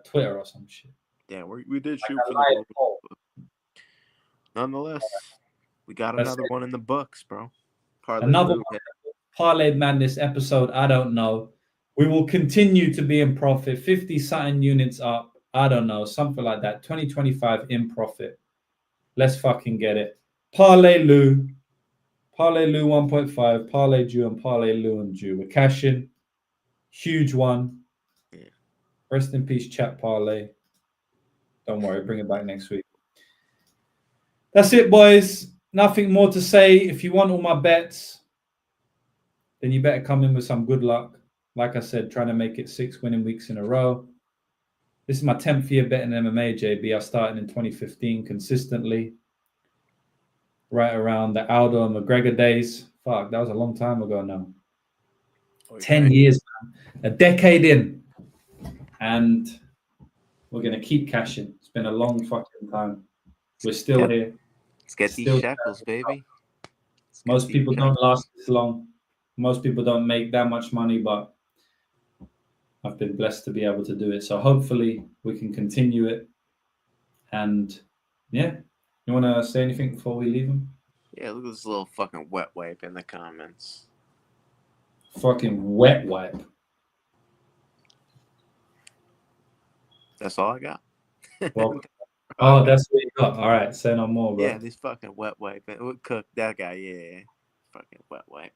A: Twitter or some shit.
B: Yeah, we did shoot for the poll. Nonetheless, we got another one in the books, bro.
A: Another Parlay Madness episode. I don't know. We will continue to be in profit. 50-something units up. I don't know. Something like that. 2025 in profit. Let's fucking get it. Parlay Lou 1.5. Parlay Jew and Parlay Lou and Jew. We're cashing. Huge one.
B: Yeah.
A: Rest in peace, chat parlay. Don't worry. Bring it back next week. That's it, boys. Nothing more to say. If you want all my bets, then you better come in with some good luck. Like I said, trying to make it 6 winning weeks in a row. This is my 10th year betting MMA, JB. I started in 2015 consistently. Right around the Aldo and McGregor days. Fuck, that was a long time ago now. Okay. 10 years, man. A decade in. And we're going to keep cashing. It's been a long fucking time. We're still here.
B: Let's get these shekels, baby.
A: Most people don't last this long. Most people don't make that much money, but I've been blessed to be able to do it. So hopefully we can continue it. And yeah, you want to say anything before we leave them?
B: Yeah, look at this little fucking wet wipe in the comments.
A: Fucking wet wipe.
B: That's all I got.
A: Well, oh, that's what you got. All right, say no more, bro.
B: Yeah, this fucking wet wipe. It would cook that guy. Yeah, fucking wet wipe.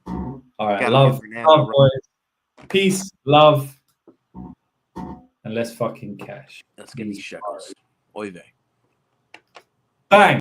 A: All right, love, boys. Peace, love, and let's fucking cash.
B: Let's get these shekels. Oy vey.
A: Bang.